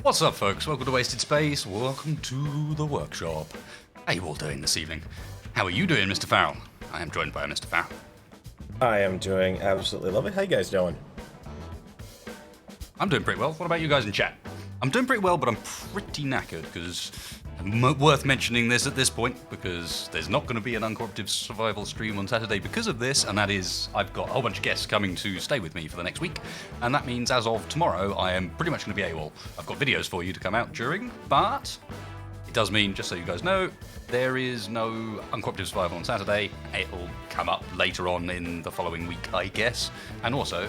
What's up, folks? Welcome to Wasted Space. Welcome to the workshop. How you all doing this evening? How are you doing, Mr. Farrell? I am joined by Mr. Farrell. I am doing absolutely lovely. How you guys doing? I'm doing pretty well. What about you guys in chat? I'm doing pretty well, but I'm pretty knackered because worth mentioning this at this point because there's not going to be an uncooperative survival stream on Saturday because of this, and that is I've got a whole bunch of guests coming to stay with me for the next week, and that means as of tomorrow I am pretty much going to be AWOL. I've got videos for you to come out during, but it does mean, just so you guys know, there is no uncooperative survival on Saturday. It'll come up later on in the following week, I guess. And also,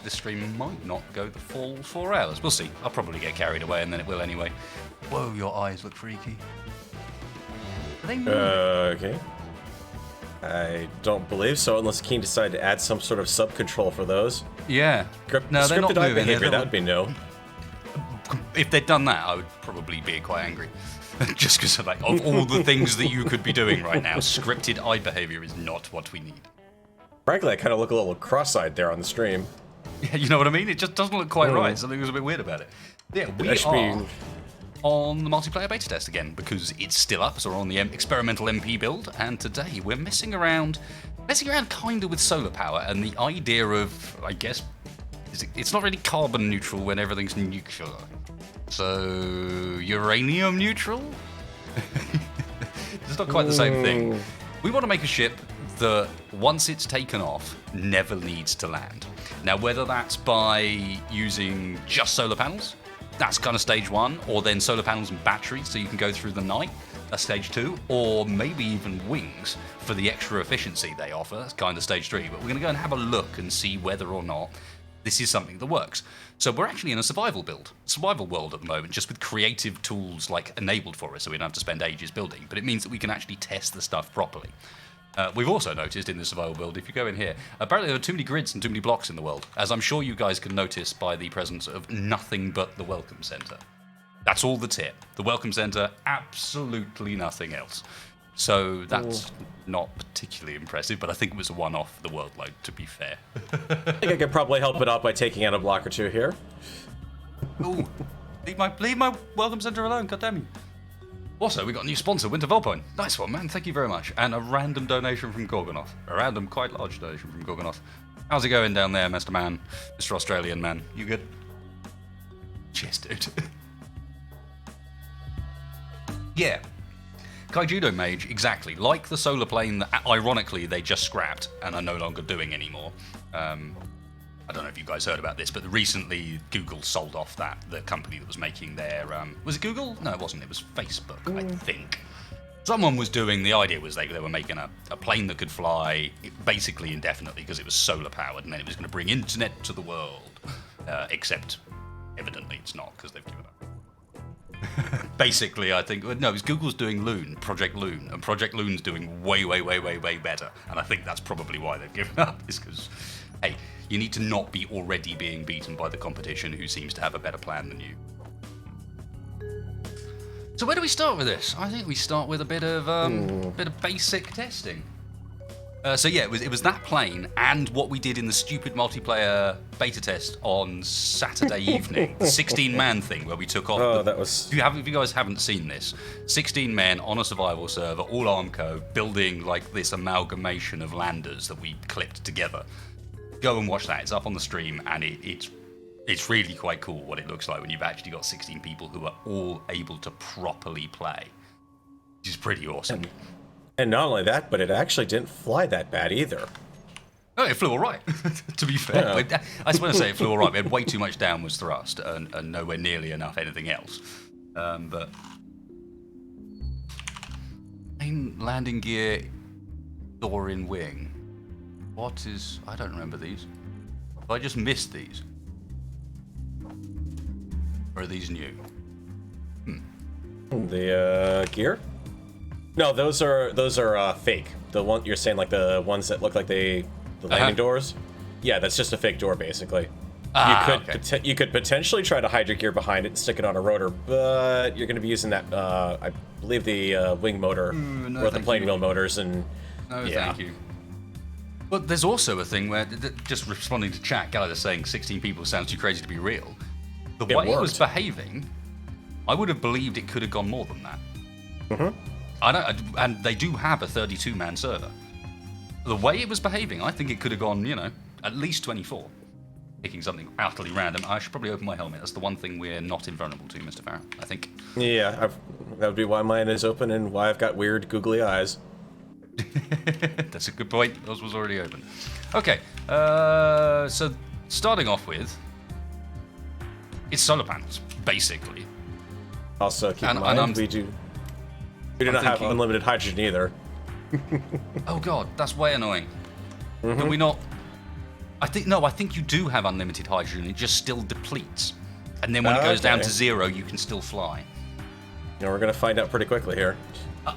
this stream might not go the full 4 hours. We'll see. I'll probably get carried away, and then it will anyway. Whoa, your eyes look freaky. Are they moving? Okay. I don't believe so, unless Keen decided to add some sort of sub-control for those. Yeah. No, they're not Scripted eye moving. behavior, that would be no. If they'd done that, I would probably be quite angry. Just because of all the things that you could be doing right now, scripted eye behavior is not what we need. Frankly, I kind of look a little cross-eyed there on the stream. Yeah, you know what I mean? It just doesn't look quite right. Something was a bit weird about it. Yeah, we are on the multiplayer beta test again because it's still up. So we're on the experimental MP build, and today we're messing around kind of with solar power and the idea of, I guess, it's not really carbon neutral when everything's nuclear. So, uranium neutral? It's not quite the same thing. We want to make a ship that, once it's taken off, never needs to land. Now, whether that's by using just solar panels, that's kind of stage 1, or then solar panels and batteries so you can go through the night, that's stage 2, or maybe even wings for the extra efficiency they offer, that's kind of stage 3. But we're going to go and have a look and see whether or not this is something that works. So we're actually in a survival world at the moment, just with creative tools enabled for us, so we don't have to spend ages building. But it means that we can actually test the stuff properly. We've also noticed in the survival build, if you go in here, apparently there are too many grids and too many blocks in the world, as I'm sure you guys can notice by the presence of nothing but the welcome center. That's all that's here. The welcome center, absolutely nothing else. So that's not particularly impressive, but I think it was a one-off for the world load, to be fair. I think I could probably help it out by taking out a block or two here. Ooh, leave my welcome center alone, goddammit. Also, we got a new sponsor, Winter Volpone. Nice one, man, thank you very much. And a random donation from Gorgonoth. A random, quite large donation from Gorgonoth. How's it going down there, Mr. Man? Mr. Australian man, you good? Cheers, dude. Yeah. Kaijudo Mage, exactly. Like the solar plane that, ironically, they just scrapped and are no longer doing anymore. I don't know if you guys heard about this, but recently Google sold off the company that was making their... was it Google? No, it wasn't. It was Facebook, I think. Someone was doing... The idea was they were making a plane that could fly basically indefinitely because it was solar powered, and then it was going to bring internet to the world. Except, evidently, it's not because they've given up. Basically, I think... No, it's Google's doing Project Loon, and Project Loon's doing way, way, way, way, way better. And I think that's probably why they've given up, is because, hey, you need to not be already being beaten by the competition who seems to have a better plan than you. So where do we start with this? I think we start with a bit of basic testing. So yeah, it was that plane and what we did in the stupid multiplayer beta test on Saturday evening, the 16-man thing where we took off. Oh, that was... If you guys haven't seen this, 16 men on a survival server, all Armco, building this amalgamation of landers that we clipped together. Go and watch that. It's up on the stream, and it's really quite cool what it looks like when you've actually got 16 people who are all able to properly play, which is pretty awesome. And not only that, but it actually didn't fly that bad either. Oh, it flew all right, to be fair. Yeah. I just want to say it flew all right. We had way too much downwards thrust and nowhere nearly enough anything else. But main landing gear, door in wing. What is... I don't remember these. Have I just missed these? Or are these new? The gear? No, those are fake. The one you're saying, the ones that look like the landing doors. Yeah, that's just a fake door, basically. You could potentially try to hide your gear behind it and stick it on a rotor, but you're going to be using that. I believe the wing motor or the plane wheel motors, and thank you. But there's also a thing where, just responding to chat, Gallagher saying 16 people sounds too crazy to be real. The way it was behaving I would have believed it could have gone more than that. Mm-hmm. And they do have a 32-man server. The way it was behaving, I think it could have gone, at least 24. Picking something utterly random. I should probably open my helmet. That's the one thing we're not invulnerable to, Mr. Farrell, I think. Yeah, that would be why mine is open and why I've got weird googly eyes. That's a good point. Those was already open. Okay, so starting off with, it's solar panels, basically. Also, keep in mind, we do not have unlimited hydrogen either. Oh god, that's way annoying. Can we not... I think you do have unlimited hydrogen, it just still depletes. And then when it goes down to 0, you can still fly. Yeah, we're going to find out pretty quickly here.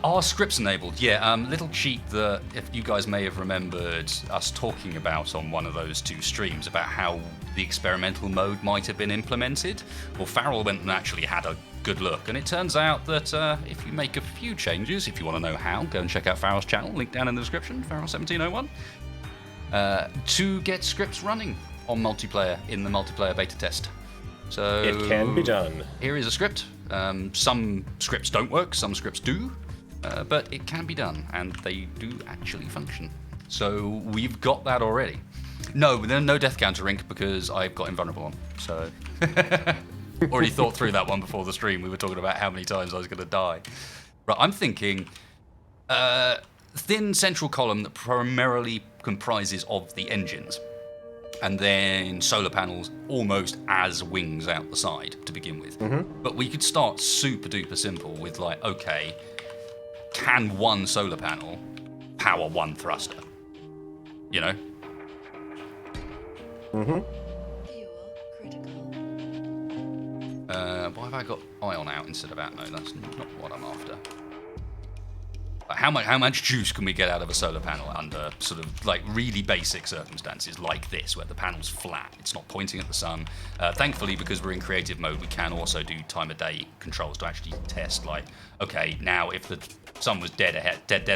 Are scripts enabled? Yeah, little cheat that if you guys may have remembered us talking about on one of those 2 streams about how the experimental mode might have been implemented. Well, Farrell went and actually had a good look, and it turns out that if you make a few changes, if you want to know how, go and check out Farrell's channel, link down in the description, Farrell1701, to get scripts running on multiplayer in the multiplayer beta test. So it can be done. Here is a script. Some scripts don't work, some scripts do. But it can be done, and they do actually function. So we've got that already. No, there's no death counter rink because I've got invulnerable on. So already thought through that one before the stream. We were talking about how many times I was going to die. Right, I'm thinking thin central column that primarily comprises of the engines, and then solar panels almost as wings out the side to begin with. But we could start super duper simple with like, okay, can one solar panel power one thruster? Fuel critical. Why have I got ion out instead of atmo? That's not what I'm after. But how much juice can we get out of a solar panel under sort of like really basic circumstances like this, where the panel's flat, it's not pointing at the sun? Thankfully, because we're in creative mode, we can also do time of day controls to actually test, like, okay, now if the sun was dead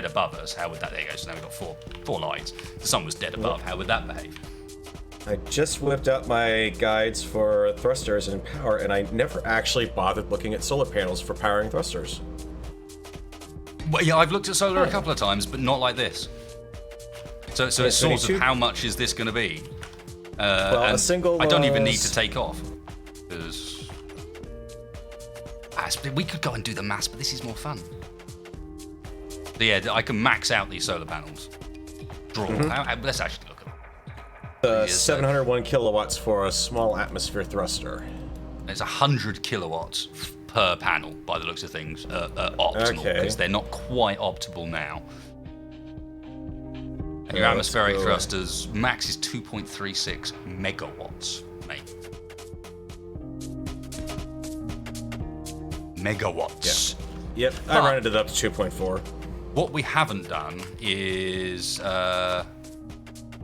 above us, how would that? There you go. So now we've got four lights. The sun was dead above. How would that behave? I just whipped out my guides for thrusters and power, and I never actually bothered looking at solar panels for powering thrusters. Well, yeah, I've looked at solar a couple of times, but not like this. So it's sort of how much is this going to be? Well, a single. I don't even need to take off because we could go and do the maths, but this is more fun. So yeah, I can max out these solar panels. Let's actually look at it. 701 kilowatts for a small atmosphere thruster. It's 100 kilowatts per panel, by the looks of things, optimal, because they're not quite optimal now. And your atmospheric thrusters max is 2.36 megawatts, mate. Megawatts. Yeah. Yep, I rounded it up to 2.4. What we haven't done is... let's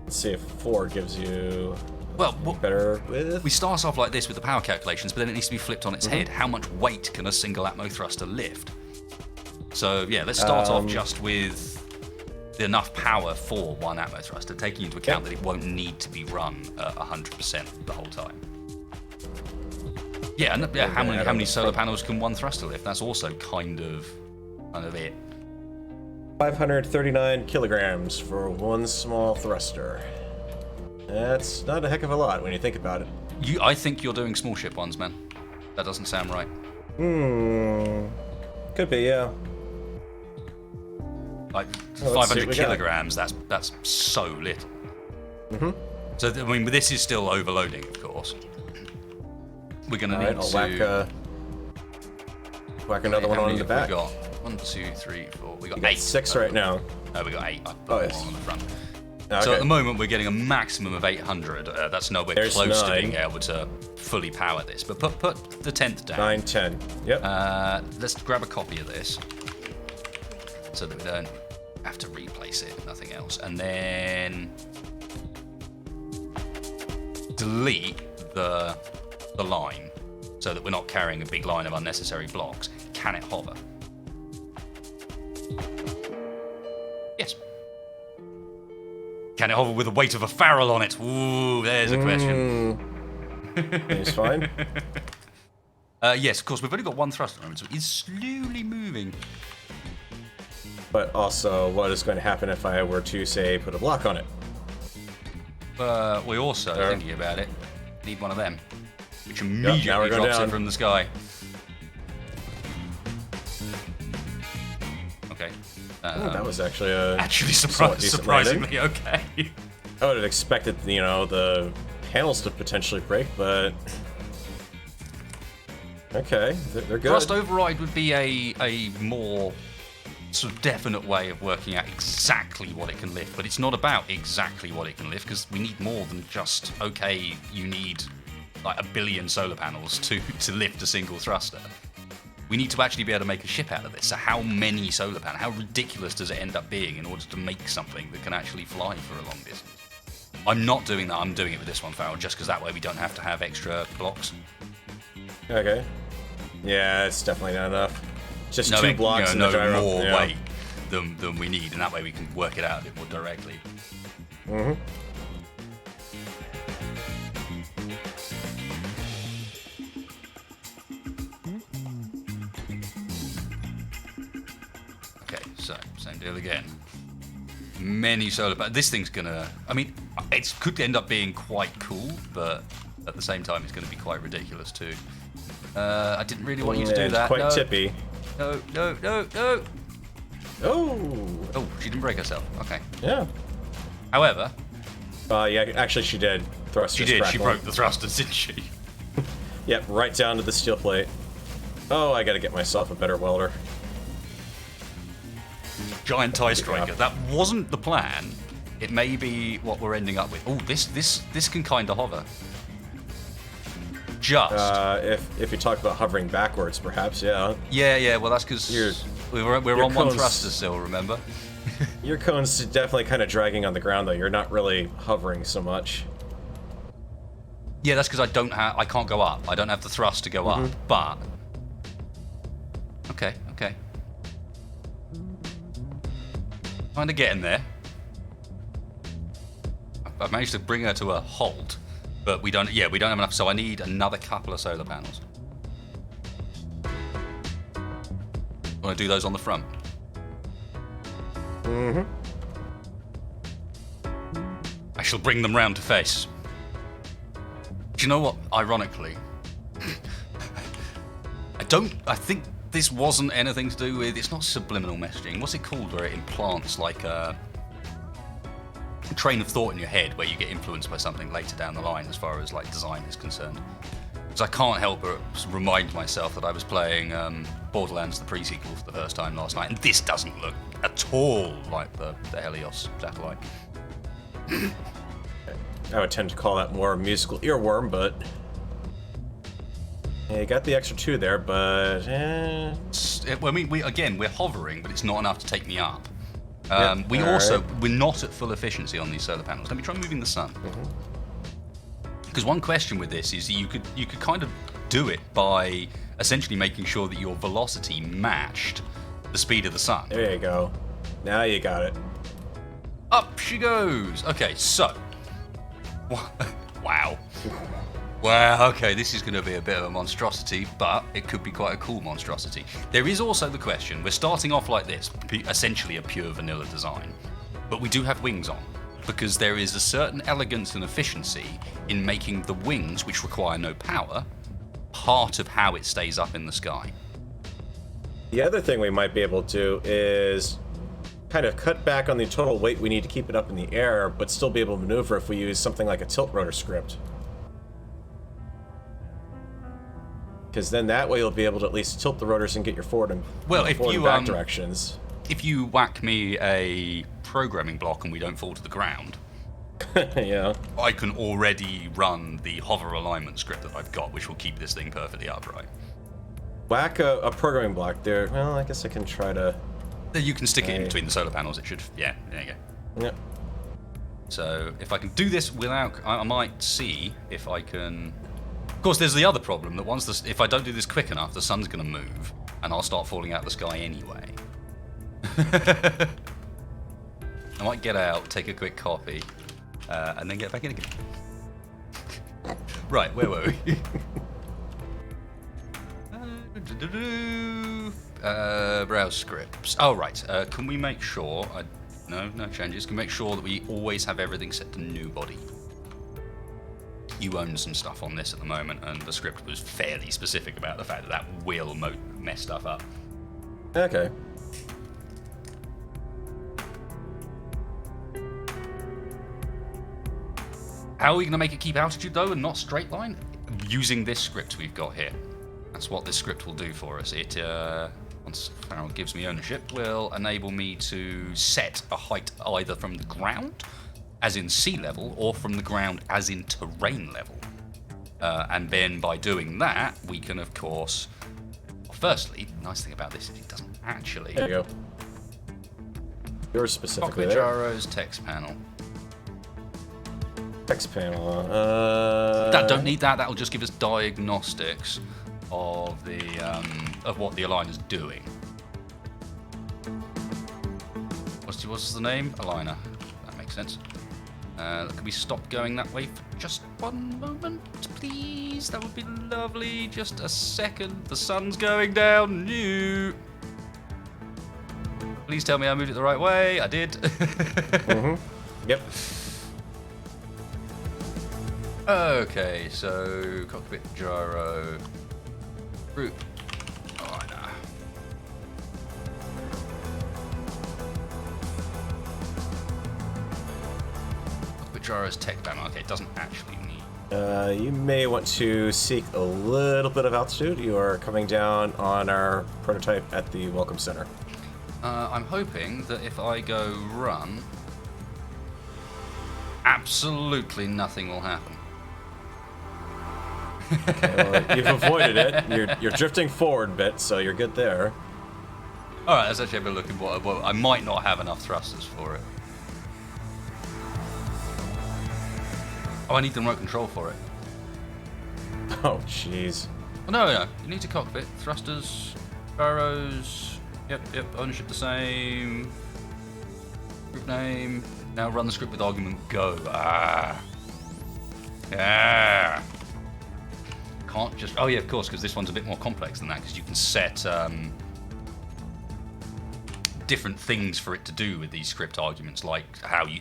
see if 4 gives you... Well, better with. We start off like this with the power calculations, but then it needs to be flipped on its head. How much weight can a single atmo thruster lift? So yeah, let's start off just with enough power for one atmo thruster, taking into account that it won't need to be run at 100% the whole time. Yeah, and how many solar panels can one thruster lift? That's also kind of it. 539 kilograms for one small thruster. That's not a heck of a lot when you think about it. I think you're doing small ship ones, man. That doesn't sound right. Could be, yeah. Like 500 kilograms. That's so little. So I mean, this is still overloading, of course. We're gonna need to whack another one on the back. We got 1, 2, 3, 4. We got 8. 6 right now. No, we got 8. Oh, yes. On the front. Okay. So at the moment we're getting a maximum of 800. That's nowhere close to being able to fully power this. But put the 10th down. 9, 10. Yep. Let's grab a copy of this so that we don't have to replace it. Nothing else. And then delete the line so that we're not carrying a big line of unnecessary blocks. Can it hover? Yes. Can it hover with the weight of a Farrell on it? Ooh, there's a question. It's fine. Yes, of course, we've only got one thrust at the moment, so it's slowly moving. But also, what is going to happen if I were to, say, put a block on it? We also, thinking about it, need one of them, which immediately drops it from the sky. Okay. That was actually surprisingly okay. I would have expected, the panels to potentially break, but okay, they're good. Thrust override would be a more sort of definite way of working out exactly what it can lift, but it's not about exactly what it can lift, because we need more than just, okay, you need like 1 billion solar panels to lift a single thruster. We need to actually be able to make a ship out of this. So how many solar panels, how ridiculous does it end up being in order to make something that can actually fly for a long distance? I'm not doing that, I'm doing it with this one, Farrell, just because that way we don't have to have extra blocks. Okay. Yeah, it's definitely not enough. Just no, 2 blocks in the gyro. More weight than we need, and that way we can work it out a bit more directly. Mm-hmm. Okay, so same deal again. Many solar panels. This thing's gonna. I mean, it could end up being quite cool, but at the same time, it's going to be quite ridiculous too. I didn't really want you to do that. Quite tippy. No. Oh, she didn't break herself. Okay. Yeah. However. Yeah, actually she did. Thrusters She did. crackle. She broke the thrusters, didn't she? Yep, right down to the steel plate. Oh, I gotta get myself a better welder. Giant TIE Striker. That wasn't the plan. It may be what we're ending up with. Oh, this can kind of hover. Just. If you talk about hovering backwards, perhaps, yeah. Yeah. Well, that's because we're on one thruster still. Remember? Your cone's definitely kind of dragging on the ground, though. You're not really hovering so much. Yeah, that's because I can't go up. I don't have the thrust to go up. But okay. Kind of getting there. I've managed to bring her to a halt, but we don't have enough, so I need another couple of solar panels. Want to do those on the front? I shall bring them round to face. Do you know what? Ironically, I think this wasn't anything to do with, it's not subliminal messaging. What's it called where it implants like a train of thought in your head where you get influenced by something later down the line as far as like design is concerned? Because I can't help but remind myself that I was playing Borderlands the pre-sequel for the first time last night, and this doesn't look at all like the Helios satellite. I would tend to call that more musical earworm, but yeah, you got the extra 2 there, but I mean, we're hovering, but it's not enough to take me up. Yep. We're not at full efficiency on these solar panels. Let me try moving the sun. Because one question with this is you could kind of do it by essentially making sure that your velocity matched the speed of the sun. There you go. Now you got it. Up she goes. Okay, so. Wow. Wow, okay, this is going to be a bit of a monstrosity, but it could be quite a cool monstrosity. There is also the question, we're starting off like this, essentially a pure vanilla design, but we do have wings on, because there is a certain elegance and efficiency in making the wings, which require no power, part of how it stays up in the sky. The other thing we might be able to do is kind of cut back on the total weight we need to keep it up in the air, but still be able to maneuver if we use something like a tilt rotor script. Because then that way you'll be able to at least tilt the rotors and get your forward and back directions. If you whack me a programming block and we don't fall to the ground, yeah, I can already run the hover alignment script that I've got, which will keep this thing perfectly upright. Whack a programming block there. Well, I guess I can try to. You can stick it in between the solar panels. It should. Yeah, there you go. Yep. So if I can do this without, I might see if I can. Of course, there's the other problem that if I don't do this quick enough, the sun's going to move, and I'll start falling out of the sky anyway. I might get out, take a quick copy, and then get back in again. Right, where were we? Browse scripts. Oh, right. Can we make sure... no changes. Can we make sure that we always have everything set to new body? You own some stuff on this at the moment, and the script was fairly specific about the fact that that will mess stuff up. Okay. How are we going to make it keep altitude, though, and not straight line? Using this script we've got here. That's what this script will do for us. It, once Farrell gives me ownership, will enable me to set a height either from the ground, as in sea level, or from the ground as in terrain level. And then by doing that, we can, of course... Well, firstly, the nice thing about this is it doesn't actually... There you go. Yours specifically Cockpit there. gyros, text panel. Text panel. Don't need that. That'll just give us diagnostics of the of what the aligner's doing. What's the name? Aligner. That makes sense. Can we stop going that way for just one moment, please? That would be lovely. Just a second. The sun's going down. Please tell me I moved it the right way. I did. Yep. Okay, so cockpit gyro group. Aligner. Cockpit gyro's tech panel. Okay, it doesn't actually need. You may want to seek a little bit of altitude. You are coming down on our prototype at the Welcome Center. I'm hoping that if I go run, absolutely nothing will happen. Well, you've avoided it. You're drifting forward a bit, so you're good there. Alright, let's actually have a look at what I might not have enough thrusters for it. Oh, I need the remote control for it. Oh, jeez. Oh, no. You need to cockpit. Thrusters, gyros. Yep. Ownership the same. Group name. Now run the script with argument go. Yeah. Can't just... Oh, yeah, of course, because this one's a bit more complex than that, because you can set different things for it to do with these script arguments, like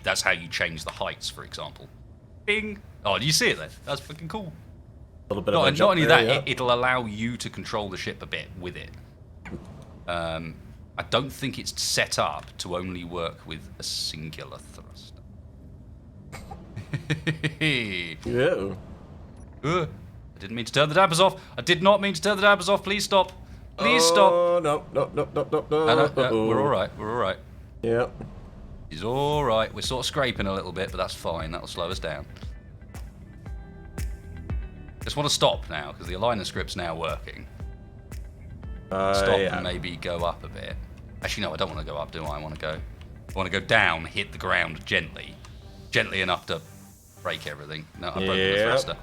that's how you change the heights, for example. Bing! Oh, do you see it then? That's fucking cool. A little bit of a Not jump only there, that, yeah. it'll allow you to control the ship a bit with it. I don't think it's set up to only work with a singular thruster. Yeah. I didn't mean to turn the dampers off. I did not mean to turn the dampers off. Please stop. Please stop. Oh, no. We're all right. We're all right. Yep. He's all right. We're sort of scraping a little bit, but that's fine. That'll slow us down. Just want to stop now because the aligner script's now working. Stop yeah. and maybe go up a bit. Actually, no, I don't want to go up, do I? I want to go down, hit the ground gently enough to break everything. No, I've broken the thruster.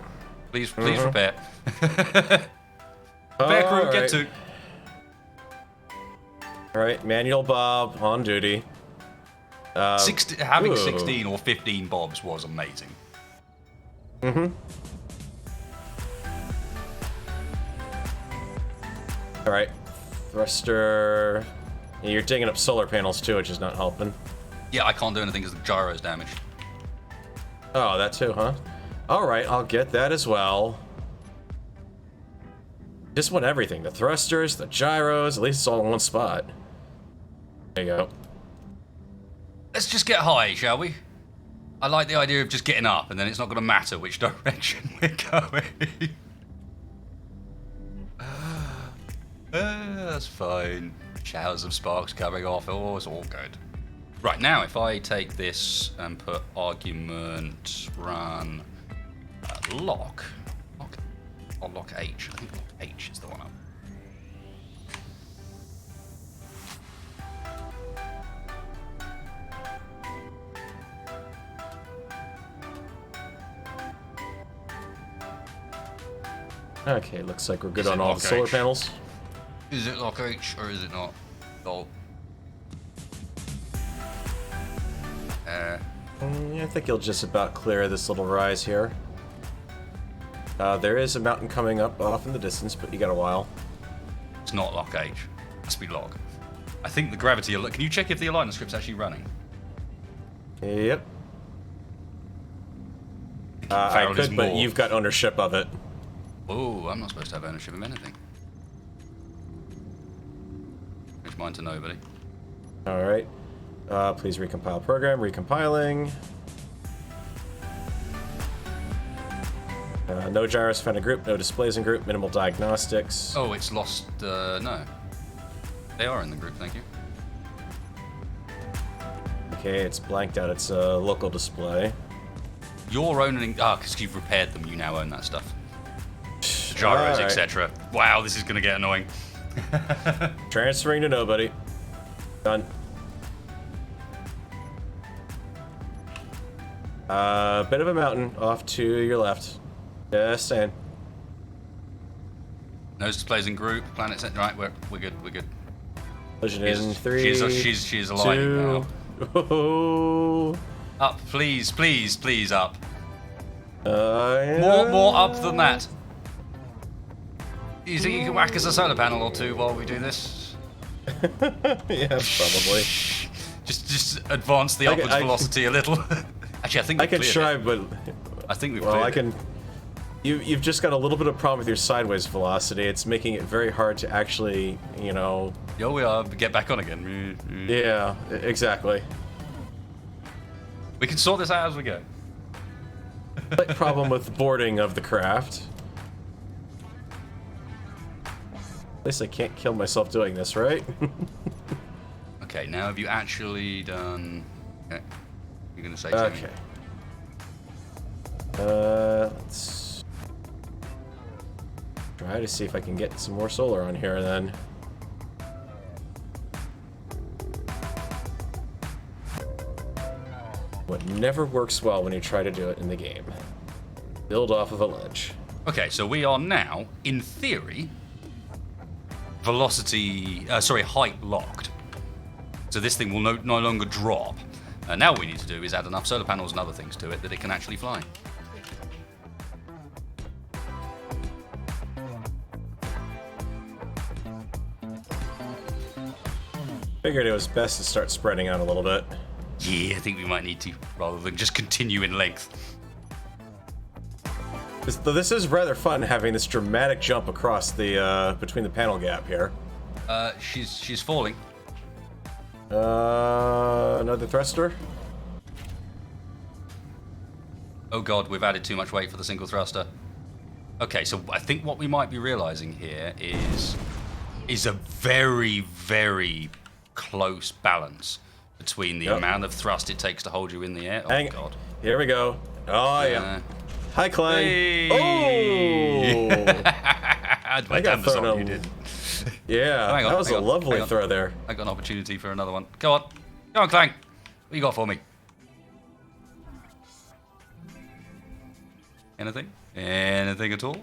Please repair. Repair crew, All get right. to. All right, Manual Bob on duty. Having ooh. 16 or 15 bobs was amazing. All right, thruster. Yeah, you're digging up solar panels too, which is not helping. Yeah, I can't do anything because the gyro's damaged. Oh, that too, huh? All right, I'll get that as well. Just want everything. The thrusters, the gyros, at least it's all in one spot. There you go. Let's just get high, shall we? I like the idea of just getting up, and then it's not going to matter which direction we're going. That's fine. Showers of sparks coming off. Oh, it's all good. Right, now if I take this and put argument run lock or lock H. I think lock H is the one up. Okay, looks like we're good Is it on all lock the solar H? panels. Is it lock H or is it not? Oh. I think you'll just about clear this little rise here. There is a mountain coming up off in the distance, but you got a while. It's not lock H. It must be lock. I think the gravity... Can you check if the alignment script's actually running? Yep. I could, but you've got ownership of it. Oh, I'm not supposed to have ownership of anything. It's mine to nobody. Alright. Please recompile program. Recompiling. No gyros found in group, no displays in group, minimal diagnostics. Oh, it's lost... no. They are in the group, thank you. Okay, it's blanked out its local display. You're owning... because you've repaired them, you now own that stuff. Gyros, right. etc. Wow, this is going to get annoying. Transferring to nobody. Done. Bit of a mountain off to your left. Just saying. No displays in group, planet set. Right, we're good, we're good. Collision in 3, She's alive now. Oh. Up, please, please, please, up. Yeah. More up than that. You think you can whack us a solar panel or two while we do this? Yeah, probably. Just advance the upwards velocity a little. Actually, I think I can try, but I think we've I can. You've just got a little bit of problem with your sideways velocity. It's making it very hard to actually, you know. Yeah, we are. Get back on again. Yeah, exactly. We can sort this out as we go. Slight problem with boarding of the craft. At least I can't kill myself doing this, right? Okay, now have you actually done... Okay. You're going to say something? Okay. Let's try to see if I can get some more solar on here then. What never works well when you try to do it in the game. Build off of a ledge. Okay, so we are now, in theory, height locked. So this thing will no longer drop. Now what we need to do is add enough solar panels and other things to it that it can actually fly. Figured it was best to start spreading out a little bit. Yeah, I think we might need to, rather than just continue in length. This is rather fun, having this dramatic jump across the between the panel gap here. She's falling. Another thruster. Oh god, we've added too much weight for the single thruster. Okay, so I think what we might be realizing here is a very, very close balance between the amount of thrust it takes to hold you in the air. Oh god. Here we go. Oh yeah. Hi, Clang. Hey. Oh! I got thrown on. You did. Yeah, that was a lovely throw there. I got an opportunity for another one. Go on. Go on, Clang. What you got for me? Anything? Anything at all?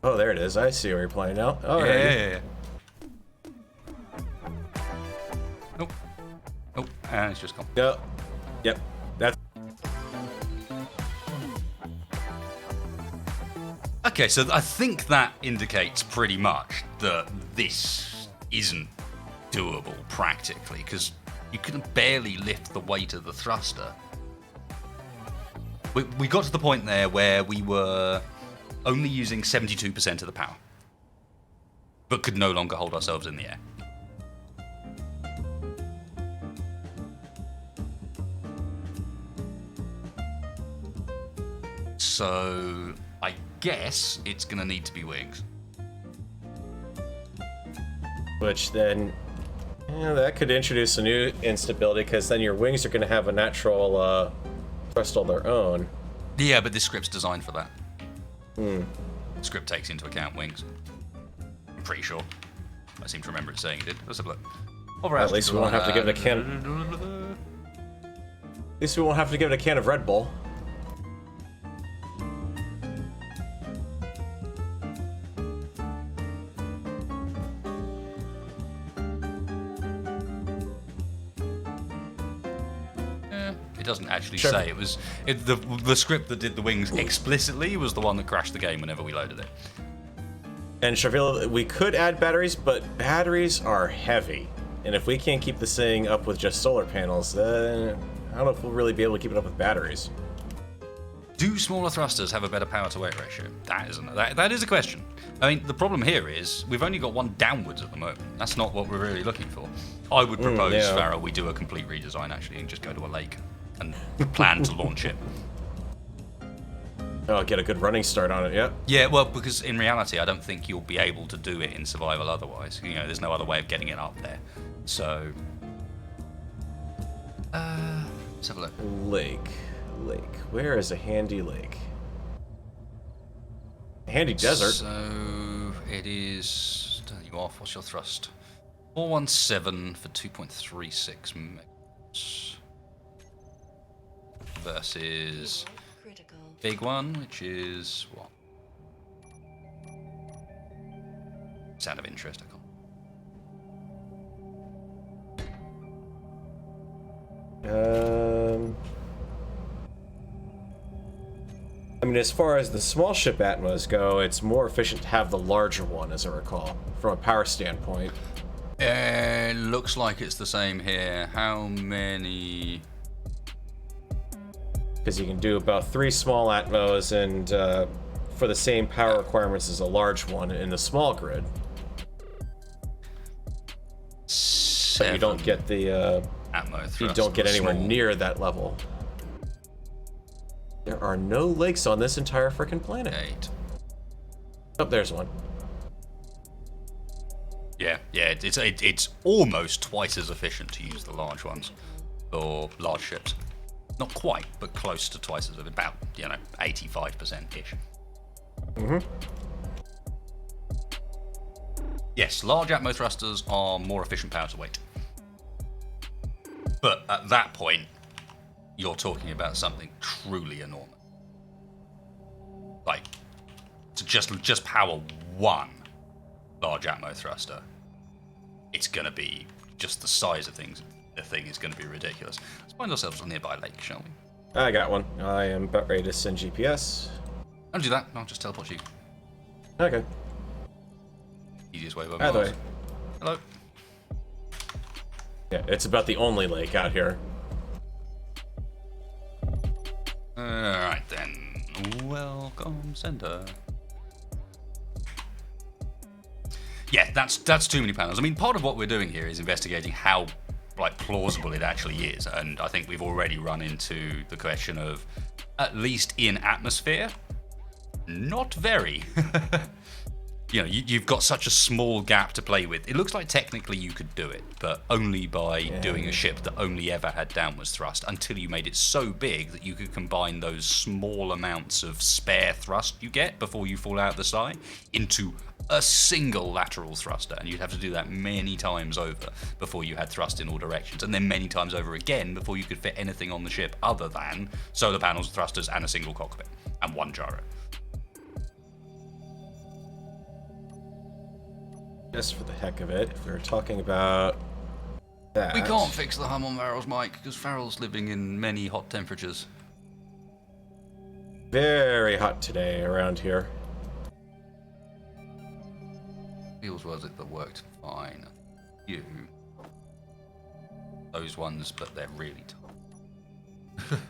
Oh, there it is. I see where you're playing now. Oh, yeah. Nope. Nope. And it's just gone. Yep. That's... Okay, so I think that indicates pretty much that this isn't doable practically, because you can barely lift the weight of the thruster. We got to the point there where we were only using 72% of the power, but could no longer hold ourselves in the air. So I guess it's going to need to be wings. Which then, that could introduce a new instability, because then your wings are going to have a natural thrust on their own. Yeah, but this script's designed for that. The script takes into account wings. I'm pretty sure. I seem to remember it saying it did. Let's have a look. At least we won't have to give it a can. At least we won't have to give it a can of Red Bull. It doesn't actually say. It was the script that did the wings explicitly was the one that crashed the game whenever we loaded it. And Shavil, we could add batteries, but batteries are heavy. And if we can't keep this thing up with just solar panels, then I don't know if we'll really be able to keep it up with batteries. Do smaller thrusters have a better power to weight ratio? That is a question. I mean, the problem here is we've only got one downwards at the moment. That's not what we're really looking for. I would propose, Farrell, we do a complete redesign actually and just go to a lake and plan to launch it. Oh, get a good running start on it, yeah. Yeah, well, because in reality, I don't think you'll be able to do it in survival otherwise. You know, there's no other way of getting it up there. So, let's have a look. Lake. Where is a handy lake? A handy desert. So, it is... Turn you off. What's your thrust? 417 for 2.36 megahertz. Versus... big one, which is what? It's out of interest, I can't. I mean, as far as the small ship Atmos go, it's more efficient to have the larger one, as I recall, from a power standpoint. Looks like it's the same here. How many? Because you can do about 3 small Atmos, and for the same power requirements as a large one in the small grid. 7 but you don't get the Atmo you don't get anywhere near that level. There are no lakes on this entire frickin' planet. 8. Oh, there's one. Yeah, it's almost twice as efficient to use the large ones or large ships. Not quite, but close to twice as about 85% ish. Yes, large Atmo thrusters are more efficient power to weight. But at that point, you're talking about something truly enormous. Like, to just power one large Atmo thruster, it's going to be just the size of things. The thing is going to be ridiculous. Let's find ourselves a nearby lake, shall we? I got one. I am about ready to send GPS. Don't do that. I'll just teleport you. Okay. Easiest way by Either miles. way. Hello. Yeah, it's about the only lake out here. Alright then. Welcome, sender. Yeah, that's too many panels. I mean, part of what we're doing here is investigating how plausible it actually is, and I think we've already run into the question of, at least in atmosphere, not very. You've got such a small gap to play with. It looks like technically you could do it, but only by doing a ship that only ever had downwards thrust, until you made it so big that you could combine those small amounts of spare thrust you get before you fall out of the sky into a single lateral thruster, and you'd have to do that many times over before you had thrust in all directions, and then many times over again before you could fit anything on the ship other than solar panels, thrusters, and a single cockpit, and one gyro. Just for the heck of it, if we were talking about that... We can't fix the hum on Farrell's mic, because Farrell's living in many hot temperatures. Very hot today around here. Feels was it that worked fine. Those ones, but they're really tough.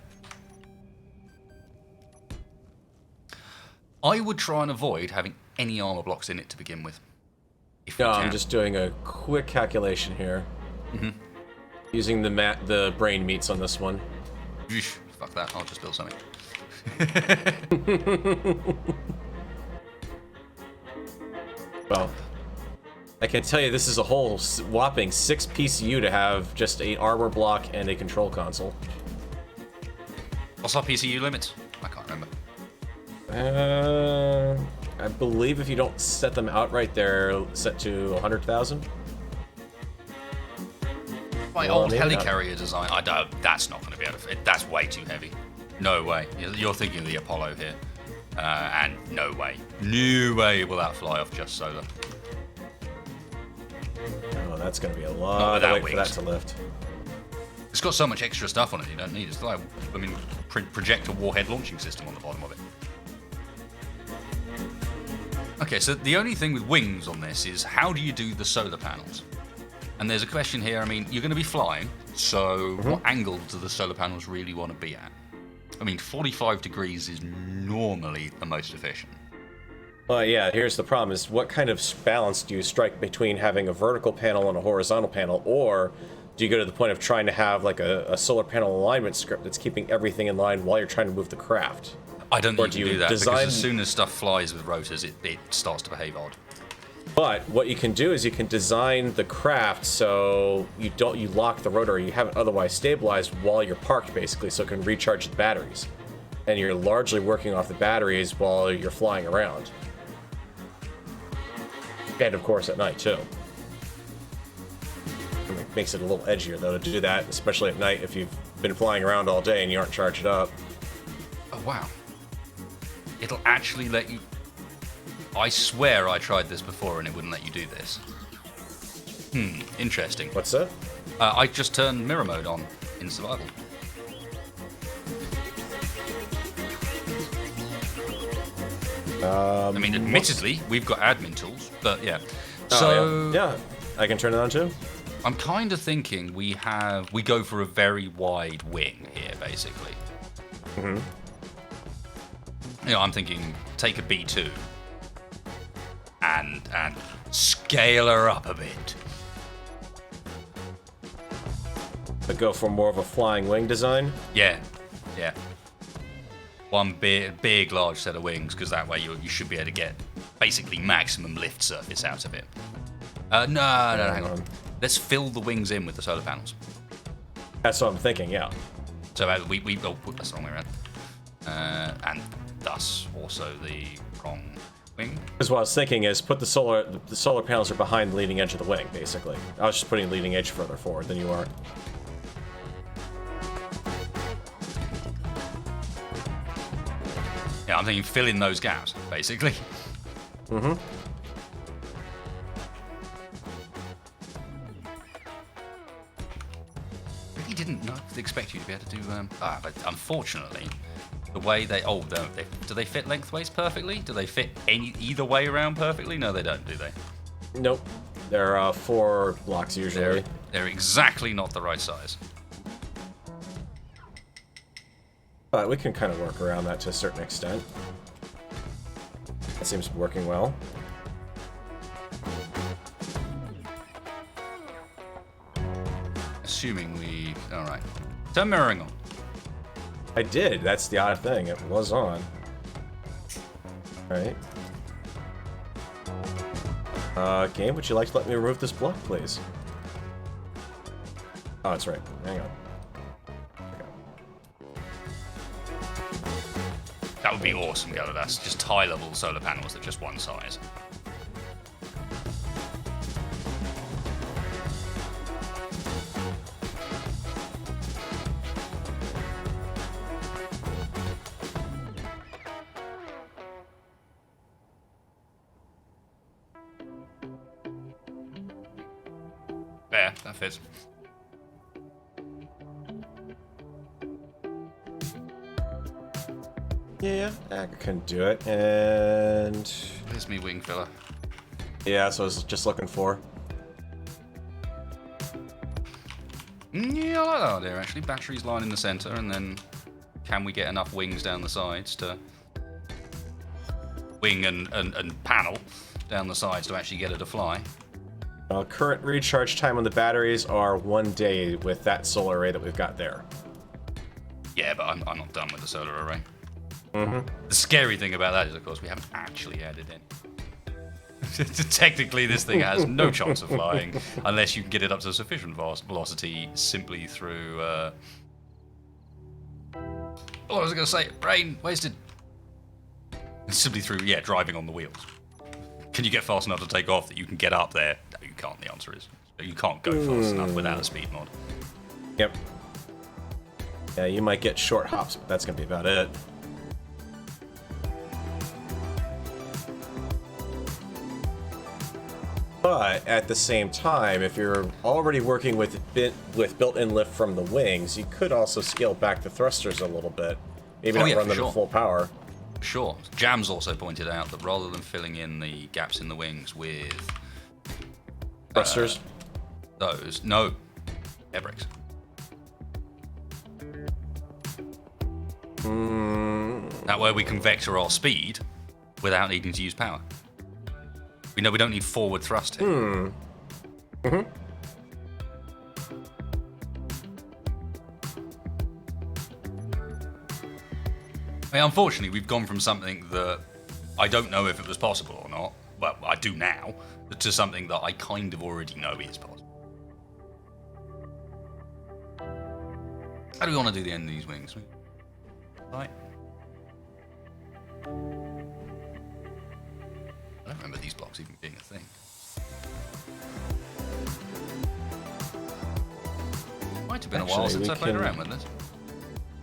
I would try and avoid having any armor blocks in it to begin with. No, I'm just doing a quick calculation here. Using the brain meats on this one. Fuck that, I'll just build something. Well, I can tell you this is a whole whopping 6 PCU to have just an armor block and a control console. What's our PCU limits? I can't remember. I believe if you don't set them outright, they're set to 100,000. My old helicarrier design, that's not going to be able to fit. That's way too heavy. No way. You're thinking of the Apollo here. And no way will that fly off just solar. Oh, that's going to be a lot of weight for that to lift. It's got so much extra stuff on it you don't need. It's like, projector warhead launching system on the bottom of it. Okay, so the only thing with wings on this is how do you do the solar panels? And there's a question here. I mean, you're going to be flying, so what angle do the solar panels really want to be at? I mean, 45 degrees is normally the most efficient. Well, yeah, here's the problem, is what kind of balance do you strike between having a vertical panel and a horizontal panel, or do you go to the point of trying to have like a solar panel alignment script that's keeping everything in line while you're trying to move the craft? I don't think you can do that, because as soon as stuff flies with rotors, it starts to behave odd. But what you can do is you can design the craft so you lock the rotor, you have it otherwise stabilized while you're parked, basically, so it can recharge the batteries. And you're largely working off the batteries while you're flying around. And of course at night too. It makes it a little edgier though to do that, especially at night if you've been flying around all day and you aren't charged up. Oh wow. It'll actually let you... I swear I tried this before and it wouldn't let you do this. Interesting. What's that? I just turned mirror mode on in survival. I mean, admittedly, we've got admin tools, but yeah. So yeah, I can turn it on too. I'm kind of thinking we go for a very wide wing here, basically. Mm-hmm. You know, I'm thinking take a B2 and scale her up a bit. But go for more of a flying wing design? Yeah. One big, large set of wings, because that way you should be able to get basically maximum lift surface out of it. No, hang on. Let's fill the wings in with the solar panels. That's what I'm thinking, yeah. So we put this the wrong way around. And thus also the wrong wing. Because what I was thinking is put the solar panels are behind the leading edge of the wing, basically. I was just putting the leading edge further forward than you are. Yeah, I'm thinking fill in those gaps, basically. Mm-hmm. Really didn't expect you to be able to do... but unfortunately, the way they... Oh, do they fit lengthways perfectly? Do they fit either way around perfectly? No, they don't, do they? Nope. They're 4 blocks usually. They're exactly not the right size. But we can kind of work around that to a certain extent. That seems working well. Assuming we... Alright. Turn mirroring on. I did. That's the odd thing. It was on. Alright. Game, would you like to let me remove this block, please? Oh, that's right. Hang on. That would be awesome, Galadas. Just high-level solar panels at just one size. There, that fits. Yeah, I can do it, and... There's me wing filler. Yeah, that's what I was just looking for. Yeah, I like that idea, actually. Batteries line in the center, and then can we get enough wings down the sides to... Wing and panel down the sides to actually get it to fly. Current recharge time on the batteries are 1 day with that solar array that we've got there. Yeah, but I'm not done with the solar array. Mm-hmm. The scary thing about that is, of course, we haven't actually added in. Technically, this thing has no chance of flying unless you can get it up to sufficient velocity simply through... Oh, I was going to say, brain wasted. Simply through, driving on the wheels. Can you get fast enough to take off that you can get up there? No, you can't, the answer is. You can't go fast enough without a speed mod. Yep. Yeah, you might get short hops, but that's going to be about it. But at the same time, if you're already working with built-in lift from the wings, you could also scale back the thrusters a little bit. Maybe not run them at full power. Sure. Jam's also pointed out that rather than filling in the gaps in the wings with thrusters, no, air brakes. That way we can vector our speed without needing to use power. We know we don't need forward thrust here. Mm-hmm. I mean, unfortunately, we've gone from something that I don't know if it was possible or not, well, I do now, to something that I kind of already know is possible. How do we want to do the end of these wings? Right. I don't remember these blocks even being a thing. Might have been a while since I played around with this.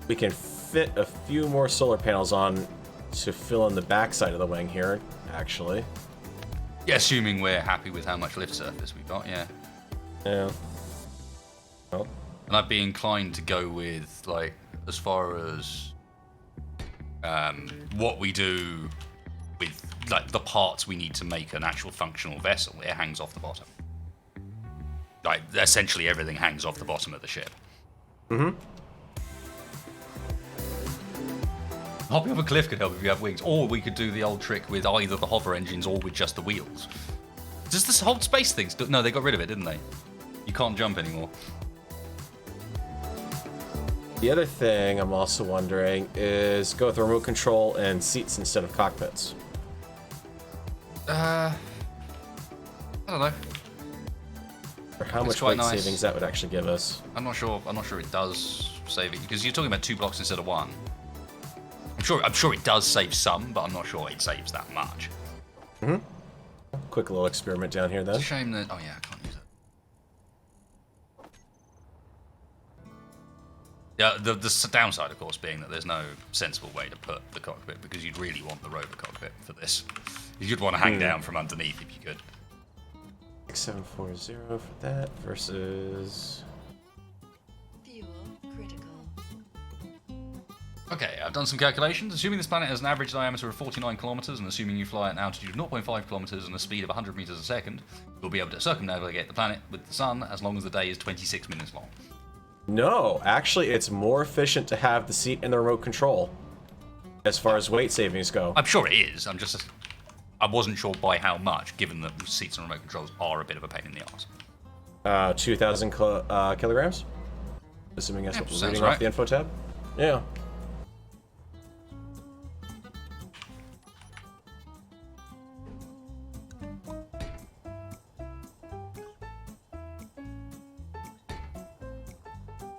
We can fit a few more solar panels on to fill in the backside of the wing here, actually. Yeah, assuming we're happy with how much lift surface we've got, yeah. Yeah. Well. And I'd be inclined to go with, like, as far as what we do with, like, the parts we need to make an actual functional vessel, it hangs off the bottom. Like, essentially everything hangs off the bottom of the ship. Mm-hmm. Hopping off a cliff could help if you have wings, or we could do the old trick with either the hover engines or with just the wheels. Does this hold space things? No, they got rid of it, didn't they? You can't jump anymore. The other thing I'm also wondering is go with remote control and seats instead of cockpits. I don't know. Or how much weight savings that would actually give us. I'm not sure it does save it, because you're talking about 2 blocks instead of 1. I'm sure it does save some, but I'm not sure it saves that much. Mm-hmm. Quick little experiment down here then. It's a shame that... Oh yeah, I can't use it. Yeah, the downside, of course, being that there's no sensible way to put the cockpit, because you'd really want the rover cockpit for this. You'd want to hang down from underneath if you could. 6740 for that versus... Fuel critical. Okay, I've done some calculations. Assuming this planet has an average diameter of 49 kilometers, and assuming you fly at an altitude of 0.5 kilometers and a speed of 100 meters a second, you'll be able to circumnavigate the planet with the sun as long as the day is 26 minutes long. No, actually, it's more efficient to have the seat and the remote control, as far as weight savings go. I'm sure it is. I wasn't sure by how much, given that seats and remote controls are a bit of a pain in the arse. 2,000 kilograms? Assuming that's what we're reading off the info tab? Yeah.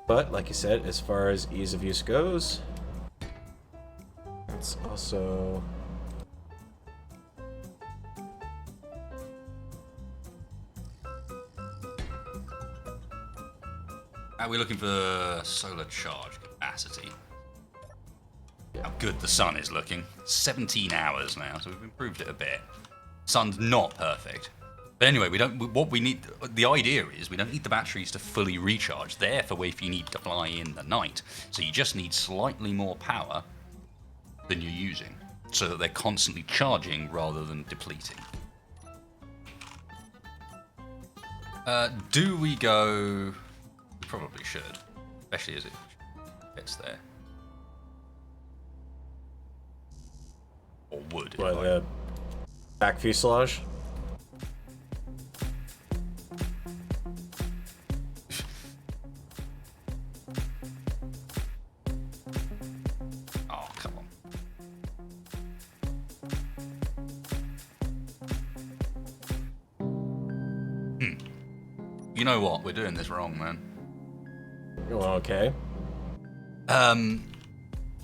But, like you said, as far as ease of use goes, it's also... We're looking for solar charge capacity. How good the sun is looking. 17 hours now, so we've improved it a bit. Sun's not perfect. But anyway, what we need, the idea is we don't need the batteries to fully recharge. They're for if you need to fly in the night. So you just need slightly more power than you're using, so that they're constantly charging rather than depleting. Do we go... We probably should, especially as it gets there. Or would. What, the back fuselage? Oh, come on. You know what? We're doing this wrong, man. Well, okay.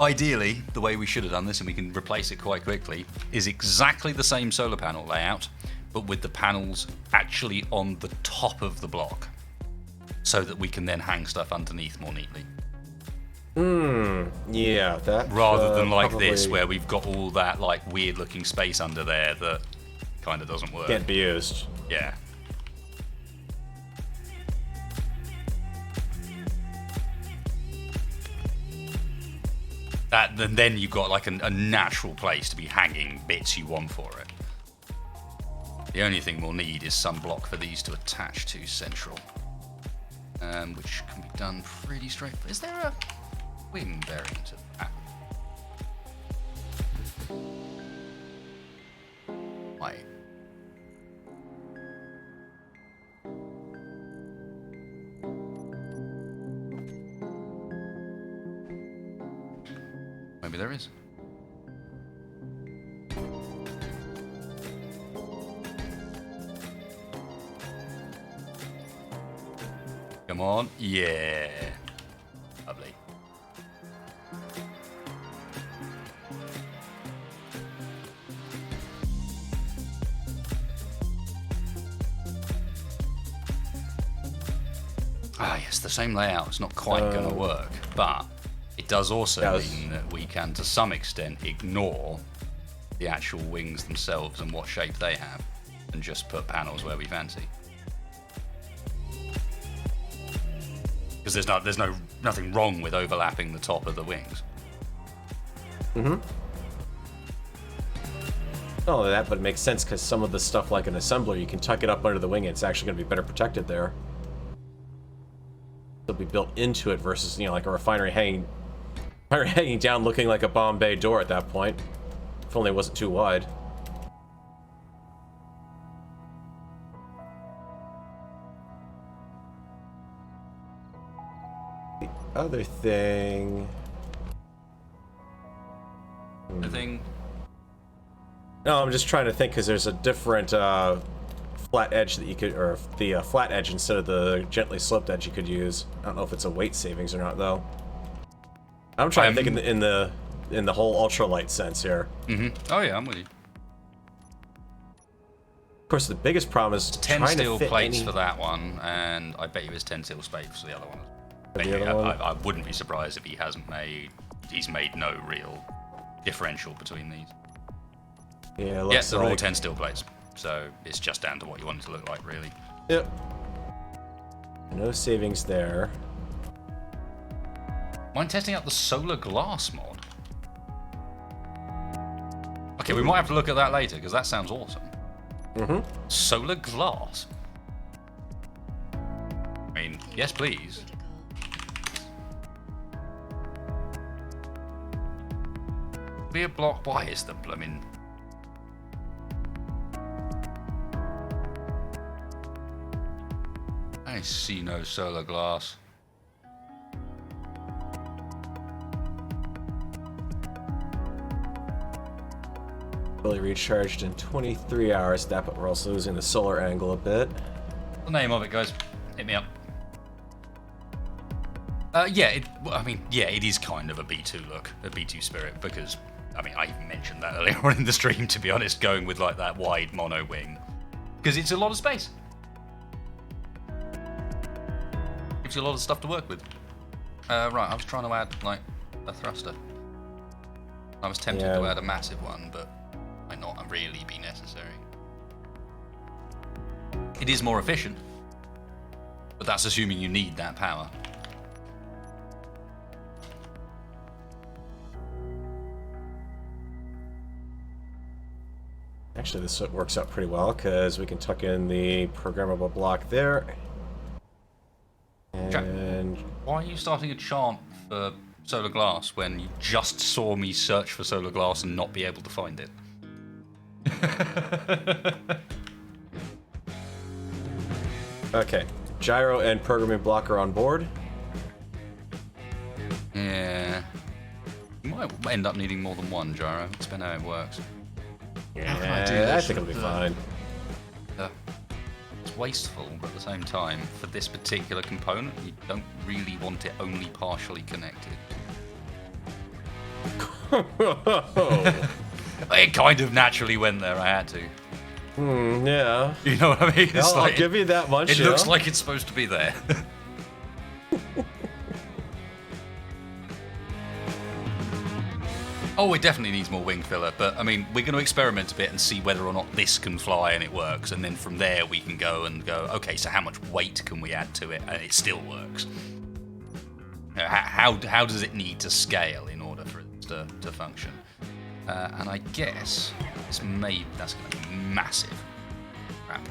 Ideally, the way we should have done this, and we can replace it quite quickly, is exactly the same solar panel layout, but with the panels actually on the top of the block, so that we can then hang stuff underneath more neatly. Yeah, that... Rather than like this, where we've got all that like weird-looking space under there that kind of doesn't work. can't be used. Yeah. then you've got like a natural place to be hanging bits you want for it. The only thing we'll need is some block for these to attach to central, which can be done pretty straightforward. Is there a wing variant of that? Wait. Maybe there is. Come on. Yeah. Lovely. Ah, yes, the same layout. It's not quite going to work, but it does also mean that we can, to some extent, ignore the actual wings themselves and what shape they have, and just put panels where we fancy. Because there's nothing wrong with overlapping the top of the wings. Mm-hmm. Not only that, but it makes sense because some of the stuff like an assembler, you can tuck it up under the wing and it's actually going to be better protected there. It'll be built into it versus, like a refinery hanging down looking like a Bombay door at that point. If only it wasn't too wide. The other thing... No, I'm just trying to think because there's a different flat edge that you could, or the flat edge instead of the gently sloped edge you could use. I don't know if it's a weight savings or not though. I'm trying to think in the whole ultralight sense here. Mm-hmm. Oh yeah, I'm with you. Of course, the biggest problem is 10 steel plates for that one, and I bet you there's 10 steel plates for the other one. I wouldn't be surprised if he's made no real differential between these. Yeah, they're all 10 steel plates, so it's just down to what you want it to look like, really. Yep. No savings there. Mind testing out the solar glass mod? Okay, we might have to look at that later, because that sounds awesome. Mm-hmm. Solar glass? I mean, yes please. Be a block, why is the blooming... I see no solar glass. Fully recharged in 23 hours. That, but we're also losing the solar angle a bit. The name of it, guys. Hit me up. It is kind of a B2 look, a B2 spirit, because, I even mentioned that earlier on in the stream, to be honest, going with like that wide mono wing. Because it's a lot of space. Gives you a lot of stuff to work with. Right, I was trying to add, like, a thruster. I was tempted to add a massive one, but might not really be necessary. It is more efficient, but that's assuming you need that power. Actually, this works out pretty well, because we can tuck in the programmable block there. And... Why are you starting a chant for solar glass when you just saw me search for solar glass and not be able to find it? Okay, gyro and programming block are on board. Yeah. You might end up needing more than one gyro. Depends how it works. Yeah, I think it'll be fine. It's wasteful, but at the same time, for this particular component, you don't really want it only partially connected. It kind of naturally went there, I had to. Yeah. You know what I mean? It's I'll give you that much. It looks like it's supposed to be there. Oh, it definitely needs more wing filler, but I mean, we're going to experiment a bit and see whether or not this can fly and it works, and then from there we can go, okay, so how much weight can we add to it and it still works? How does it need to scale in order for it to function. And I guess that's going to be massive. Crap.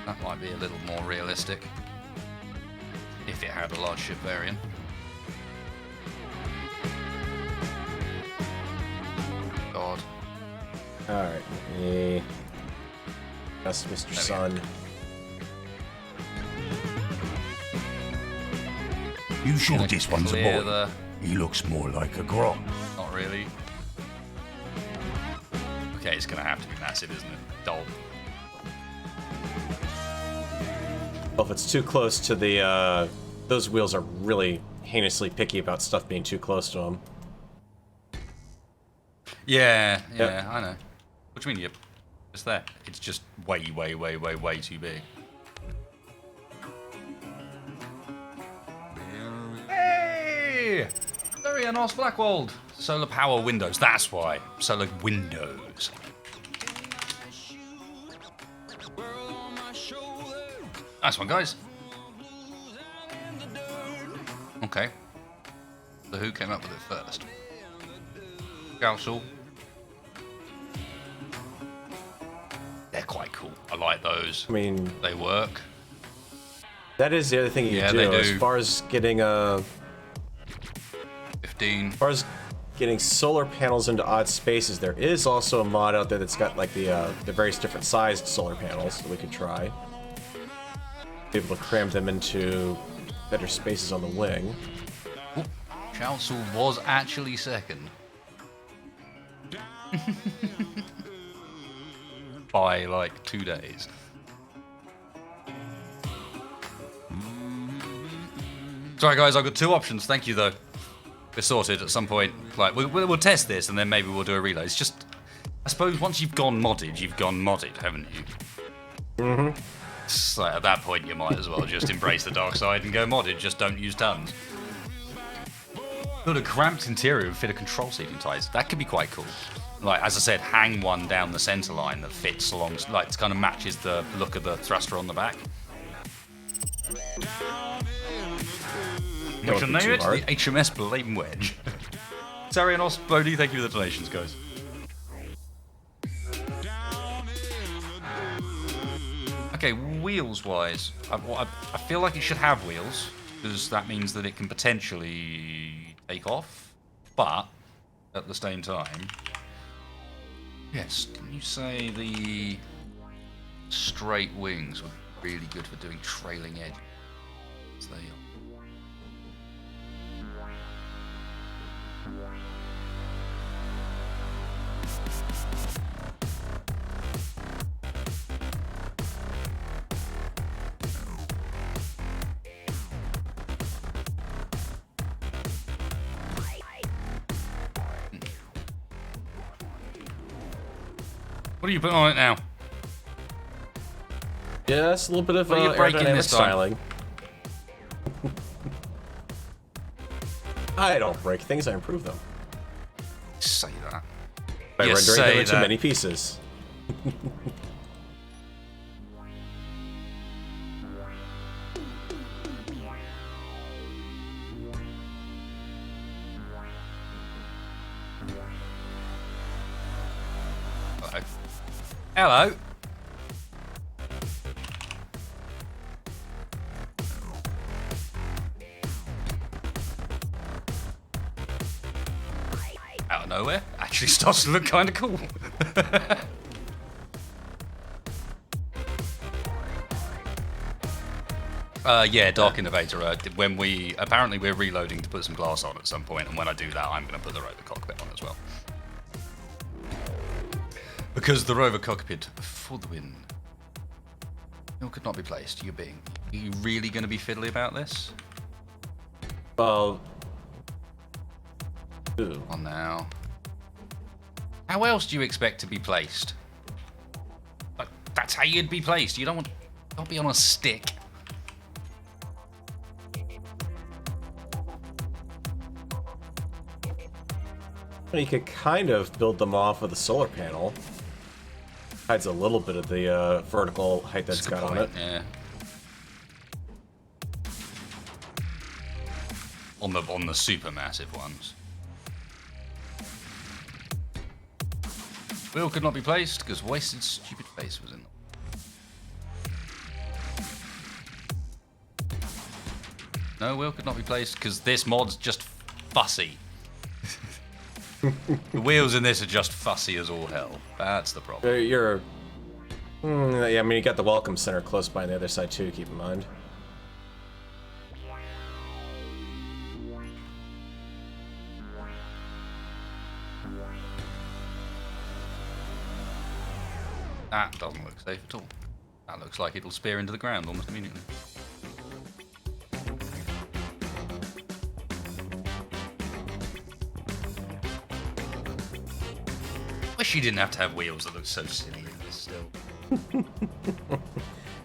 That might be a little more realistic if it had a large ship variant. God. Alright, that's Mr. Sun. You sure this one's a Clear boy? the- He looks more like a girl. Not really. Okay, it's gonna have to be massive, isn't it? Doll. Well, if it's too close to the, those wheels are really heinously picky about stuff being too close to them. Yeah, Yep. I know. What do you mean, yep? It's there. It's just way too big. Hey! Larianos Blackwald! Solar power windows, that's why. Solar windows. Nice one, guys. Okay. So who came up with it first? Council. They're quite cool. I like those. I mean, They work. that is the other thing you Yeah, do. they do. As far as getting 15. as far as getting solar panels into odd spaces, there is also a mod out there that's got like the various different sized solar panels that we could try. Be able to cram them into better spaces on the wing. Council was actually second. By like 2 days. Sorry guys, I've got 2 options. Thank you though. We're sorted at some point. Like we'll test this and then maybe we'll do a relay. It's just, I suppose once you've gone modded, haven't you? Mm-hmm. It's like, at that point you might as well just embrace the dark side and go modded. Just don't use tons. Build a cramped interior and fit a control seating ties. That could be quite cool. Like, as I said, hang one down the center line that fits along, like, it kind of matches the look of the thruster on the back. We shall name it the HMS Blame Wedge. Sarianos, Bodhi, thank you for the donations, guys. Okay, wheels-wise, I feel like it should have wheels, because that means that it can potentially take off, but at the same time, yes, didn't you say the straight wings were really good for doing trailing edge? So there you are. What are you putting on it now? Yeah, it's a little bit of What are you breaking aerodynamic this time? styling. I don't break things, I improve them. Say that. By You rendering say them into that. many pieces. Hello. Hello. Out of nowhere, actually starts to look kind of cool. Yeah, Dark Innovator. When apparently we're reloading to put some glass on at some point, and when I do that, I'm going to put the rover cockpit on as well. Because the rover cockpit for the win. It could not be placed. Are you really going to be fiddly about this? Well, ooh. On now. How else do you expect to be placed? Like, that's how you'd be placed. You don't be on a stick. Well, you could kind of build them off with a solar panel. Hides a little bit of the vertical height that's That's a got good on it. point, yeah. On the super massive ones. Wheel could not be placed because Wasted Stupid Face was in them. No, wheel could not be placed because this mod's just fussy. The wheels in this are just fussy as all hell. That's the problem. Yeah, I mean, you got the Welcome Center close by on the other side too, keep in mind. That doesn't look safe at all. That looks like it'll spear into the ground almost immediately. Wish you didn't have to have wheels that look so silly in this still.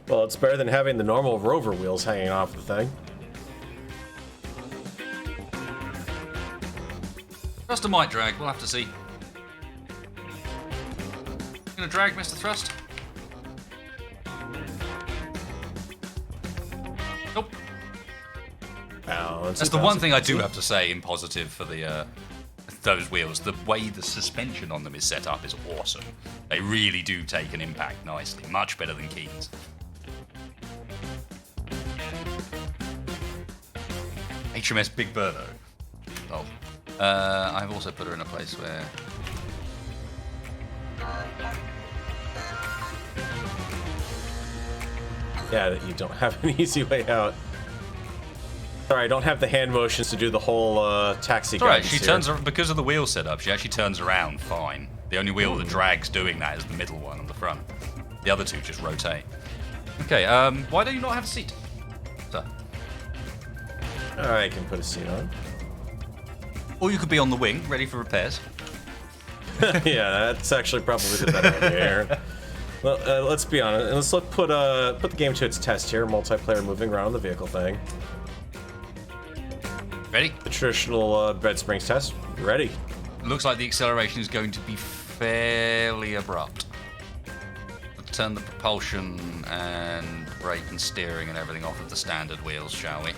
Well, it's better than having the normal rover wheels hanging off the thing. Thruster might drag, we'll have to see. Gonna drag, Mr. Thrust? Nope. Balance. That's the one thing I do have to say in positive for the those wheels. The way the suspension on them is set up is awesome. They really do take an impact nicely, much better than Keen's. HMS Big Birdo. Oh. I've also put her in a place where... Yeah, that you don't have an easy way out. Sorry, I don't have the hand motions to do the whole taxi. It's alright, she turns because of the wheel setup, she actually turns around fine. The only wheel that drags doing that is the middle one on the front. The other two just rotate. Okay, why do you not have a seat? Sir. I can put a seat on. Or you could be on the wing, ready for repairs. Yeah, that's actually probably the better idea here. Well, let's be honest. Let's put the game to its test here. Multiplayer moving around the vehicle thing. Ready? The traditional bed springs test. Ready. Looks like the acceleration is going to be fairly abrupt. Let's turn the propulsion and brake and steering and everything off of the standard wheels, shall we?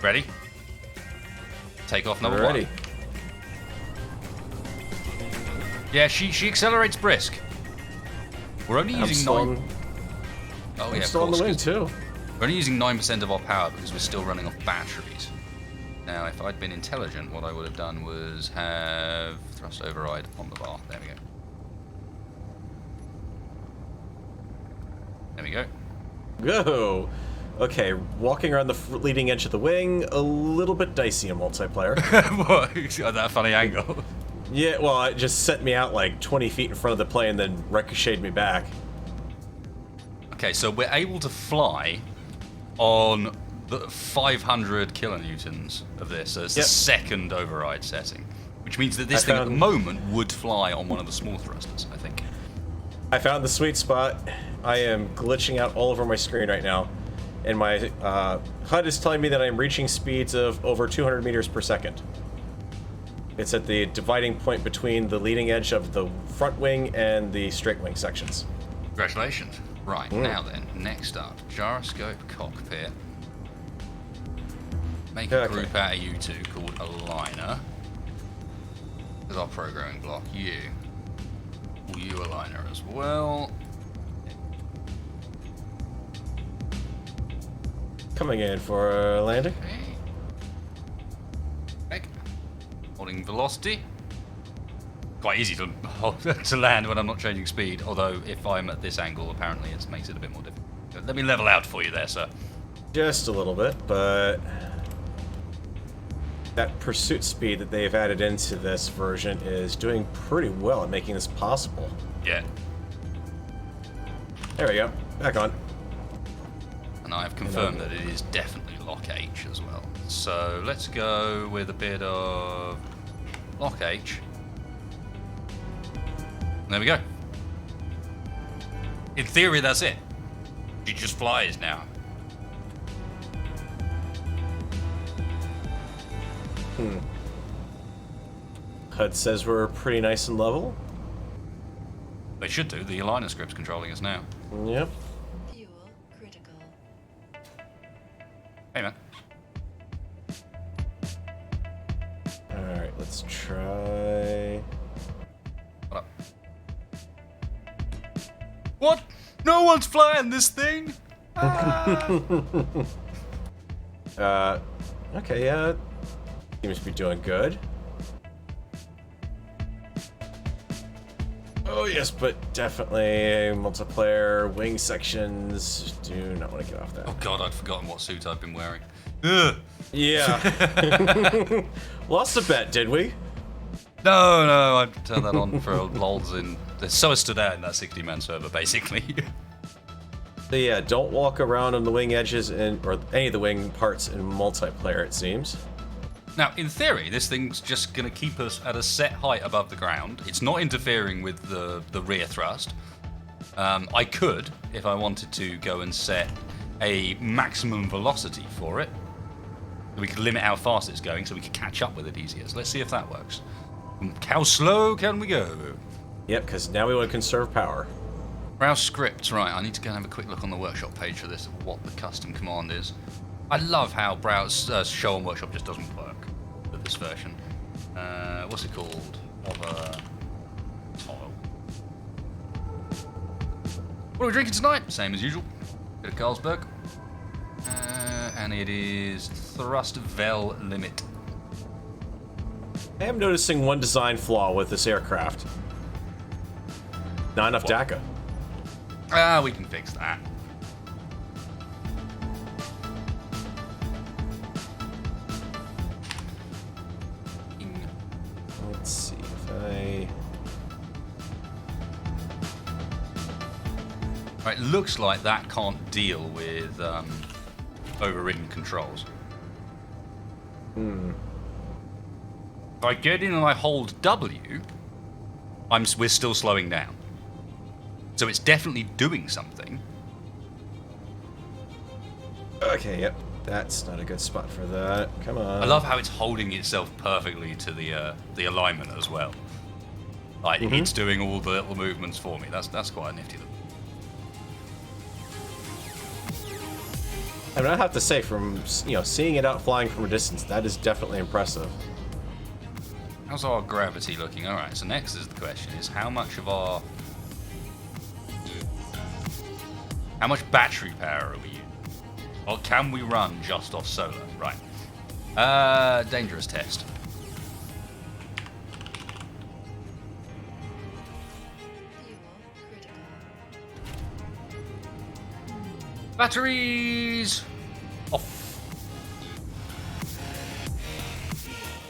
Ready? Take off number Ready. one. Yeah, she accelerates brisk. We're only using nine. Oh yeah, of still on course. the wing too. We're only using 9% of our power because we're still running off batteries. Now, if I'd been intelligent, what I would have done was have thrust override on the bar. There we go. There we go. Go. Okay, walking around the leading edge of the wing, a little bit dicey in multiplayer. What? At that funny angle. Yeah, well, it just sent me out like 20 feet in front of the plane, then ricocheted me back. Okay, so we're able to fly on the 500 kilonewtons of this. So it's the second override setting, which means that this thing at the moment would fly on one of the small thrusters, I think. I found the sweet spot. I am glitching out all over my screen right now, and my HUD is telling me that I'm reaching speeds of over 200 meters per second. It's at the dividing point between the leading edge of the front wing and the straight wing sections. Congratulations. Right, now then, next up, gyroscope cockpit. Make a group out of you two called Aligner. There's our programming block. You. Call you Aligner as well. Coming in for a landing. Okay. Holding velocity. Quite easy to to land when I'm not changing speed, although if I'm at this angle, apparently it makes it a bit more difficult. Let me level out for you there, sir. Just a little bit, but that pursuit speed that they've added into this version is doing pretty well at making this possible. Yeah. There we go. Back on. And I've confirmed that it is definitely lock H as well. So let's go with a bit of lock H. There we go. In theory, that's it. She just flies now. HUD says we're pretty nice and level. They should do. The aligner script's controlling us now. Yep. Fuel critical. Hey, man. let's try... What up? What? No one's flying this thing! Okay, yeah. Seems to be doing good. Oh yes, but definitely multiplayer wing sections. Do not want to get off that. Oh god, I'd forgotten what suit I've been wearing. Ugh. Yeah. Lost a bet, did we? No, I turned that on for lols in... So I stood out in that 60-man server, basically. So yeah, don't walk around on the wing edges or any of the wing parts in multiplayer, it seems. Now, in theory, this thing's just going to keep us at a set height above the ground. It's not interfering with the rear thrust. I could, if I wanted to, go and set a maximum velocity for it. We could limit how fast it's going so we could catch up with it easier. So let's see if that works. How slow can we go? Yep, because now we want to conserve power. Browse scripts, right, I need to go and have a quick look on the workshop page for this, of what the custom command is. I love how browse show on workshop just doesn't work for this version. What's it called? Tile. What are we drinking tonight? Same as usual. Bit of Carlsberg. And it is Thrust Vel Limit. I am noticing one design flaw with this aircraft. Not enough DACA. We can fix that. Let's see if I... Right, looks like that can't deal with overridden controls. If I get in and I hold W, we're still slowing down. So it's definitely doing something. Okay, yep. That's not a good spot for that. Come on. I love how it's holding itself perfectly to the alignment as well. Like it's doing all the little movements for me. That's quite a nifty look. I mean, I have to say, from seeing it out flying from a distance, that is definitely impressive. How's our gravity looking? All right. So next is the question: is how much battery power are we using? Or can we run just off solar? Right. Dangerous test. Fuel critical. Batteries off.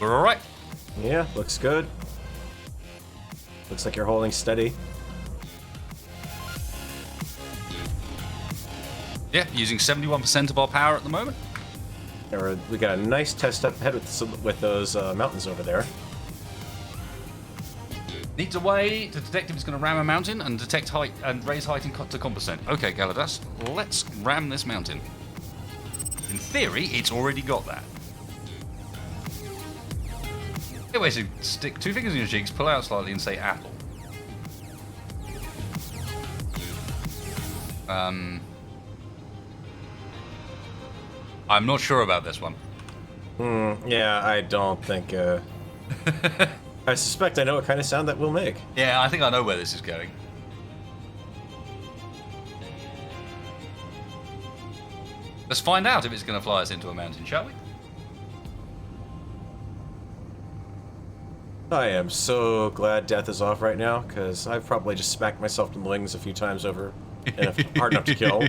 We're all right. Yeah, looks good. Looks like you're holding steady. Yeah, using 71% of our power at the moment. We got a nice test up ahead with those mountains over there. Needs a way to detect if it's going to ram a mountain and detect height and raise height to compensate. Okay, Galadas, let's ram this mountain. In theory, it's already got that. Anyway, so stick 2 fingers in your cheeks, pull out slightly, and say apple. I'm not sure about this one. Yeah, I don't think... I suspect I know what kind of sound that will make. Yeah, I think I know where this is going. Let's find out if it's going to fly us into a mountain, shall we? I am so glad death is off right now, because I've probably just smacked myself in the wings a few times over, and hard enough to kill.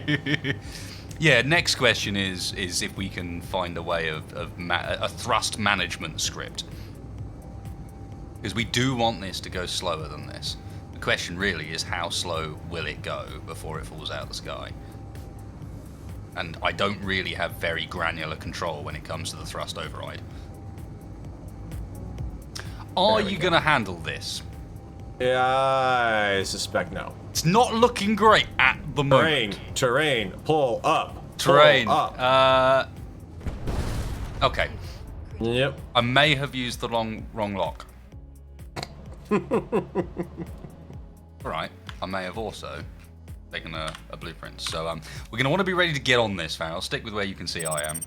Yeah, next question is if we can find a way of a thrust management script. Because we do want this to go slower than this. The question really is how slow will it go before it falls out of the sky? And I don't really have very granular control when it comes to the thrust override. Are you going to handle this? Yeah, I suspect no. It's not looking great at the moment. Terrain, pull up. Terrain. Pull up. Okay. Yep. I may have used the wrong lock. Alright. I may have also taken a blueprint. So we're going to want to be ready to get on this, Farrell. Stick with where you can see I am.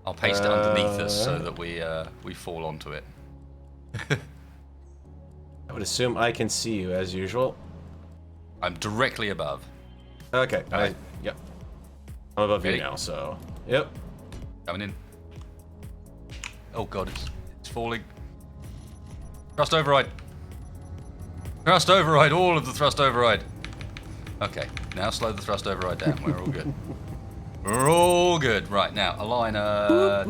I'll paste it underneath us so that we fall onto it. I would assume I can see you as usual. I'm directly above. Okay. Right. Yep. I'm above Ready? you now, so. Yep. Coming in. Oh god, it's falling. Thrust override. Thrust override, all of the thrust override. Okay, now slow the thrust override down. We're all good. We're all good. Right, now, align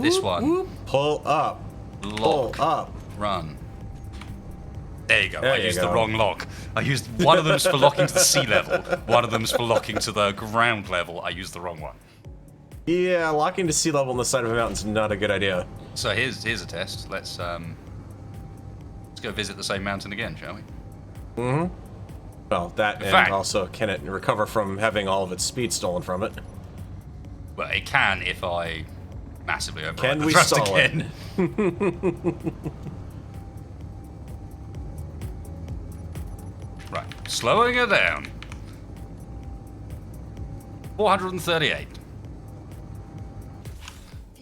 this one. Pull up. Lock. Pull up. Run. There you go. There I you used go. the wrong lock. I used one of them's for locking to the sea level. One of them's for locking to the ground level. I used the wrong one. Yeah, locking to sea level on the side of a mountain's not a good idea. So here's a test. Let's go visit the same mountain again, shall we? Mm-hmm. Well, that In and fact- also can it recover from having all of its speed stolen from it? Well, it can if I massively override Can the we thrust stall it? again. Right, slowing it down. 438.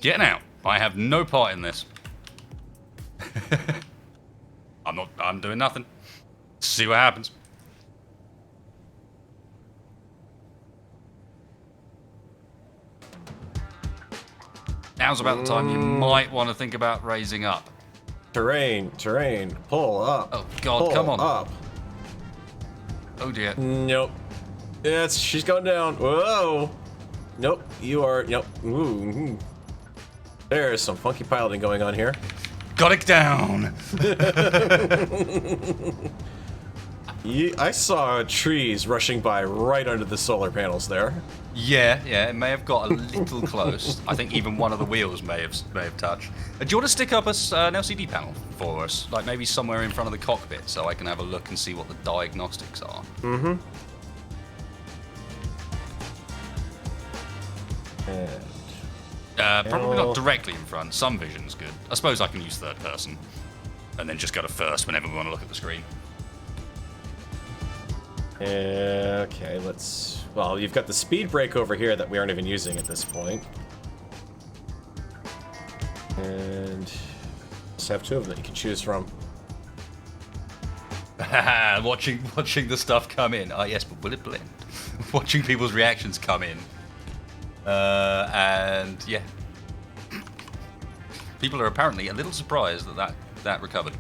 Getting out. I have no part in this. I'm doing nothing. See what happens. Now's about the time you might want to think about raising up. Terrain, pull up. Oh god, pull come on. up. Oh dear. Nope. Yes, she's going down. Whoa. Nope, you are. Nope. Ooh. There's some funky piloting going on here. Got it down. I saw trees rushing by right under the solar panels there. Yeah, it may have got a little close. I think even one of the wheels may have touched. Do you want to stick up an LCD panel for us? Like maybe somewhere in front of the cockpit so I can have a look and see what the diagnostics are? Mm-hmm. And Probably not directly in front. Some vision's good. I suppose I can use third person and then just go to first whenever we want to look at the screen. okay, let's. Well, you've got the speed brake over here that we aren't even using at this point. And just have two of them that you can choose from. watching the stuff come in. Oh yes, but will it blend? Watching people's reactions come in. And yeah. People are apparently a little surprised that recovered.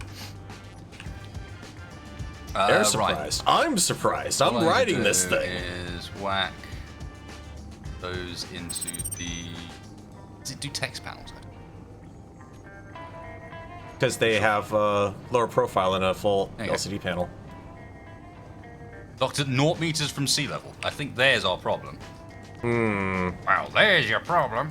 They're surprised. Right. I'm surprised. All I'm I riding do this thing. Is whack those into the. Does it do text panels? Because they have a lower profile and a full There you go. LCD panel. Locked at 0 meters from sea level. I think there's our problem. Well, there's your problem.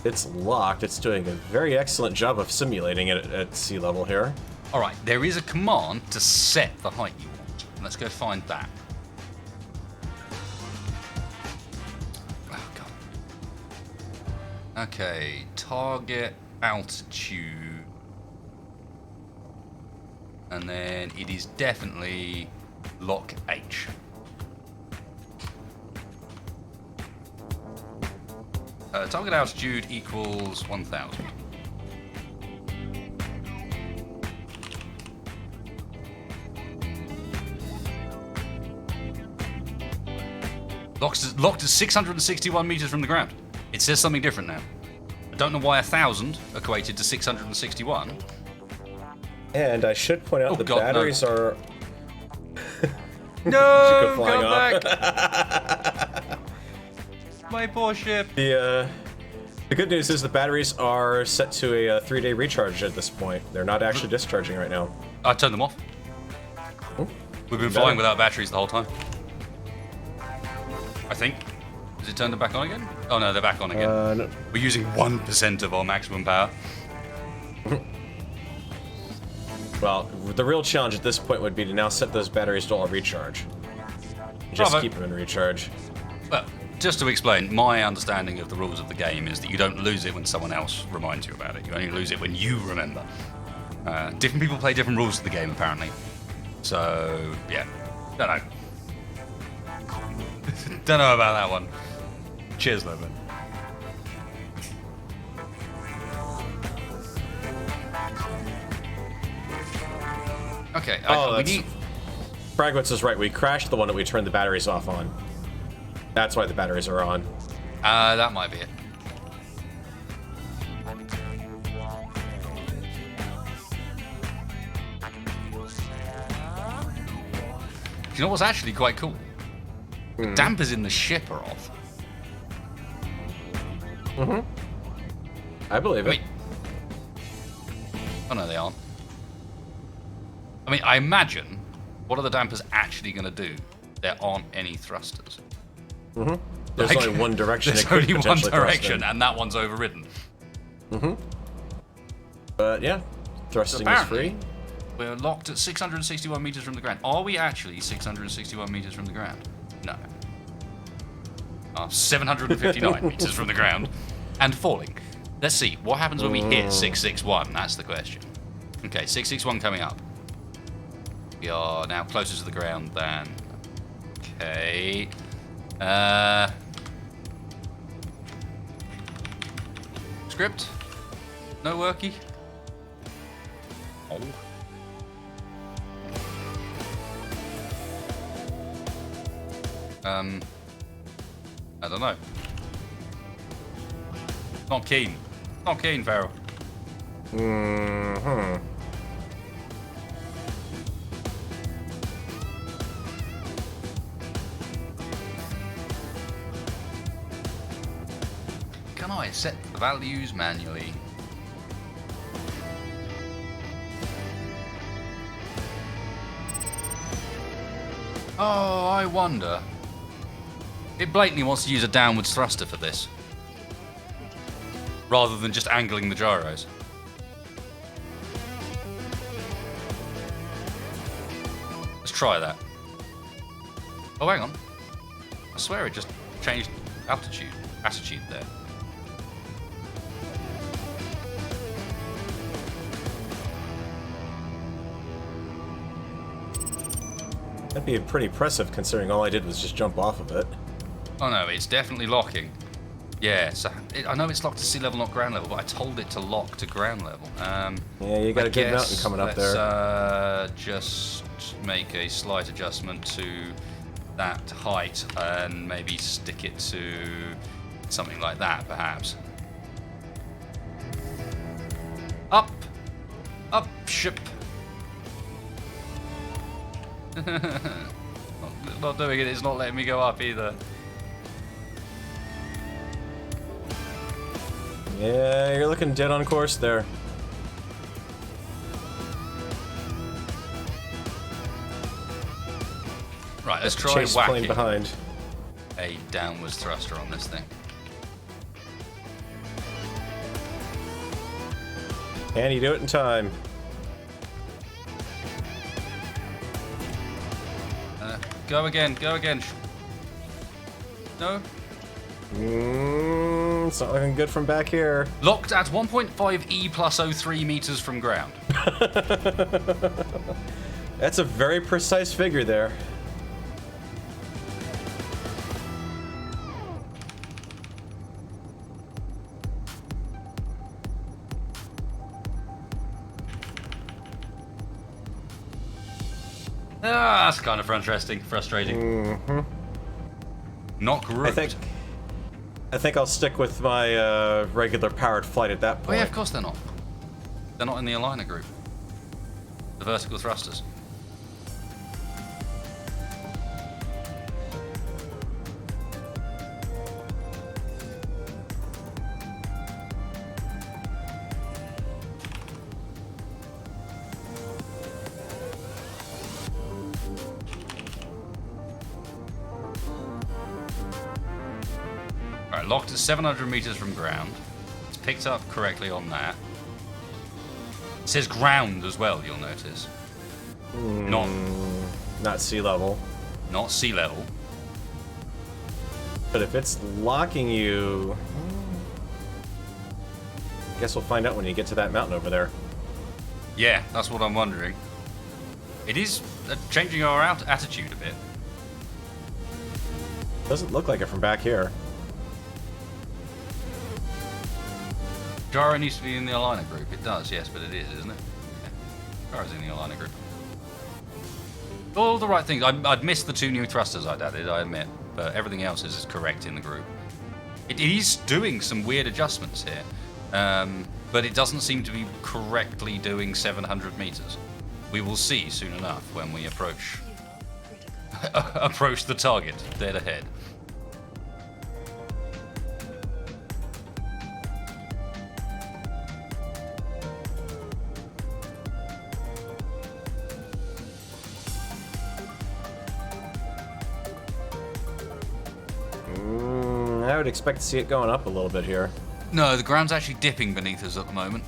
It's locked. It's doing a very excellent job of simulating it at sea level here. All right, there is a command to set the height you want. Let's go find that. Oh god. Okay, target altitude. And then it is definitely lock H. Target altitude equals 1000. Locked at 661 meters from the ground. It says something different now. I don't know why 1000 equated to 661. And I should point out Oh, the God, no. batteries are. No, She could fly come off. back. My poor ship. The good news is the batteries are set to a 3-day recharge at this point. They're not actually discharging right now. I turned them off. Oh, We've been better. flying without batteries the whole time. I think. Has it turned them back on again? Oh no, they're back on again. No. We're using 1% of our maximum power. Well, the real challenge at this point would be to now set those batteries to all recharge. Just Bravo. keep them in recharge. Well, just to explain, my understanding of the rules of the game is that you don't lose it when someone else reminds you about it. You only lose it when you remember. Different people play different rules to the game, apparently. So, yeah. Don't know. Don't know about that one. Cheers, Logan. Okay, Fragments is right. We crashed the one that we turned the batteries off on. That's why the batteries are on. That might be it. You know what's actually quite cool? The dampers in the ship are off. I believe it. Wait. Oh no, they aren't. I mean, I imagine, what are the dampers actually going to do? There aren't any thrusters. There's only one direction. There's only one direction, and that one's overridden. But yeah, thrusting is free. We're locked at 661 meters from the ground. Are we actually 661 meters from the ground? No. 759 meters from the ground and falling. Let's see. What happens when we hit 661? That's the question. Okay, 661 coming up. We are now closer to the ground than... Okay. Script? No worky? Oh. I don't know. Not keen. Not keen, Farrell. Can I set the values manually? Oh, I wonder. It blatantly wants to use a downwards thruster for this, rather than just angling the gyros. Let's try that. Oh, hang on. I swear it just changed attitude there. That'd be pretty impressive considering all I did was just jump off of it. Oh no, it's definitely locking. Yeah, so I know it's locked to sea level, not ground level, but I told it to lock to ground level. Yeah, you got a good mountain coming up there. Let's just make a slight adjustment to that height and maybe stick it to something like that, perhaps. Up! Up, ship! Not doing it, it's not letting me go up either. Yeah, you're looking dead on course there. Right, let's try Chase plane whacking behind. a downwards thruster on this thing. Can you do it in time? Go again, go again. No? It's not looking good from back here. Locked at 1.5 E plus 03 meters from ground. That's a very precise figure there. That's kind of frustrating. Not grouped. I think I'll stick with my regular powered flight at that point. Oh yeah, of course they're not. They're not in the aligner group. The vertical thrusters. Alright, locked at 700 meters from ground. It's picked up correctly on that. It says ground as well, you'll notice. Not sea level. Not sea level. But if it's locking you... I guess we'll find out when you get to that mountain over there. Yeah, that's what I'm wondering. It is changing our attitude a bit. Doesn't look like it from back here. Gyro needs to be in the aligner group. It does, yes, but it is, isn't it? Yeah. Gyro's in the aligner group. All the right things. I'd missed the 2 new thrusters I'd added, I admit, but everything else is correct in the group. It is doing some weird adjustments here, but it doesn't seem to be correctly doing 700 meters. We will see soon enough when we approach approach the target dead ahead. I would expect to see it going up a little bit here. No, the ground's actually dipping beneath us at the moment.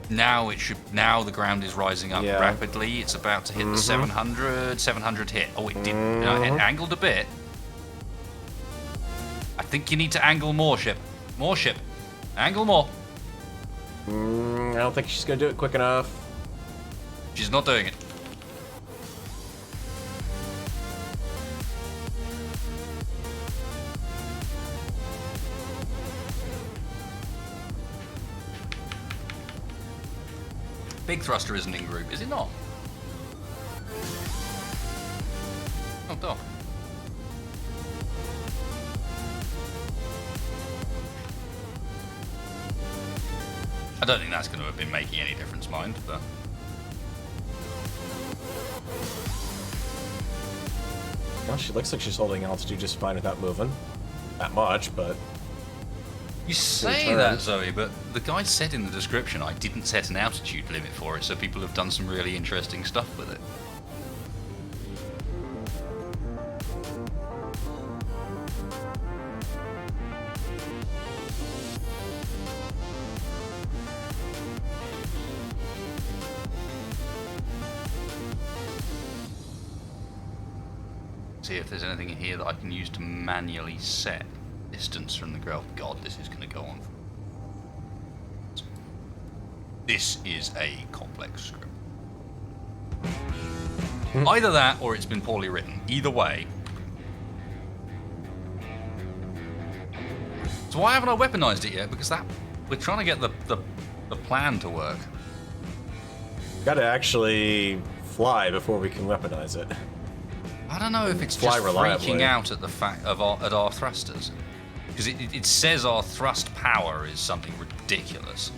Now the ground is rising up rapidly. It's about to hit the 700 hit. Oh, it did. No, it angled a bit. I think you need to angle more, ship. More, ship. Angle more. I don't think she's gonna do it quick enough. She's not doing it. Big thruster isn't in group, is it not? Oh, dog. I don't think that's going to have been making any difference, mind, but... Well, she looks like she's holding altitude just fine without moving. Not much, but... You say that, Zoe, but the guy said in the description I didn't set an altitude limit for it, so people have done some really interesting stuff with it. See if there's anything in here that I can use to manually set distance from the ground. God, this is going to go on. This is a complex script. Either that or it's been poorly written. Either way. So why haven't I weaponized it yet? Because we're trying to get the plan to work. Gotta actually fly before we can weaponize it. I don't know if it's Fly just reliably. freaking out at the fact of our thrusters. Because it says our thrust power is something ridiculous.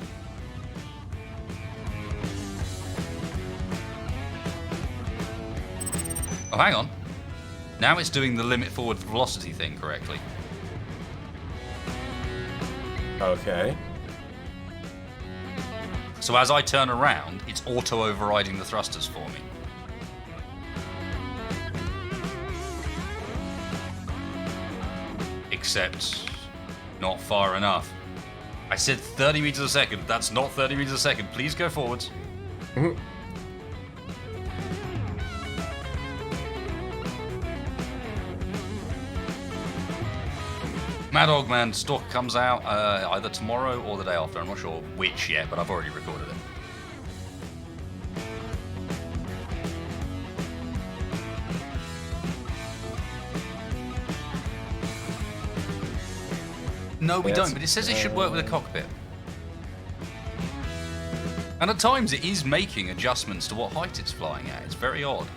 Oh, hang on. Now it's doing the limit forward velocity thing correctly. Okay. So as I turn around, it's auto-overriding the thrusters for me. Except not far enough. I said 30 meters a second. That's not 30 meters a second. Please go forwards. Mad Dog Man Stalker comes out either tomorrow or the day after. I'm not sure which yet, but I've already recorded it. No, we don't, but it says it should work with a cockpit. And at times it is making adjustments to what height it's flying at. It's very odd.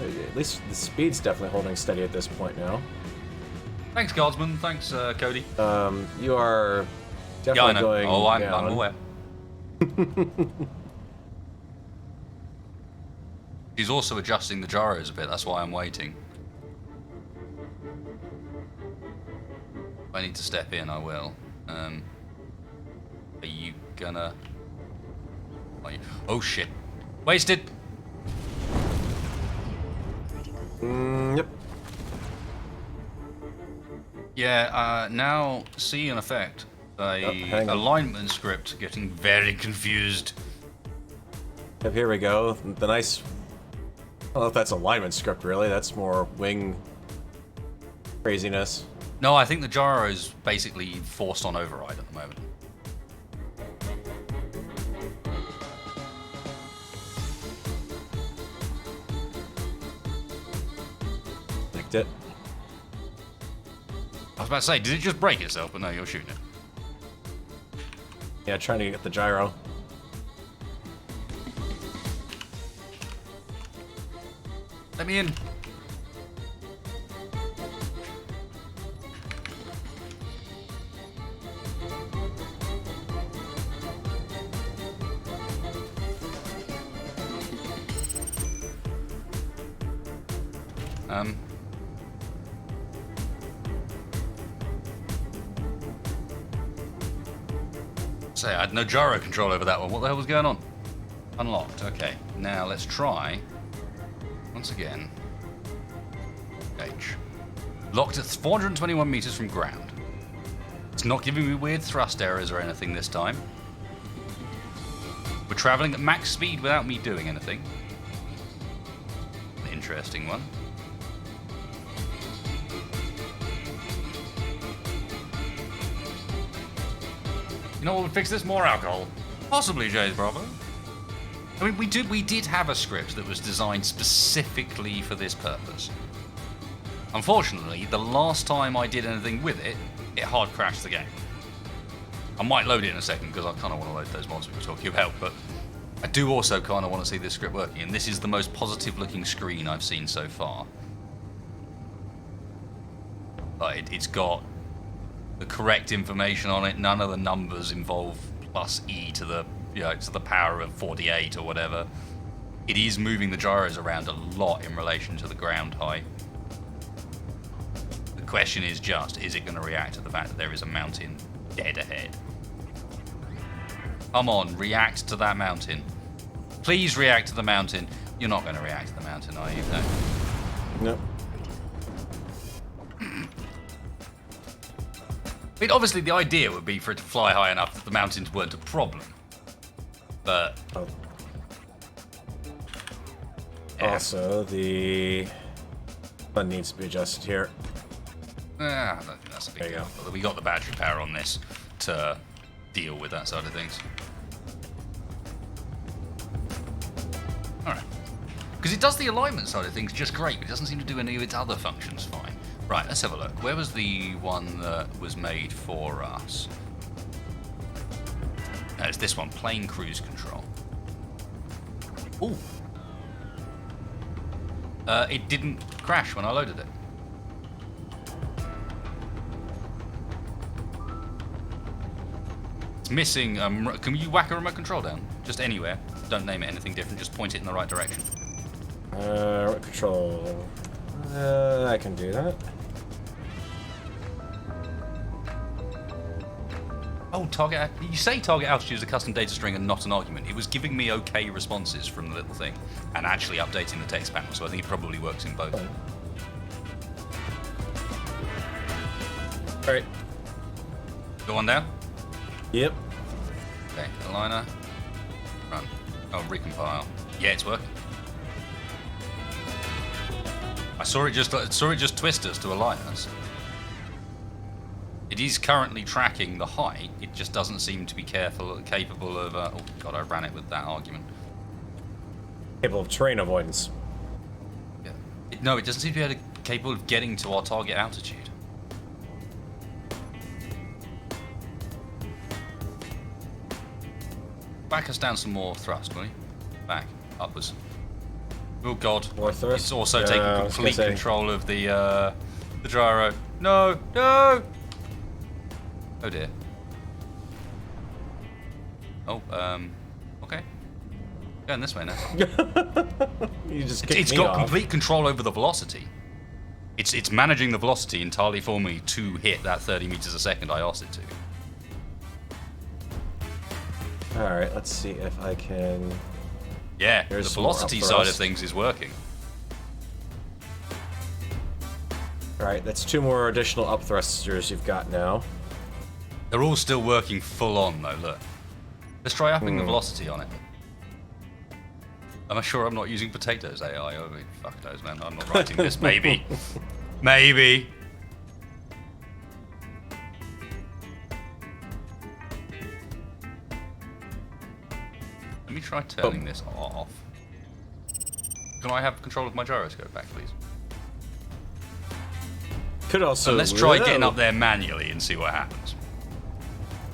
At least the speed's definitely holding steady at this point now. Thanks, Guardsman. Thanks, Cody. You are Yeah, I definitely know. going Oh, I'm down. aware. She's also adjusting the gyros a bit. That's why I'm waiting. If I need to step in, I will. Are you gonna... Oh, shit. Wasted! Yep. Yeah, now see in effect hang on. alignment script getting very confused. Yep, here we go. The nice... I don't know if that's alignment script, really. That's more wing craziness. No, I think the gyro is basically forced on override at the moment. wrecked it. I was about to say, did it just break itself? But no, you're shooting it. Yeah, trying to get the gyro. Let me in. Say, I had no gyro control over that one. What the hell was going on? Unlocked. Okay, now let's try once again. H. Locked at 421 meters from ground. It's not giving me weird thrust errors or anything this time. We're traveling at max speed without me doing anything. An interesting one. You know what would fix this? More alcohol. Possibly, Jay's Bravo. I mean, we did have a script that was designed specifically for this purpose. Unfortunately, the last time I did anything with it, it hard crashed the game. I might load it in a second because I kind of want to load those mods we were talking about, but I do also kind of want to see this script working, and this is the most positive looking screen I've seen so far. But it's got the correct information on it. None of the numbers involve plus E to the, you know, to the power of 48 or whatever. It is moving the gyros around a lot in relation to the ground height. The question is just, is it going to react to the fact that there is a mountain dead ahead? Come on, react to that mountain. Please react to the mountain. You're not going to react to the mountain, are you? No. Nope. I mean, obviously the idea would be for it to fly high enough that the mountains weren't a problem. But... Oh. Yeah. Also, the button needs to be adjusted here. I don't think that's a big There you deal. But we got the battery power on this to deal with that side of things. Alright. Because it does the alignment side of things just great, but it doesn't seem to do any of its other functions fine. Right, let's have a look. Where was the one that was made for us? No, it's this one, plane cruise control. Ooh. It didn't crash when I loaded it. It's missing, can you whack a remote control down? Just anywhere. Don't name it anything different, just point it in the right direction. Remote control. I can do that. Oh, target. You say target altitude is a custom data string and not an argument. It was giving me okay responses from the little thing and actually updating the text panel, so I think it probably works in both. Alright. Go on down. Yep. Okay, aligner. Run. Oh, recompile. Yeah, it's working. I saw it just twist us to align us. It is currently tracking the height. It just doesn't seem to be capable of. Oh god, I ran it with that argument. Capable of terrain avoidance. Yeah. No, it doesn't seem to be capable of getting to our target altitude. Back us down some more thrust, will you? Back, upwards. Oh god. More thrust? It's also Yeah, taking I was complete gonna say. control of the gyro. No, no! Oh dear. Oh, okay. Going this way now. You just kicked It's me got off. complete control over the velocity. It's managing the velocity entirely for me to hit that 30 meters a second I asked it to. Alright, let's see if I can... Yeah, There's the some more velocity up side of thrust. things is working. Alright, that's 2 more additional up thrusters you've got now. They're all still working full on though, look. Let's try upping the velocity on it. Am I sure I'm not using potatoes AI? Oh, fuck knows, man. I'm not writing this. Maybe. Maybe. Let me try turning this off. Can I have control of my gyroscope back, please? Could also... And let's try getting up there manually and see what happens.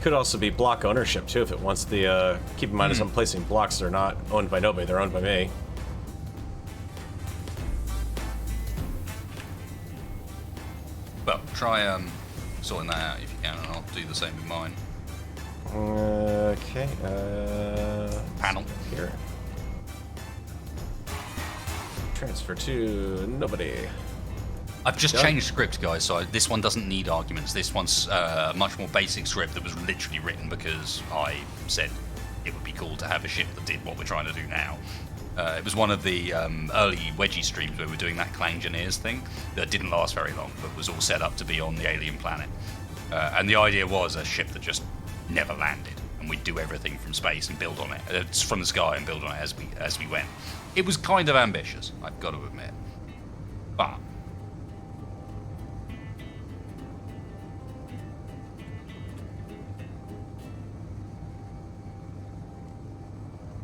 Could also be block ownership, too, if it wants the... keep in mind, as I'm placing blocks, they're not owned by nobody, they're owned by me. Well, try sorting that out if you can, and I'll do the same with mine. Okay, Panel. Here. Transfer to nobody. I've just changed script, guys, so this one doesn't need arguments. This one's a much more basic script that was literally written because I said it would be cool to have a ship that did what we're trying to do now. It was one of the early Wedgie streams where we were doing that Clangineers thing that didn't last very long, but was all set up to be on the alien planet. And the idea was a ship that just never landed, and we'd do everything from space and build on it, from the sky and build on it as we went. It was kind of ambitious, I've got to admit. But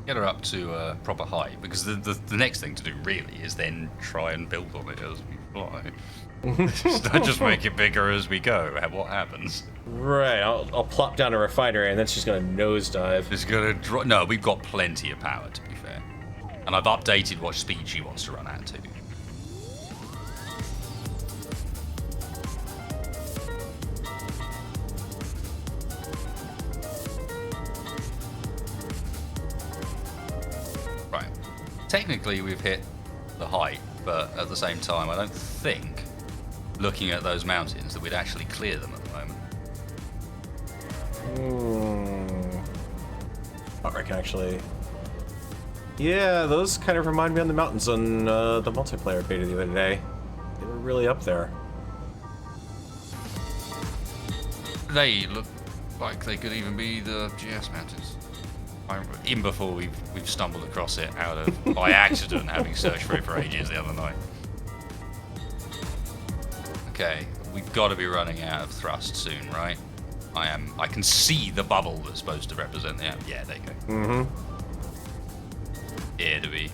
get her up to a proper height, because the next thing to do really is then try and build on it as we fly. Just make it bigger as we go. What happens? Right, I'll plop down a refinery and then she's gonna nosedive. It's gonna drop. No, we've got plenty of power, to be fair. And I've updated what speed she wants to run at too. Right. Technically, we've hit the height, but at the same time, I don't think, looking at those mountains, that we'd actually clear them at the moment. I reckon actually. Yeah, those kind of remind me of the mountains on the multiplayer beta the other day. They were really up there. They look like they could even be the GS mountains. Even before we've stumbled across it out of by accident, having searched for it for ages the other night. Okay, we've got to be running out of thrust soon, right? I can see the bubble that's supposed to represent the app. Yeah, there you go. Mm-hmm. Yeah, to be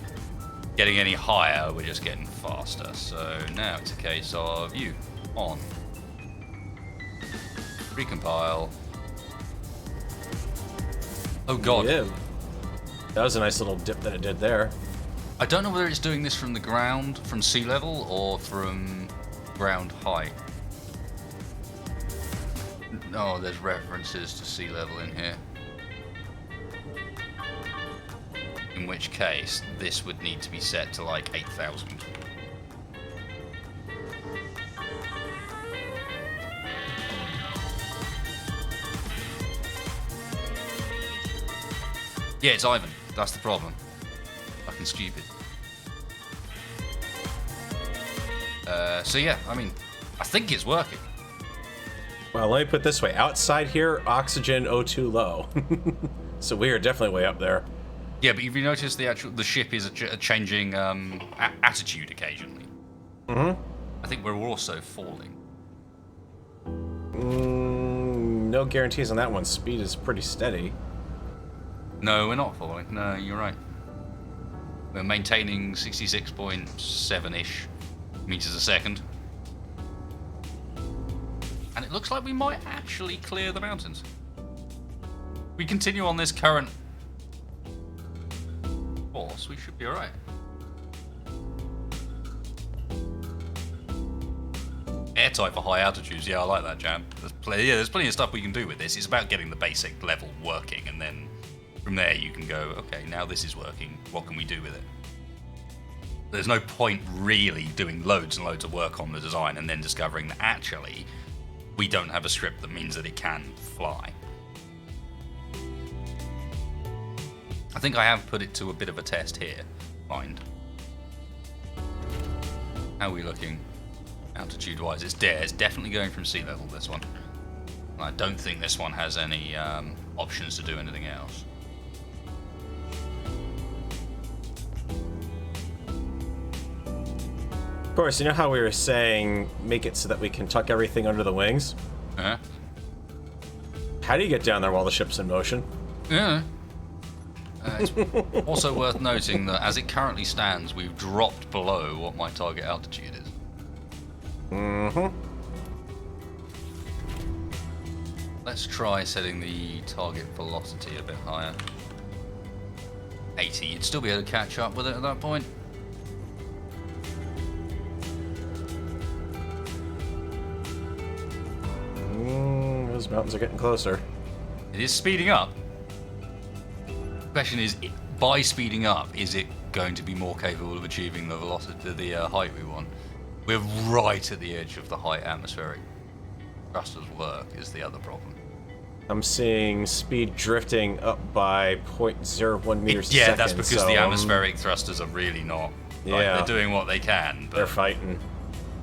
getting any higher, we're just getting faster. So now it's a case of you on. Recompile. Oh god. Yeah. That was a nice little dip that it did there. I don't know whether it's doing this from the ground, from sea level, or from ground height. No, there's references to sea level in here. In which case, this would need to be set to like 8,000. Yeah, it's Ivan. That's the problem. Fucking stupid. So yeah, I mean, I think it's working. Well, let me put it this way. Outside here, oxygen O2 low. So we are definitely way up there. Yeah, but if you notice the ship is changing attitude occasionally. Mm-hmm. I think we're also falling. No guarantees on that one. Speed is pretty steady. No, we're not falling. No, you're right. We're maintaining 66.7-ish meters a second. And it looks like we might actually clear the mountains. We continue on this current course, we should be alright. Airtight for high altitudes, yeah, I like that, Jam. There's plenty of stuff we can do with this. It's about getting the basic level working, and then from there you can go, okay, now this is working, what can we do with it? There's no point really doing loads and loads of work on the design and then discovering that actually we don't have a script that means that it can fly. I think I have put it to a bit of a test here, mind. How are we looking altitude-wise? It's definitely going from sea level, this one. I don't think this one has any options to do anything else. Of course, you know how we were saying make it so that we can tuck everything under the wings? Uh-huh. How do you get down there while the ship's in motion? Yeah. It's also worth noting that as it currently stands, we've dropped below what my target altitude is. Mm-hmm. Let's try setting the target velocity a bit higher. 80, you'd still be able to catch up with it at that point. Those mountains are getting closer. It is speeding up. The question is, by speeding up, is it going to be more capable of achieving the velocity, the height we want? We're right at the edge of the height atmospheric thrusters work is the other problem. I'm seeing speed drifting up by 0.01 meters a Yeah, second. that's because the atmospheric thrusters are really not. Like, Yeah. they're doing what they can, but They're fighting.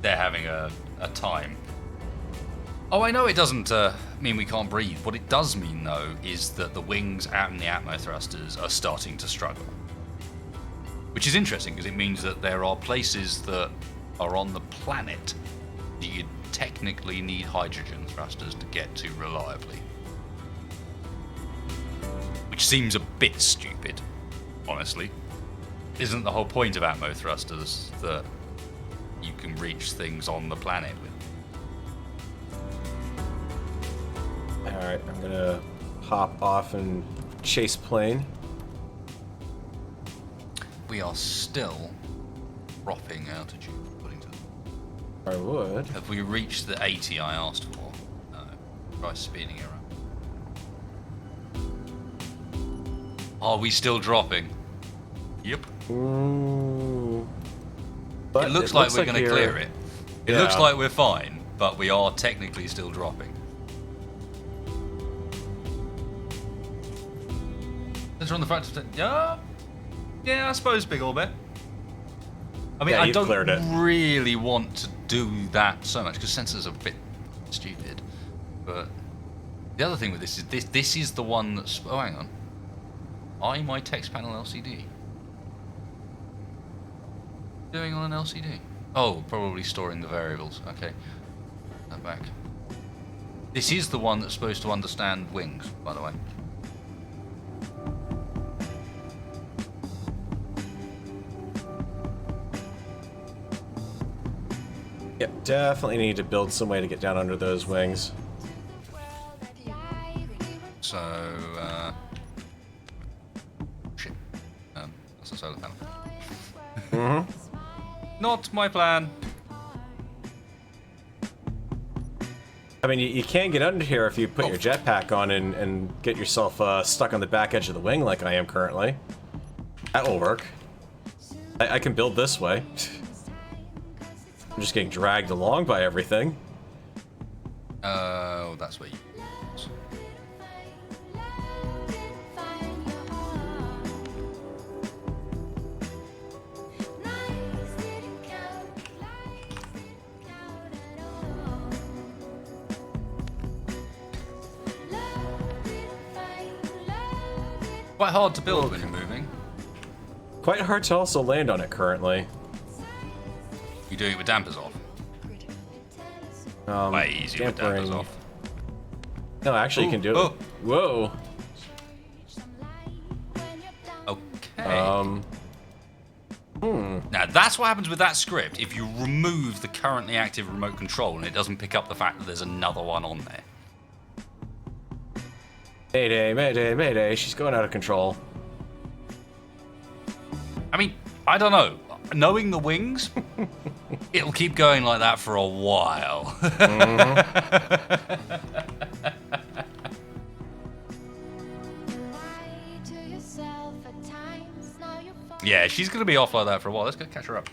they're having a time. Oh, I know it doesn't mean we can't breathe. What it does mean, though, is that the wings and the atmo thrusters are starting to struggle. Which is interesting, because it means that there are places that are on the planet that you technically need hydrogen thrusters to get to reliably. Which seems a bit stupid, honestly. Isn't the whole point of atmo thrusters that you can reach things on the planet with? Alright, I'm gonna hop off and chase plane. We are still dropping altitude, according to them. I would. Have we reached the 80 I asked for? No. Try speeding it around. Are we still dropping? Yep. Ooh. But It looks like we're going to you're- clear it. It Yeah. looks like we're fine, but we are technically still dropping. Sensor on the front. Yeah, I suppose big orbit. I mean, Yeah, I you've don't cleared it. really want to do that so much because sensors are a bit stupid. But the other thing with this is this is the one that's. Oh, hang on. My text panel LCD. Doing on an LCD. Oh, probably storing the variables. Okay. That back. This is the one that's supposed to understand wings, by the way. Yep, definitely need to build some way to get down under those wings. So, shit. That's a solar panel. Not my plan. I mean, you can get under here if you put your jetpack on and get yourself stuck on the back edge of the wing like I am currently. That will work. I can build this way. I'm just getting dragged along by everything. Oh, that's where you. Quite hard to build when you're moving. Quite hard to also land on it currently. You're doing it with dampers off. Um, Way easier with dampers dampering- off. No, actually, you can do it. Oh. Whoa. Okay. Now that's what happens with that script if you remove the currently active remote control and it doesn't pick up the fact that there's another one on there. Mayday, mayday, mayday. She's going out of control. I mean, I don't know. Knowing the wings, it'll keep going like that for a while. Yeah, she's going to be off like that for a while. Let's go catch her up.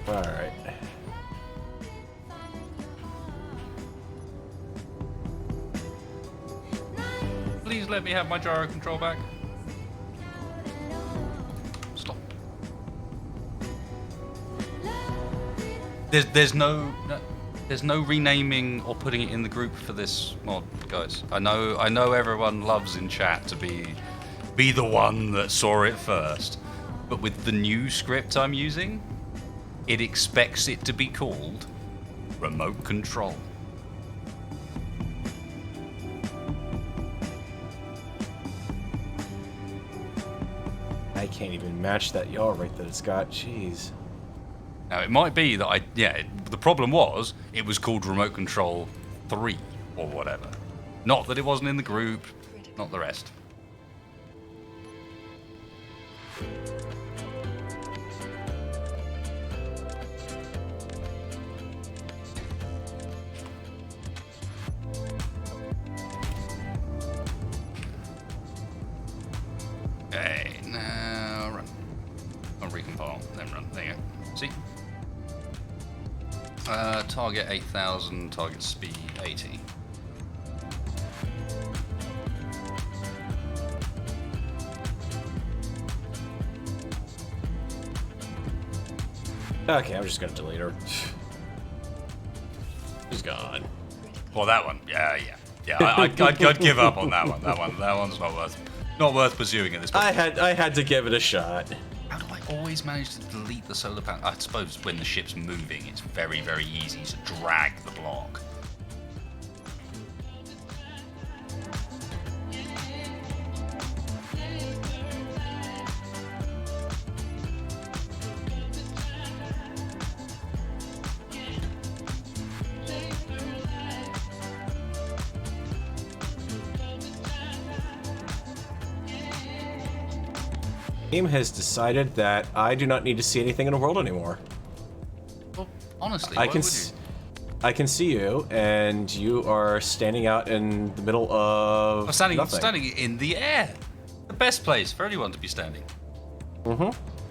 Alright. Please let me have my gyro control back. Stop. There's no renaming or putting it in the group for this mod, guys. I know everyone loves in chat to be the one that saw it first, but with the new script I'm using, it expects it to be called remote control. can't even match that yaw rate that it's got. Jeez. Now, it might be that the problem was, it was called Remote Control 3, or whatever. Not that it wasn't in the group, not the rest. Okay, now run. I'll recompile, then run. There you go. See? Target 8,000, target speed 80. Okay, I'm just gonna delete her. She's gone. Well, that one, yeah. I'd give up on that one. That one's not worth pursuing at this point. I had to give it a shot. How do I always manage to delete the solar panel? I suppose when the ship's moving, it's very, very easy to drag the block. Game has decided that I do not need to see anything in the world anymore. Well, honestly, I why can would you? I can see you, and you are standing out in the middle of I'm standing nothing. in the air. The best place for anyone to be standing.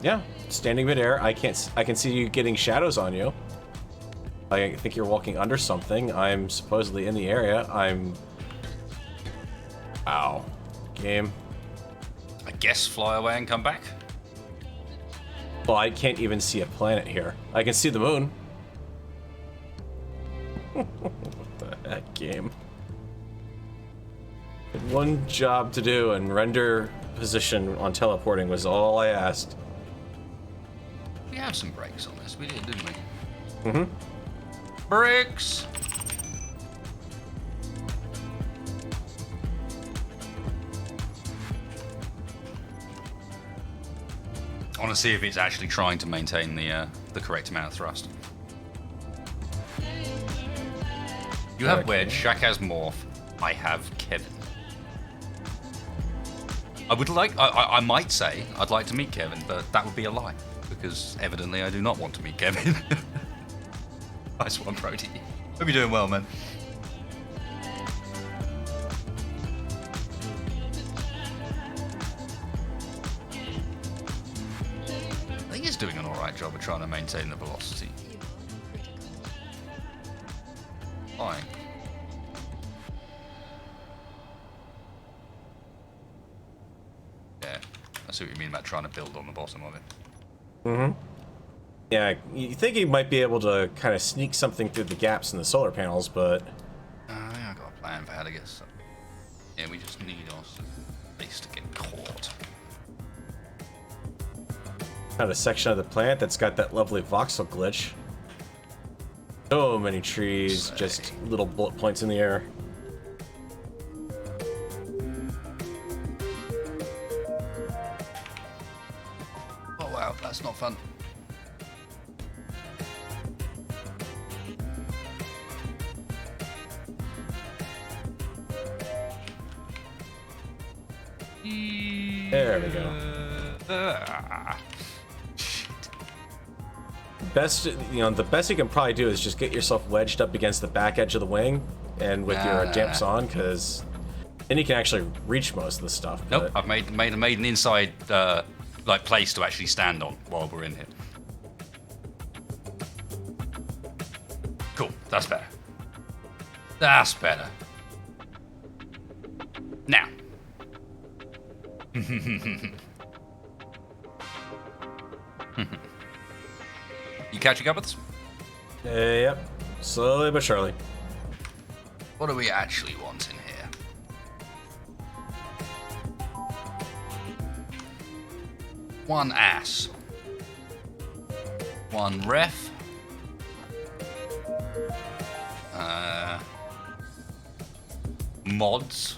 Yeah, standing midair. I can see you getting shadows on you. I think you're walking under something. I'm supposedly in the area. Ow. Game. I guess fly away and come back. Well, I can't even see a planet here. I can see the moon. What the heck, game? Had one job to do, and render position on teleporting was all I asked. We have some brakes on this. We did, didn't we? Brakes. I want to see if it's actually trying to maintain the correct amount of thrust. You have Okay. Wedge, Shaq has Morph, I have Kevin. I would like, I might say I'd like to meet Kevin, but that would be a lie, because evidently I do not want to meet Kevin. Nice one, Brody. Hope you're doing well, man. I think he's doing an alright job of trying to maintain the velocity. Fuel critical. Fine. Yeah, I see what you mean about trying to build on the bottom of it. Yeah, you think you might be able to kind of sneak something through the gaps in the solar panels, but I think I've got a plan for how to get stuff. Yeah, we just need our base to get caught. found a section of the planet that's got that lovely voxel glitch. So many trees, just little bullet points in the air. Oh wow, that's not fun. There we go. Best, the best you can probably do is just get yourself wedged up against the back edge of the wing, and with your damps on, because then you can actually reach most of the stuff. Nope, I've made an inside like place to actually stand on while we're in here. Cool, that's better. That's better. Now. You catching up with us? Yep, slowly but surely. What do we actually want in here? One ass. One ref. Mods.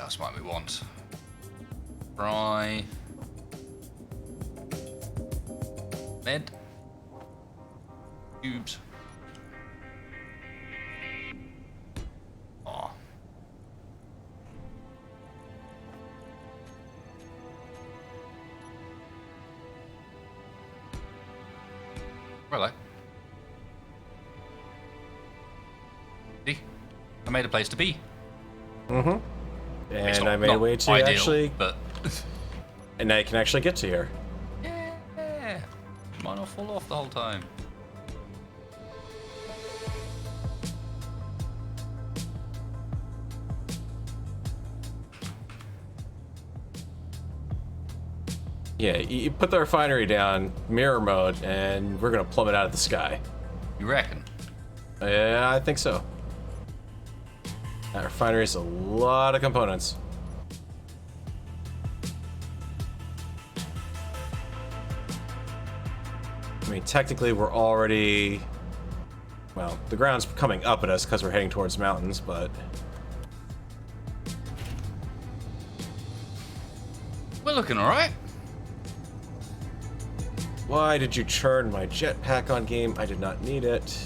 else might we want? Fry. Med. Cubes. Oh. Hello. See? I made a place to be. Mm-hmm. It's And not- I made a not way to ideal, actually... But And now you can actually get to here. yeah, might not fall off the whole time. Yeah, you put the refinery down, mirror mode, and we're gonna plummet out of the sky. You reckon? Yeah, I think so. That refinery's a lot of components. I mean, technically we're already... Well, the ground's coming up at us because we're heading towards mountains, but... We're looking alright. Why did you churn my jetpack on game? I did not need it.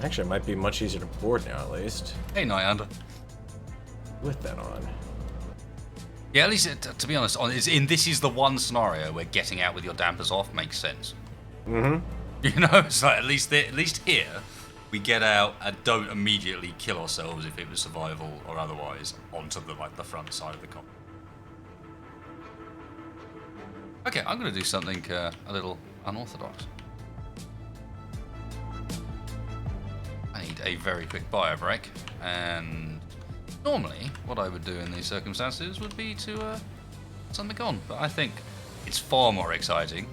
Actually, it might be much easier to board now, at least. Hey, Night Under. With that on. Yeah, at least, to be honest, this is the one scenario where getting out with your dampers off makes sense. Mm-hmm. You know, it's like at least here, we get out and don't immediately kill ourselves if it was survival or otherwise onto the front side of the cockpit. Okay, I'm going to do something a little unorthodox. I need a very quick bio break, and normally what I would do in these circumstances would be to put something on, but I think it's far more exciting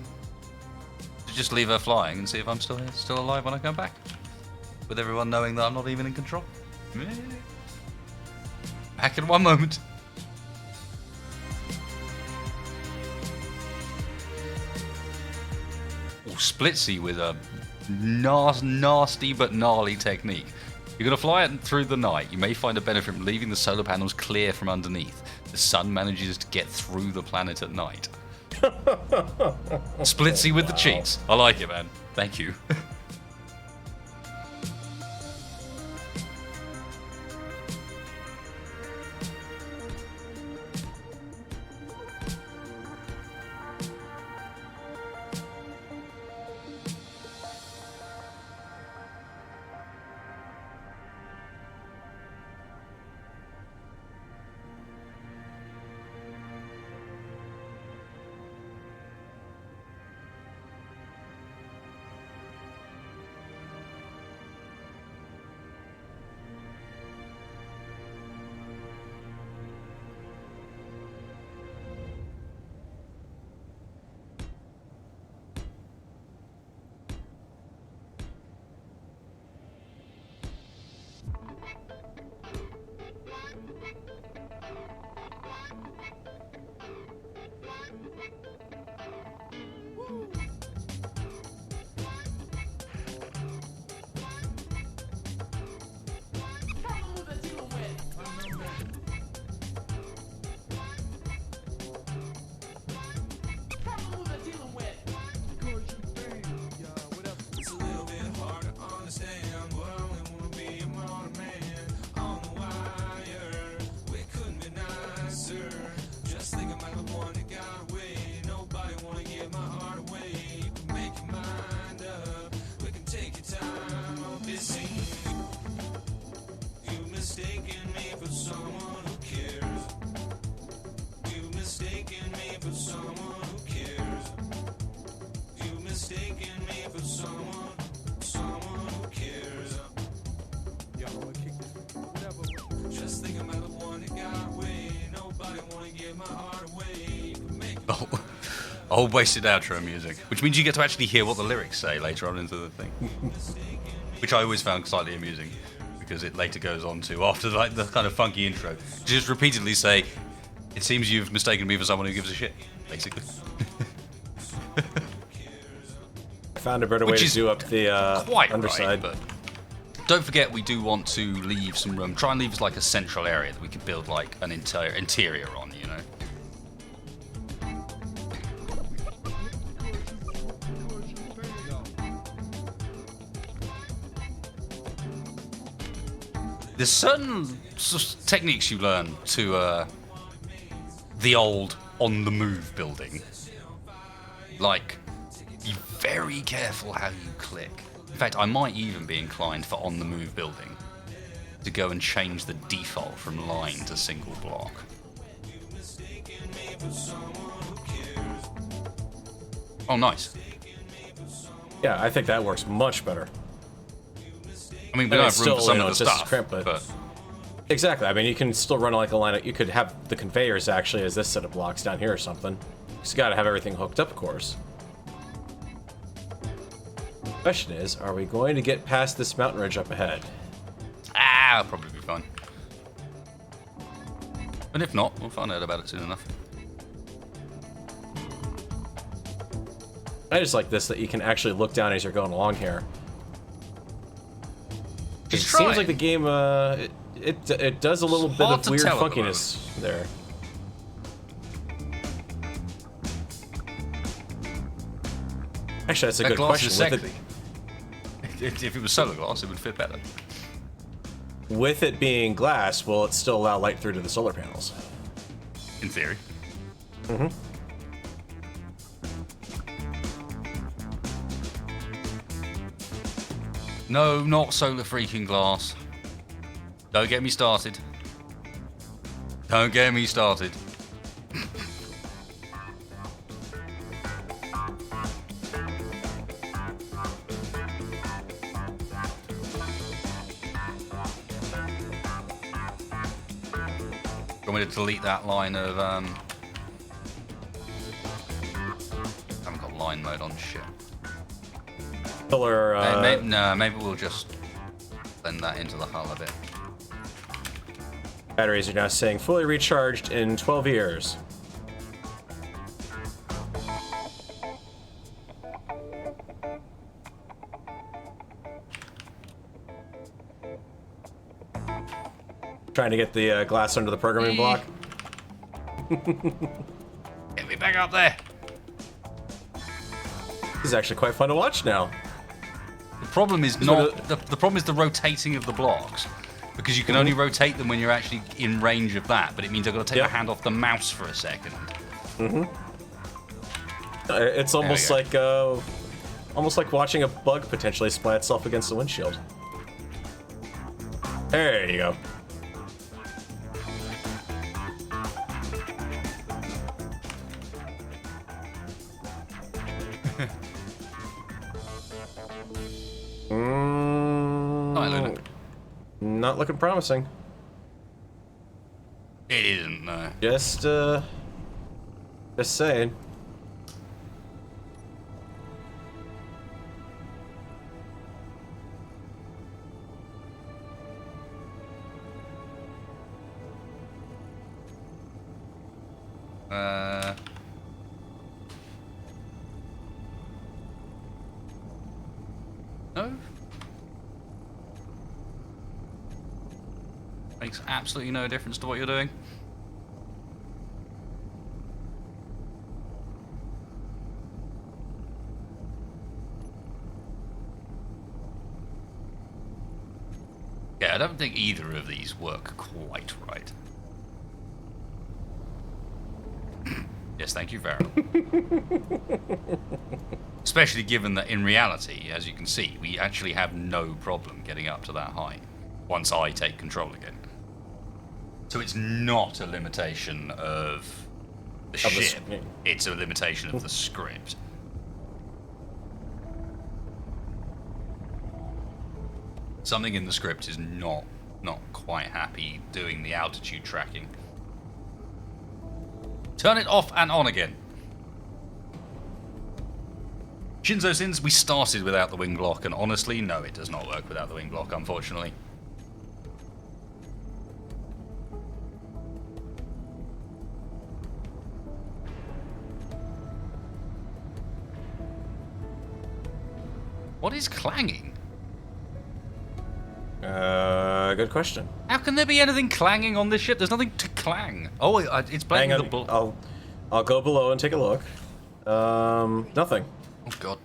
to just leave her flying and see if I'm still here, still alive when I come back, with everyone knowing that I'm not even in control. Back in one moment. Splitsy with a nasty but gnarly technique. You're going to fly it through the night. You may find a benefit from leaving the solar panels clear from underneath. The sun manages to get through the planet at night. Splitsy with the cheats. I like it, man. Thank you. Oh, wasted outro music, which means you get to actually hear what the lyrics say later on into the thing, which I always found slightly amusing, because it later goes on to, after the kind of funky intro, just repeatedly say, "It seems you've mistaken me for someone who gives a shit," basically. I found a better way to do up the quite underside. right, but Don't forget, we do want to leave some room. Try and leave us like a central area that we could build like an entire interior on, you know? There's certain techniques you learn to the old on-the-move building. Like, be very careful how you click. In fact, I might even be inclined for on-the-move building to go and change the default from line to single block. Oh, nice. Yeah, I think that works much better. I mean, we don't have room for some of the stuff, cramped, but exactly. I mean, you can still run like a line. You could have the conveyors actually as this set of blocks down here or something. Just got to have everything hooked up, of course. Question is, are we going to get past this mountain ridge up ahead? I'll probably be fine. And if not, we'll find out about it soon enough. I just like this, that you can actually look down as you're going along here. It seems like the game, it does a little bit of weird funkiness there. Actually, that's a good question. If it was solar glass, it would fit better. With it being glass, will it still allow light through to the solar panels? In theory. Mm-hmm. No, not solar freaking glass. Don't get me started. Don't get me started. Want me to delete that line of I haven't got line mode on shit. Pillar, maybe we'll just blend that into the hull a bit. Batteries are now saying fully recharged in 12 years. Trying to get the glass under the programming block. Get me back up there. This is actually quite fun to watch now. The problem is not the problem is the rotating of the blocks, because you can only rotate them when you're actually in range of that. But it means I've got to take my hand off the mouse for a second. Mm-hmm. It's almost like watching a bug potentially splat itself against the windshield. There you go. Not looking promising. It isn't, no. Just saying. No? Makes absolutely no difference to what you're doing. Yeah, I don't think either of these work quite right. Yes, thank you, Varel. Especially given that in reality, as you can see, we actually have no problem getting up to that height once I take control again. So it's not a limitation of the ship, it's a limitation of the script. Something in the script is not quite happy doing the altitude tracking. Turn it off and on again. Shinzo Sins, we started without the wing block, and honestly, no, it does not work without the wing block, unfortunately. What is clanging? Good question. How can there be anything clanging on this ship? There's nothing to clang. Oh, it's playing Hang the on, I'll go below and take a look. Nothing. Oh god.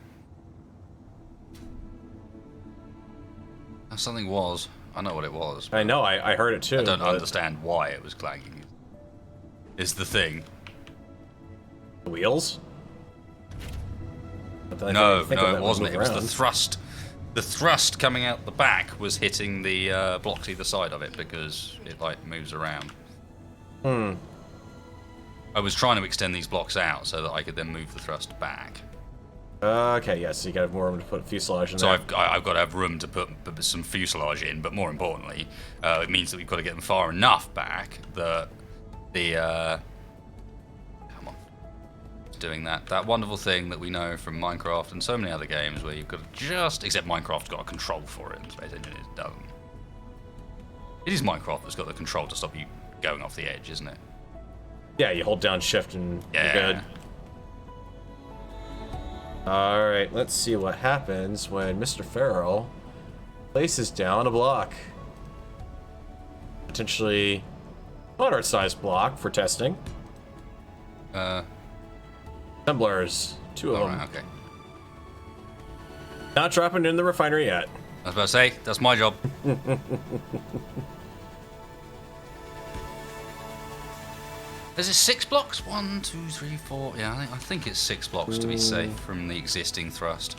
Something was. I know what it was. I know, I heard it too. I don't understand why it was clanging. Is the thing. The wheels? No, it wasn't. It was the thrust. The thrust coming out the back was hitting the blocks either side of it because it like moves around. I was trying to extend these blocks out so that I could then move the thrust back. Okay, yes, so you gotta have more room to put fuselage in there. So I've got to have room to put some fuselage in, but more importantly, it means that we've got to get them far enough back that the come on, it's doing that wonderful thing that we know from Minecraft and so many other games where you've got to just, except Minecraft's got a control for it, and Space Engine doesn't. It is Minecraft that's got the control to stop you going off the edge, isn't it? Yeah, you hold down shift and Yeah. you're good. Alright, let's see what happens when Mr. Farrell places down a block. Potentially moderate-sized block for testing. Assemblers, 2 of them. Alright, okay. Not dropping in the refinery yet. I was about to say, that's my job. Is it 6 blocks? 1, 2, 3, 4. Yeah, I think it's 6 blocks to be safe from the existing thrust.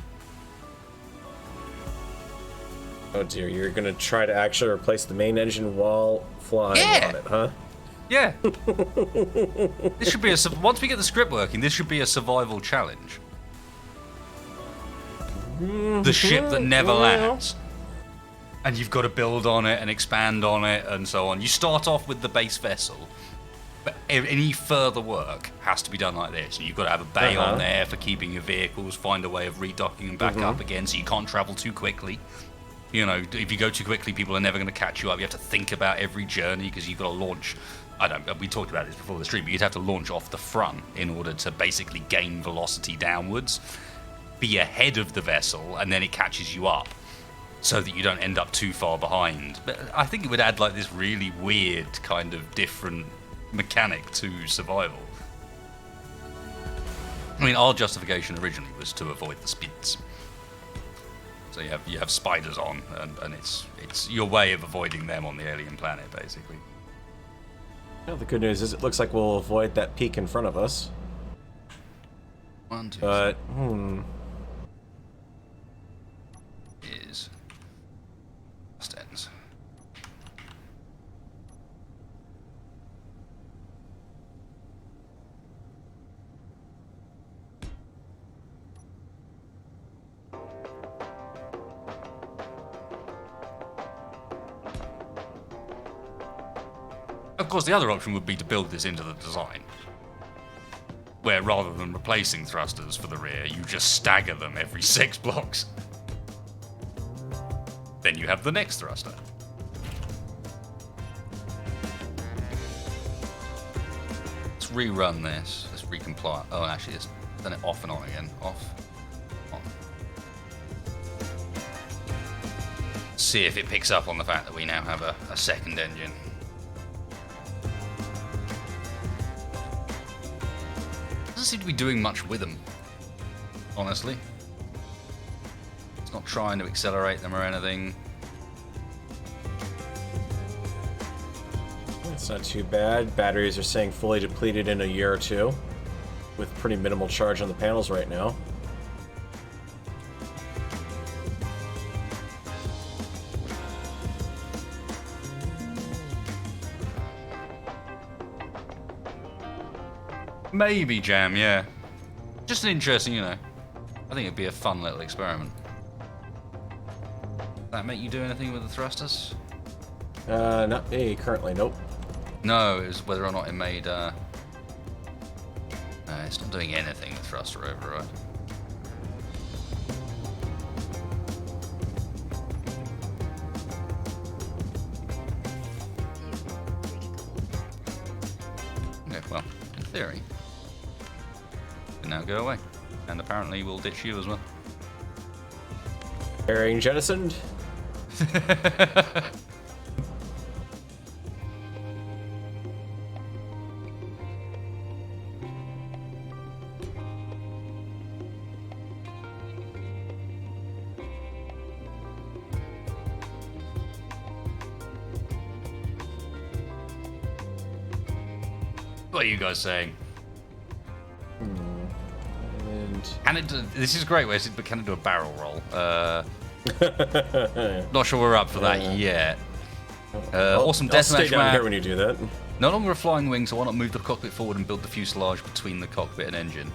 Oh dear, you're gonna try to actually replace the main engine while flying on it, huh? Yeah. This should be once we get the script working, this should be a survival challenge. The ship that never lands. And you've got to build on it and expand on it and so on. You start off with the base vessel. But any further work has to be done like this. You've got to have a bay on there for keeping your vehicles, find a way of redocking them back up again so you can't travel too quickly. You know, if you go too quickly, people are never going to catch you up. You have to think about every journey because you've got to launch. We talked about this before the stream, but you'd have to launch off the front in order to basically gain velocity downwards, be ahead of the vessel, and then it catches you up so that you don't end up too far behind. But I think it would add like this really weird kind of different mechanic to survival. I mean, our justification originally was to avoid the skids. So you have spiders on, and it's your way of avoiding them on the alien planet, basically. Well, the good news is it looks like we'll avoid that peak in front of us. 1, 2, But, is W4sted's. Of course, the other option would be to build this into the design, where rather than replacing thrusters for the rear, you just stagger them every 6 blocks. Then you have the next thruster. Let's rerun this. Let's recompile. Oh, actually, it's done it off and on again. Off, on. See if it picks up on the fact that we now have a second engine. Doesn't seem to be doing much with them, honestly. It's not trying to accelerate them or anything. it's not too bad. Batteries are saying fully depleted in a year or two, with pretty minimal charge on the panels right now. Maybe jam, yeah. Just an interesting, I think it'd be a fun little experiment. Does that make you do anything with the thrusters? Not me currently, nope. No, it was whether or not it made, it's not doing anything with thruster override. Okay, well, in theory, it can now go away. And apparently we'll ditch you as well. Bearing jettisoned. What are you guys saying? And Can it do, this is great, but can it do a barrel roll? Not sure we're up for that yet. Awesome I'll stay deathmatch down here map. when you do that. No longer a flying wing, so why not move the cockpit forward and build the fuselage between the cockpit and engine?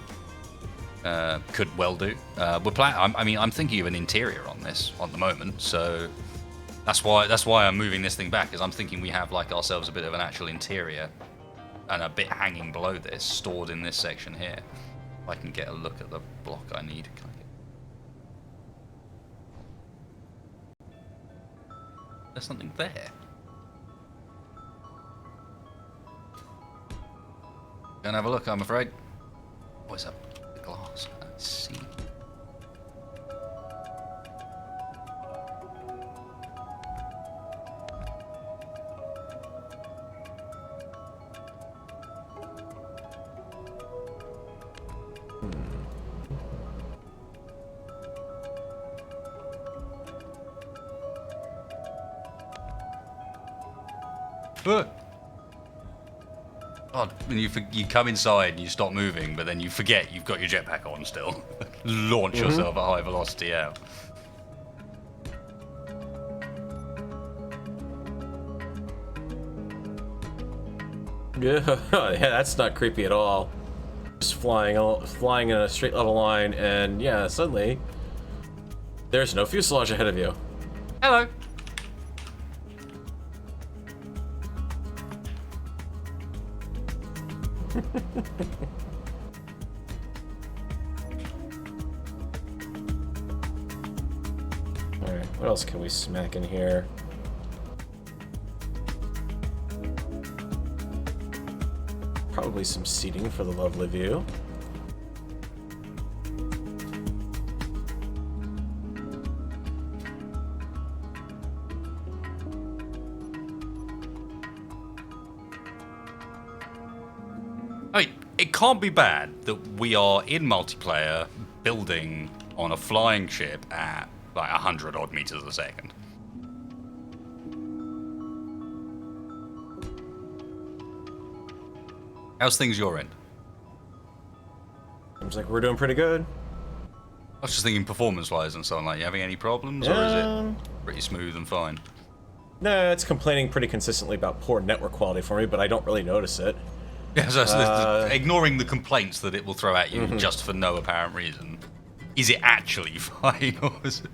Could well do. I'm thinking of an interior on this at the moment, so that's why I'm moving this thing back, because I'm thinking we have like ourselves a bit of an actual interior and a bit hanging below this, stored in this section here. If I can get a look at the block I need. Can I get... There's something there. Gonna have a look, I'm afraid. What is that? The glass. Let's see. God, when you come inside and you stop moving, but then you forget you've got your jetpack on still. Launch yourself at high velocity out. Yeah, that's not creepy at all. Just flying in a straight level line, and yeah, suddenly there's no fuselage ahead of you. Hello. Alright, what else can we smack in here? Probably some seating for the lovely view. I mean, it can't be bad that we are in multiplayer building on a flying ship at like 100 odd meters a second. How's things your end? Seems like we're doing pretty good. I was just thinking performance-wise and so on. Like, you having any problems, or is it pretty smooth and fine? No, it's complaining pretty consistently about poor network quality for me, but I don't really notice it. Yeah, so ignoring the complaints that it will throw at you just for no apparent reason. Is it actually fine, or is it?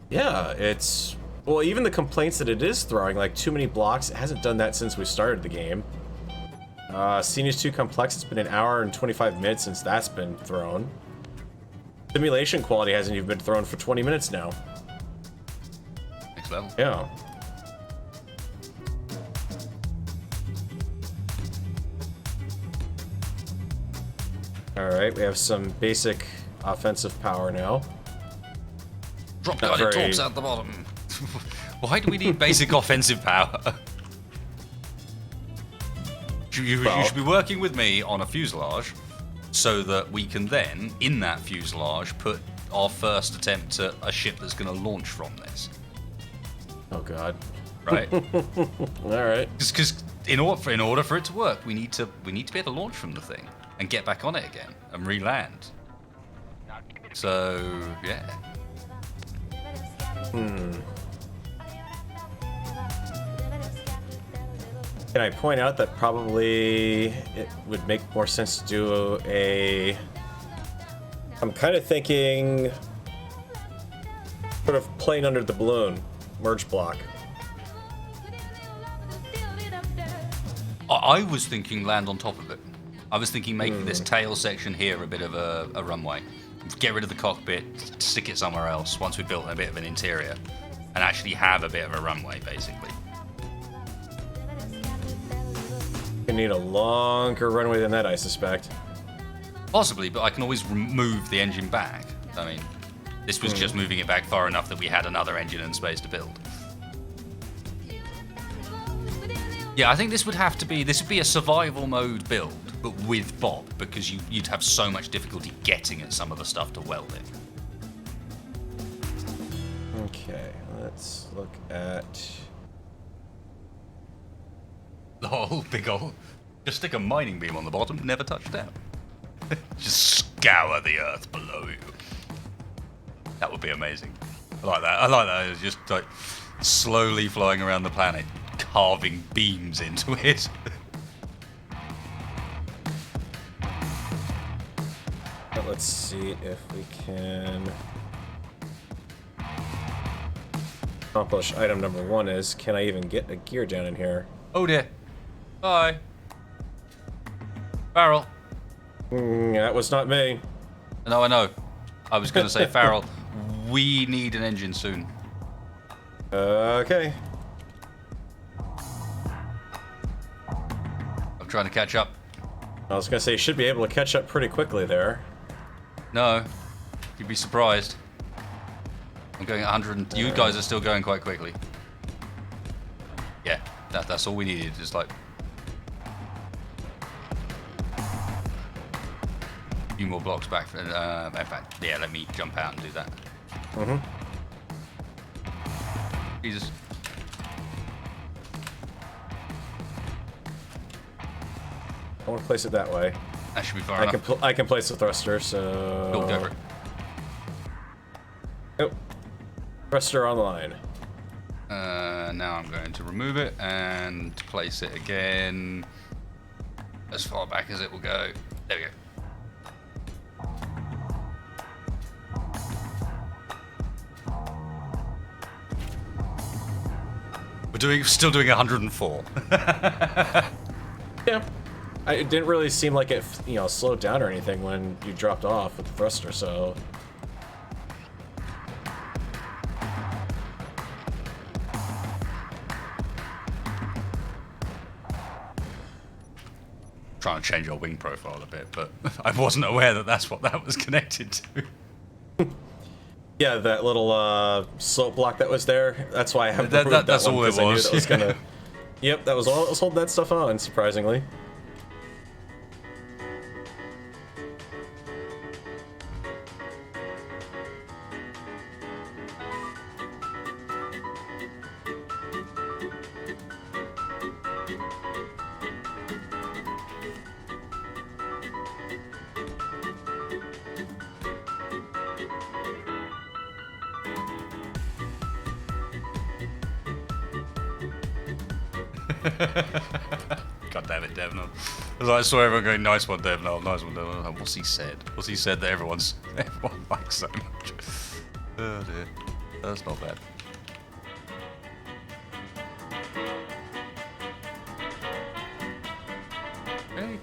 Yeah, it's... Well, even the complaints that it is throwing, like too many blocks, it hasn't done that since we started the game. Scene is too complex, it's been an hour and 25 minutes since that's been thrown. Simulation quality hasn't even been thrown for 20 minutes now. Next level. Yeah. Alright, we have some basic offensive power now. Drop Not guided very- torps at the bottom. Why do we need basic offensive power? You should be working with me on a fuselage so that we can then, in that fuselage, put our first attempt at a ship that's going to launch from this. Oh god. Right? Alright. Because in order for it to work, we need to be able to launch from the thing and get back on it again and re-land. So, yeah. Can I point out that probably it would make more sense to do a... I'm kind of thinking... sort of plane under the balloon. Merge block. I was thinking land on top of it. I was thinking making this tail section here a bit of a runway. Get rid of the cockpit, stick it somewhere else once we've built a bit of an interior. And actually have a bit of a runway, basically. You need a longer runway than that, I suspect. Possibly, but I can always move the engine back. I mean, this was just moving it back far enough that we had another engine and space to build. Yeah, I think this would be a survival mode build, but with Bob, because you'd have so much difficulty getting at some of the stuff to weld it. Okay, let's look at... Oh, big ol'. Just stick a mining beam on the bottom, never touch down. Just scour the earth below you. That would be amazing. I like that. I like that. It's just like slowly flying around the planet, carving beams into it. Let's see if we can accomplish item number 1 is, can I even get a gear down in here? Oh dear. Bye. Farrell. That was not me. No, I know. I was going to say, Farrell, we need an engine soon. Okay. I'm trying to catch up. I was gonna say, you should be able to catch up pretty quickly there. No. You'd be surprised. I'm going 100. You guys are still going quite quickly. Yeah, that's all we needed. Just like a few more blocks back. In fact, yeah, let me jump out and do that. Mm-hmm. Jesus. I want to place it that way. That should be far enough. I can place the thruster, so... Go for it. Oh. Thruster online. Now I'm going to remove it and place it again as far back as it will go. There we go. Still doing 104. Yeah. It didn't really seem like it, slowed down or anything when you dropped off with the thruster, so... Trying to change our wing profile a bit, but I wasn't aware that that's what that was connected to. Yeah, that little slope block that was there, that's why I have removed that that's one, all it 'cause I knew was. that was gonna... Yep, that was all that was holding that stuff on, surprisingly. God damn it, Devnal. I saw everyone going, nice one, Devnal, nice one, Devnal. What's he said? What's he said that everyone likes so much? Oh dear. That's not bad. Hey.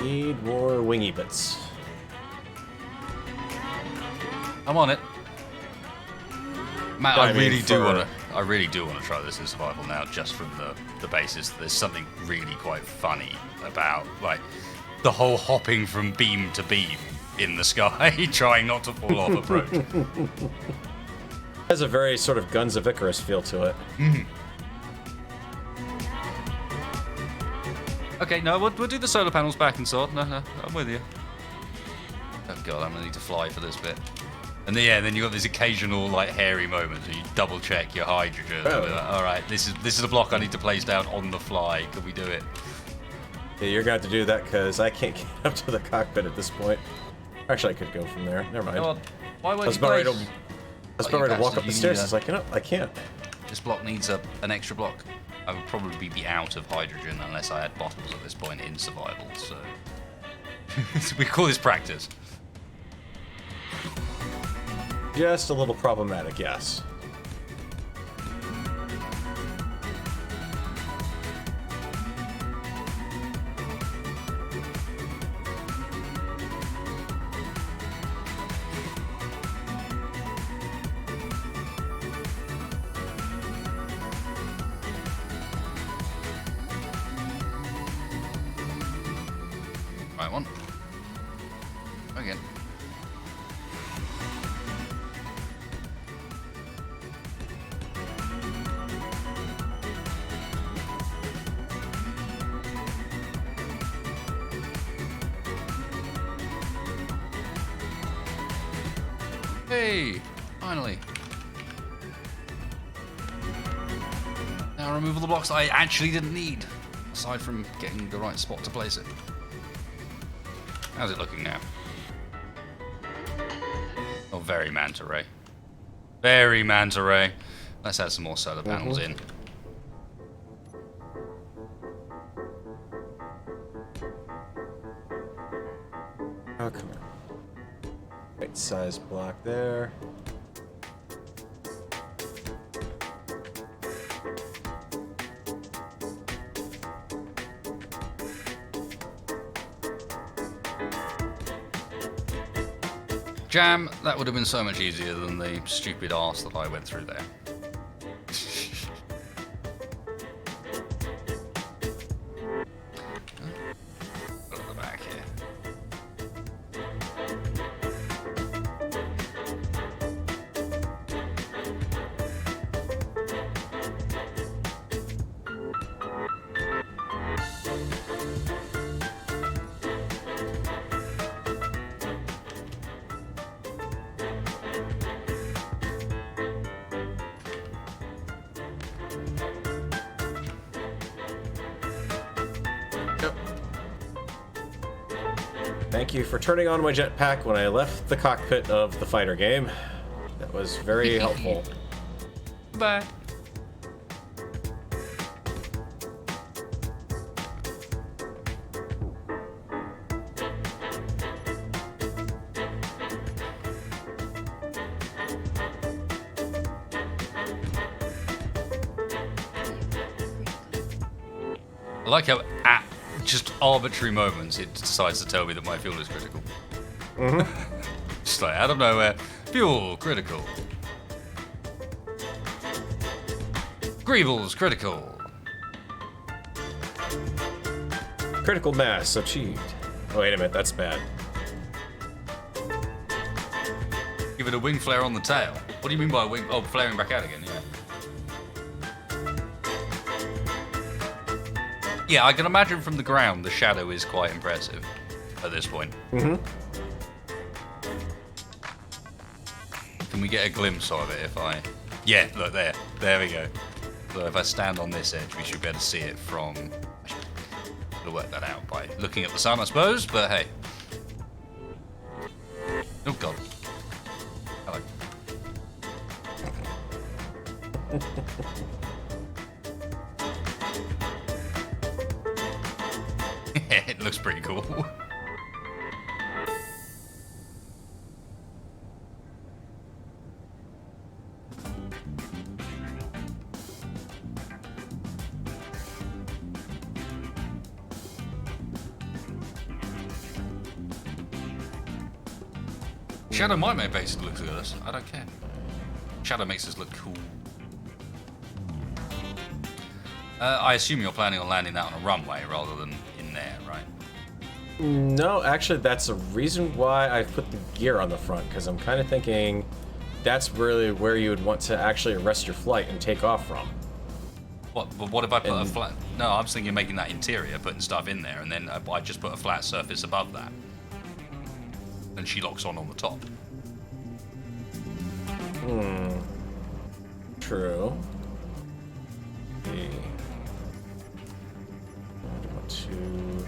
Need more wingy bits. I'm on it. Matt, I I mean, really do want to try this in survival now, just from the basis that there's something really quite funny about like the whole hopping from beam to beam in the sky, trying not to fall off approach. Has a very sort of Guns of Icarus feel to it. Mm-hmm. Okay, no, we'll do the solar panels back and so on. No, I'm with you. Oh god, I'm gonna need to fly for this bit. And then you got these occasional like hairy moments where you double check your hydrogen. Oh. Like, all right, this is a block I need to place down on the fly. Can we do it? Yeah, you're gonna have to do that because I can't get up to the cockpit at this point. Actually, I could go from there. Never mind. Come on. Why I won't was you about ready to, place? I was about ready to walk up the stairs. It's like, I can't. This block needs an extra block. I would probably be out of hydrogen unless I had bottles at this point in survival. So we call this practice. Just a little problematic, yes. Right one. Again. Hey, finally. Now remove all the blocks I actually didn't need, aside from getting the right spot to place it. How's it looking now? Oh, very manta ray. Very manta ray. Let's add some more solar panels in. Oh, come on. Right size block there. Jam, that would have been so much easier than the stupid arse that I went through there. Put it at the back here. Thank you for turning on my jetpack when I left the cockpit of the fighter game. That was very helpful. Bye. I like how at just arbitrary moments it decides to tell me that my fuel is critical. Just like out of nowhere, fuel critical. Greebles critical. Critical mass achieved. Oh, wait a minute, that's bad. Give it a wing flare on the tail. What do you mean by wing? Oh, flaring back out again, yeah. Yeah, I can imagine from the ground the shadow is quite impressive at this point. Can we get a glimpse of it if I... Yeah, look there. There we go. So if I stand on this edge, we should be able to see it from... We'll work that out by looking at the sun, I suppose, but hey. Oh, God. Hello. It looks pretty cool. Shadow might make basic look good. I don't care. Shadow makes us look cool. I assume you're planning on landing that on a runway rather than in there, right? No, actually, that's a reason why I put the gear on the front, because I'm kind of thinking that's really where you would want to actually arrest your flight and take off from. What? But what if I put a flat... No, I was thinking of making that interior, putting stuff in there, and then I just put a flat surface above that. And she locks on the top. True. Okay. I want to...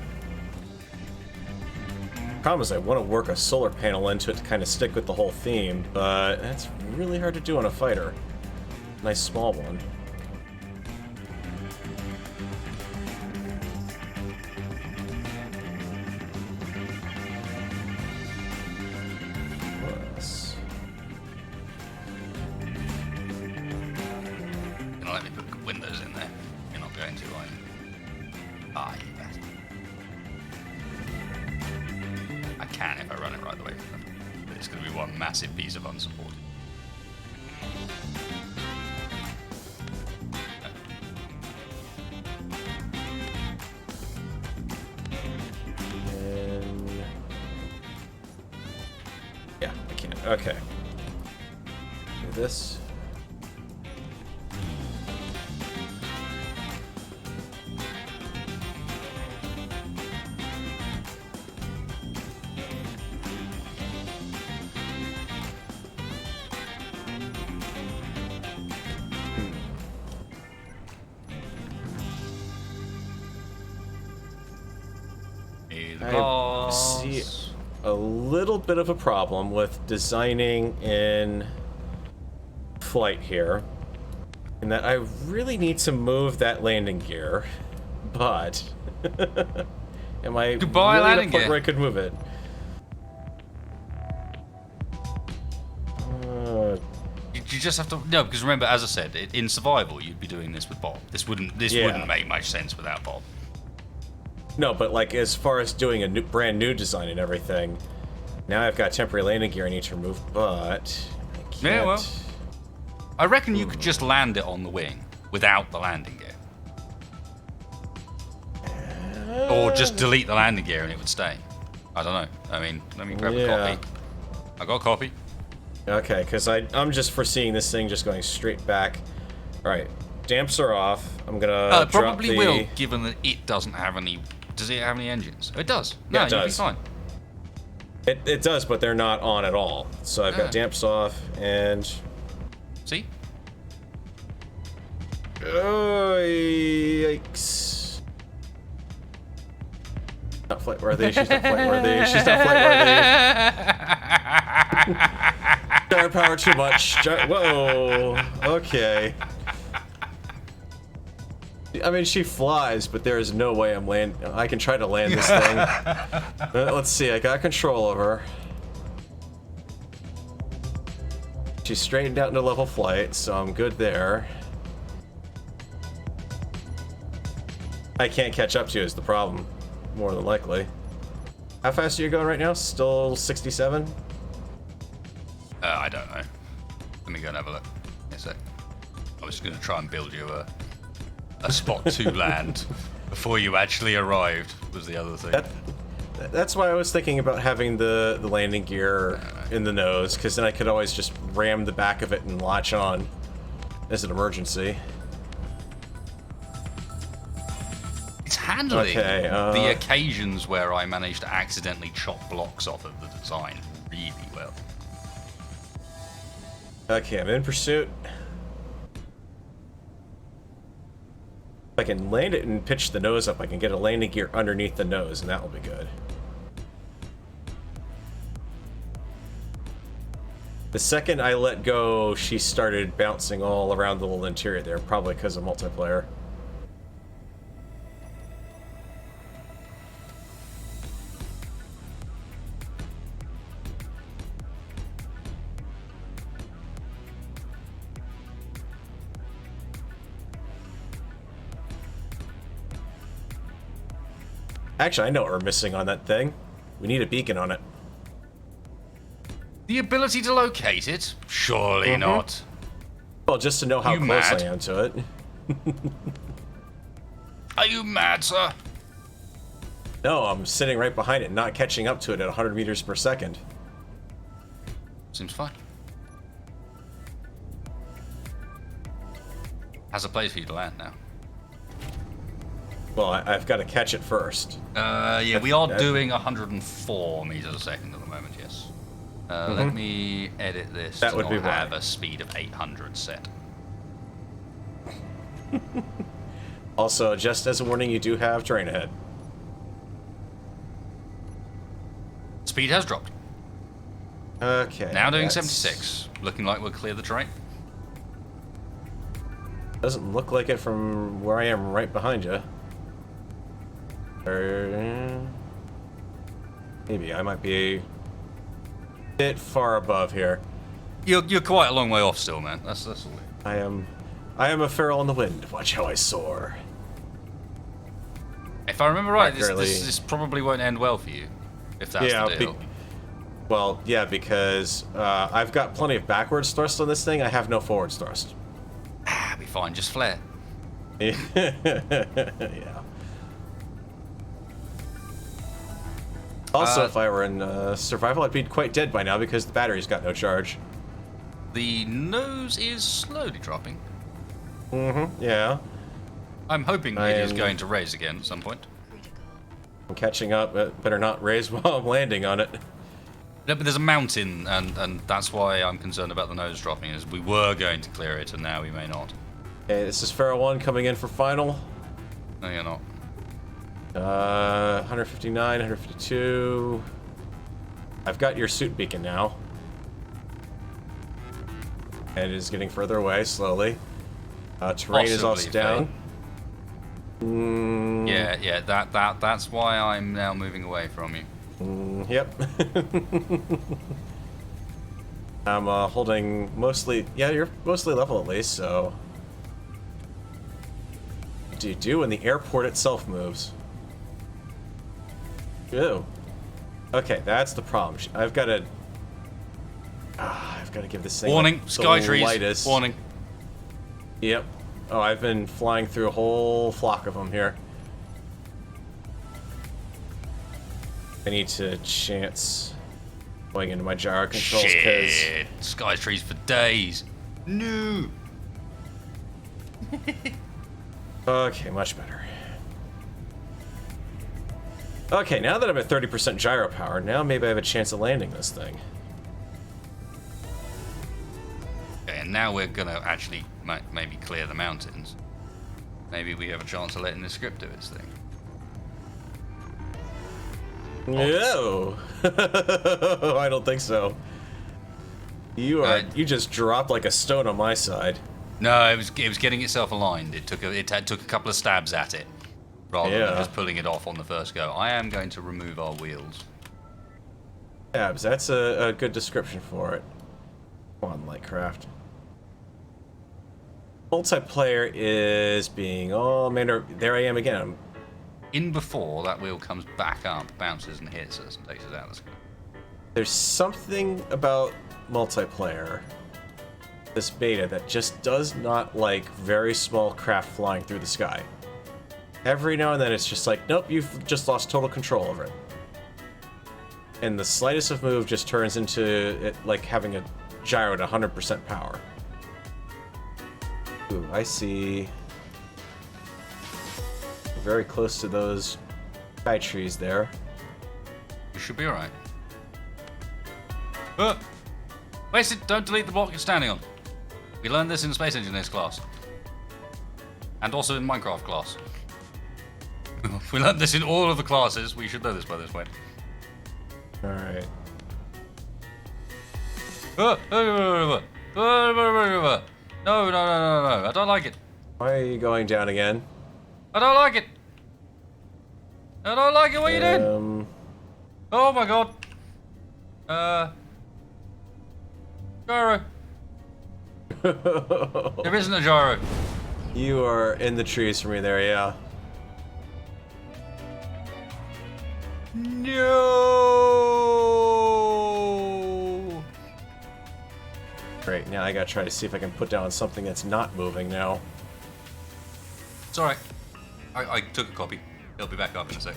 Problem is I want to work a solar panel into it to kind of stick with the whole theme, but that's really hard to do on a fighter. Nice small one. Plus. You're gonna let me put windows in there? You're not going to, are you? Ah, you bastard. I can if I run it right the way. But it's going to be one massive piece of unsupported. And... yeah, I can. Okay. Do this. Hey, the I boss. see a little bit of a problem with designing in flight here, in that I really need to move that landing gear, but am I Goodbye, really at a landing point gear. where I could move it? You just have to no, because remember, as I said, in survival, you'd be doing this with Bob. This wouldn't make much sense without Bob. No, but like as far as doing a brand new design and everything, now I've got temporary landing gear I need to remove, but I can't. Yeah, well, I reckon you could just land it on the wing without the landing gear, or just delete the landing gear and it would stay. I don't know. I mean, let me grab a copy. I got a copy. Okay, because I'm just foreseeing this thing just going straight back. All right, damps are off. I'm gonna It drop probably the... will, given that it doesn't have any. Does it have any engines? It does. No, Yeah, it you'll be does. fine. It does, but they're not on at all. So I've got damps off, and... See? Oh, yikes. Not flight worthy. She's not flight worthy. She's not flight worthy. Gyro power too much. Whoa. Okay. I mean, she flies, but there is no way I can try to land this thing. Let's see. I got control of her. She's straightened out into level flight, so I'm good there. I can't catch up to you is the problem, more than likely. How fast are you going right now? Still 67? I don't know. Let me go and have a look. Yes, I was going to try and build you a spot to land before you actually arrived, was the other thing. That's why I was thinking about having the landing gear in the nose, because then I could always just ram the back of it and latch on as an emergency. It's handling Okay, the occasions where I managed to accidentally chop blocks off of the design really well. Okay, I'm in pursuit. If I can land it and pitch the nose up, I can get a landing gear underneath the nose, and that will be good. The second I let go, she started bouncing all around the little interior there, probably because of multiplayer. Actually, I know what we're missing on that thing. We need a beacon on it. The ability to locate it? Surely not. Well, just to know how You close mad? I am to it. Are you mad, sir? No, I'm sitting right behind it, not catching up to it at 100 meters per second. Seems fine. Has a place for you to land now. Well, I've got to catch it first. Yeah, we are doing 104 meters a second at the moment, yes. Let me edit this That to would not be why. have a speed of 800 set. Also, just as a warning, you do have terrain ahead. Speed has dropped. Okay. Now doing that's- 76. Looking like we'll clear the terrain. Doesn't look like it from where I am right behind you. Maybe I might be a bit far above here. You're quite a long way off still, man. That's all. I am a feral in the wind. Watch how I soar. If I remember right, Accurately. this probably won't end well for you. If that's the deal. Well, yeah, because I've got plenty of backwards thrust on this thing. I have no forwards thrust. Be fine, just flare. Yeah. Also, if I were in survival, I'd be quite dead by now because the battery's got no charge. The nose is slowly dropping. Yeah. I'm hoping I it is am- going to raise again at some point. Critical. I'm catching up, but better not raise while I'm landing on it. No, but there's a mountain, and that's why I'm concerned about the nose dropping, is we were going to clear it, and now we may not. Okay, this is Feral 1 coming in for final. No, you're not. 159, 152. I've got your suit beacon now. And it is getting further away, slowly. Terrain is also down. Yeah, that's why I'm now moving away from you. Yep. I'm holding mostly... Yeah, you're mostly level at least, so... What do you do when the airport itself moves? Ew. Okay, that's the problem. I've got to give this thing warning, like, sky the trees. lightest. Warning. Yep. Oh, I've been flying through a whole flock of them here. I need to chance going into my gyro controls because Shit. Sky trees for days. No. okay, much better. Okay, now that I'm at 30% gyro power, now maybe I have a chance of landing this thing. Okay, and now we're gonna actually maybe clear the mountains. Maybe we have a chance of letting the script do its thing. No, I don't think so. You just dropped like a stone on my side. No, it was getting itself aligned. It took a couple of stabs at it, rather than just pulling it off on the first go. I am going to remove our wheels. Stabs, that's a good description for it. Come on, Lightcraft. Multiplayer is being... Oh, man, there I am again. In before that wheel comes back up, bounces and hits us and takes us out of the sky. There's something about multiplayer, this beta, that just does not like very small craft flying through the sky. Every now and then it's just like, nope, you've just lost total control over it. And the slightest of move just turns into it like having a gyro at 100% power. Ooh, I see. Very close to those sky trees there. You should be alright. Wasted, don't delete the block you're standing on. We learned this in Space Engineers class. And also in Minecraft class. We learned this in all of the classes. We should know this by this point. Alright. No, I don't like it. Why are you going down again? I don't like it. I don't like it. What are you doing? Oh my god. Gyro. There isn't a gyro. You are in the trees for me there, yeah. No. Great, now I gotta try to see if I can put down something that's not moving now. It's alright. I took a copy. It'll be back up in a sec.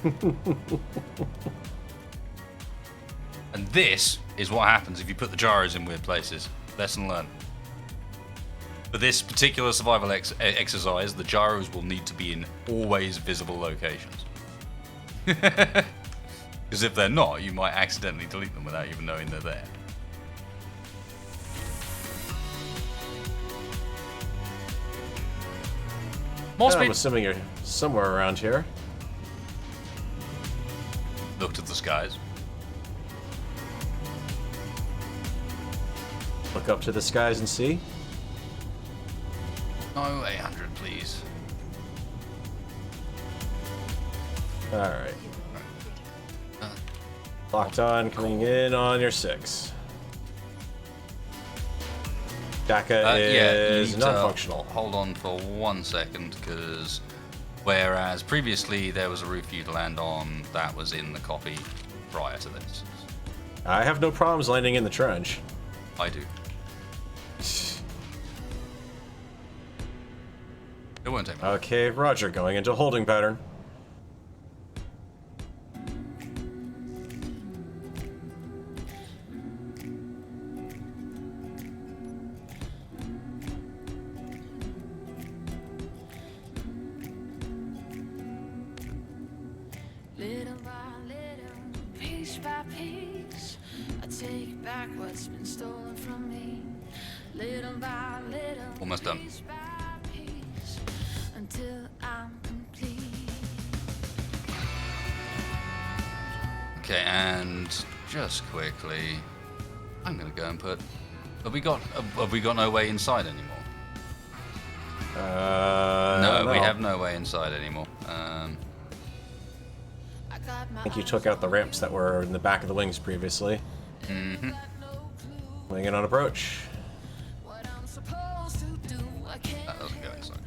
And this is what happens if you put the gyros in weird places. Lesson learned. For this particular survival exercise, the gyros will need to be in always visible locations. Because if they're not, you might accidentally delete them without even knowing they're there. More speed. I'm assuming you're somewhere around here. Looked at the skies. Look up to the skies and see. No, 800, please. Alright. Locked on, coming in on your 6. DACA is non-functional. Hold on for 1 second, because whereas previously there was a roof for you to land on, that was in the copy prior to this. I have no problems landing in the trench. I do. It won't take me. Okay, Roger, going into holding pattern. Little by little, piece by piece, I take back what's been stolen from me. Little by little, Almost done. piece by piece, until I'm complete. Okay, and just quickly, I'm gonna go and put. Have we got no way inside anymore? No, we have no way inside anymore. I think you took out the ramps that were in the back of the wings previously. Mm-hmm. Wing it on approach. That doesn't go inside.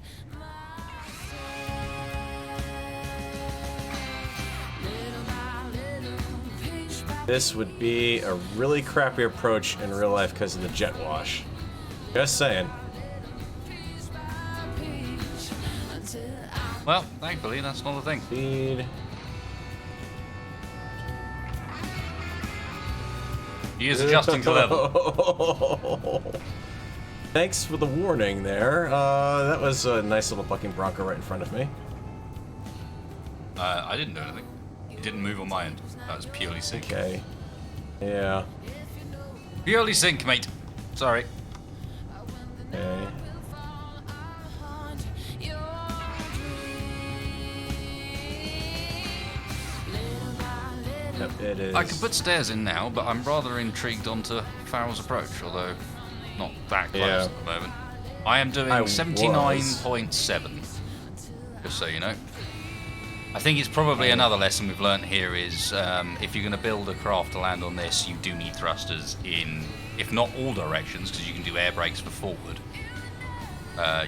This would be a really crappy approach in real life because of the jet wash. Just saying. Well, thankfully, that's not a thing. Speed. He is adjusting to level. Thanks for the warning there. That was a nice little bucking bronco right in front of me. I didn't do anything. It didn't move on my end. That was purely sync. Okay. Yeah. Purely sync, mate. Sorry. Okay. Yep, it is. I could put stairs in now, but I'm rather intrigued onto Farrell's approach, although not that close at the moment. I am doing 79.7, just so you know. I think it's probably another lesson we've learned here is if you're going to build a craft to land on this, you do need thrusters in, if not all directions, because you can do air brakes for forward.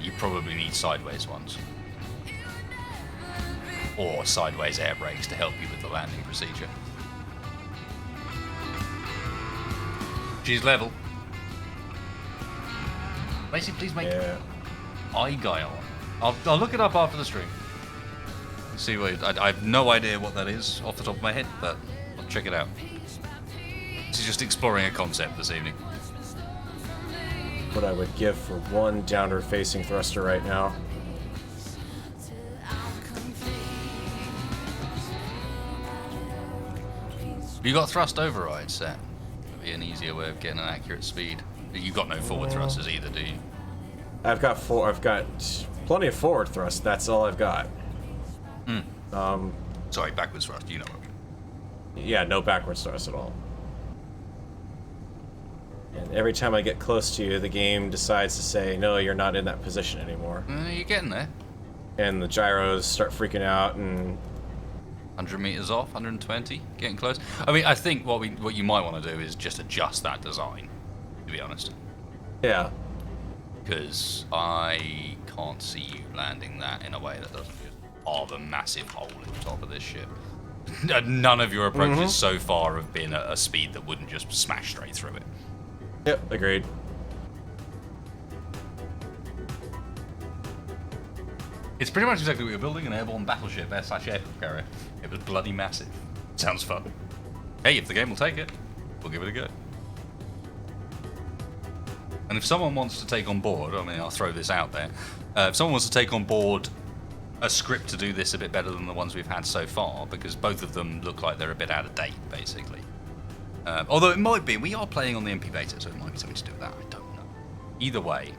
You probably need sideways ones. Or sideways air brakes to help you with the landing procedure. She's level. Basically, please make eye guile. I'll look it up after the stream. See what I have no idea what that is off the top of my head, but I'll check it out. This is just exploring a concept this evening. What I would give for one downward facing thruster right now. You got thrust override set. That'd be an easier way of getting an accurate speed. You got no forward thrusters either, do you? I've got plenty of forward thrust. That's all I've got. Sorry, backwards thrust. You know what I mean. Yeah, no backwards thrust at all. And every time I get close to you, the game decides to say, no, you're not in that position anymore. You're getting there. And the gyros start freaking out, and 100 meters off, 120, getting close. I mean, I think what you might want to do is just adjust that design, to be honest. yeah. Because I can't see you landing that in a way that doesn't just carve a massive hole in the top of this ship. None of your approaches so far have been at a speed that wouldn't just smash straight through it. Yep, agreed. It's pretty much exactly what you're building, an airborne battleship /aircraft carrier. It was bloody massive. Sounds fun. Hey, if the game will take it, we'll give it a go. And if someone wants to take on board, I mean, I'll throw this out there. If someone wants to take on board a script to do this a bit better than the ones we've had so far, because both of them look like they're a bit out of date, basically. Although it might be, we are playing on the MP beta, so it might be something to do with that, I don't know. Either way,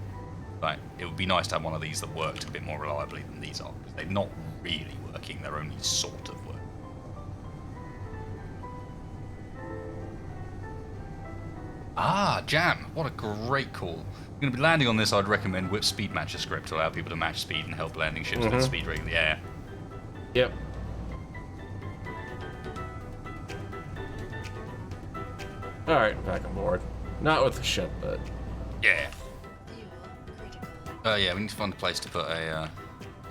right, it would be nice to have one of these that worked a bit more reliably than these are, because they're not really working, they're only sort of working. Ah, Jam, what a great call. If you're going to be landing on this, I'd recommend Whip Speed Matcher script to allow people to match speed and help landing ships with speed rig in the air. Yep. Alright, back on board. Not with the ship, but... Yeah. Yeah, we need to find a place to put a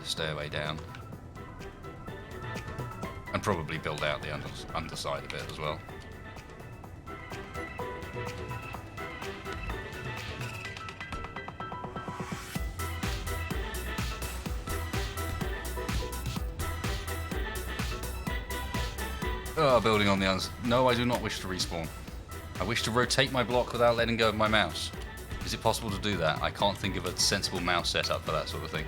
stairway down. And probably build out the underside of it as well. Oh, building on the No, I do not wish to respawn. I wish to rotate my block without letting go of my mouse. Is it possible to do that? I can't think of a sensible mouse setup for that sort of thing.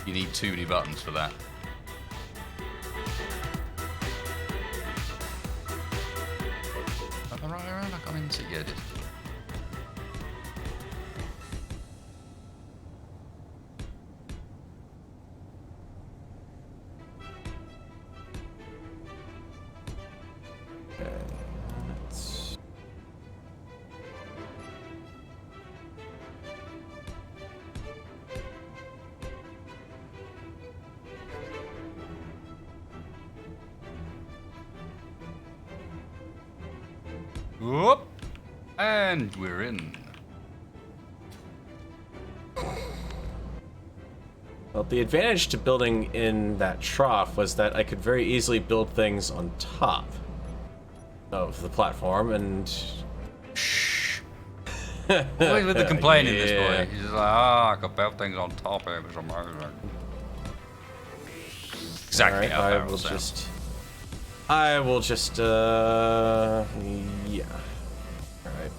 You need too many buttons for that. Up and right around? I can't even see. Yeah, it is. Whoop. And we're in. Well, the advantage to building in that trough was that I could very easily build things on top of the platform, and... Shh. Always with the complaining, Yeah. this boy. He's just like, I could build things on top of it. It's amazing. Exactly how Alright, barrels sound. I will just, yeah. Alright.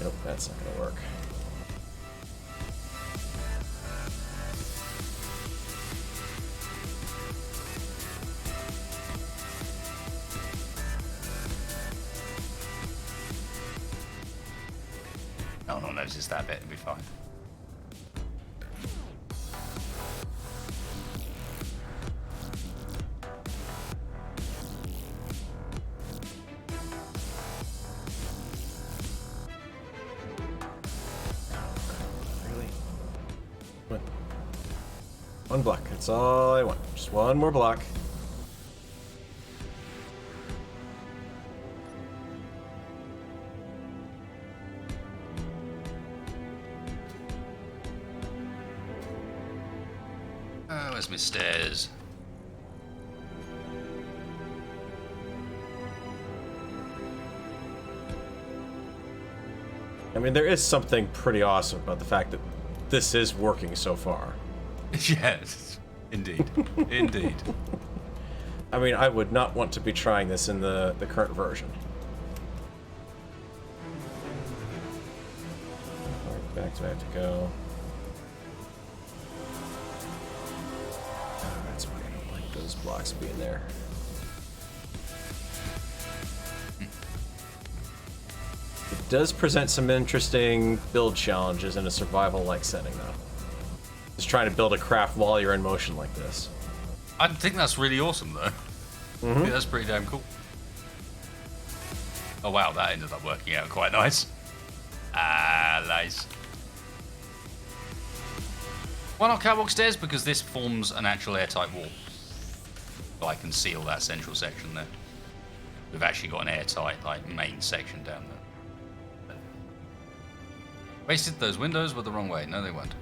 Nope, that's not gonna work. No one notices that bit. It'll be fine. Really? One block, that's all I want. Just one more block. Where's my stairs? I mean, there is something pretty awesome about the fact that this is working so far. Yes, indeed. Indeed. I mean, I would not want to be trying this in the current version. Alright, back to I have to go. Oh, that's why I don't like those blocks being there. It does present some interesting build challenges in a survival-like setting, though. Just trying to build a craft while you're in motion like this. I think that's really awesome, though. I think that's pretty damn cool. Oh wow, that ended up working out quite nice. Ah, nice. Why not catwalk stairs? Because this forms an actual airtight wall. So I can seal that central section there. We've actually got an airtight, like, main section down there. Wasted, those windows were the wrong way. No, they weren't.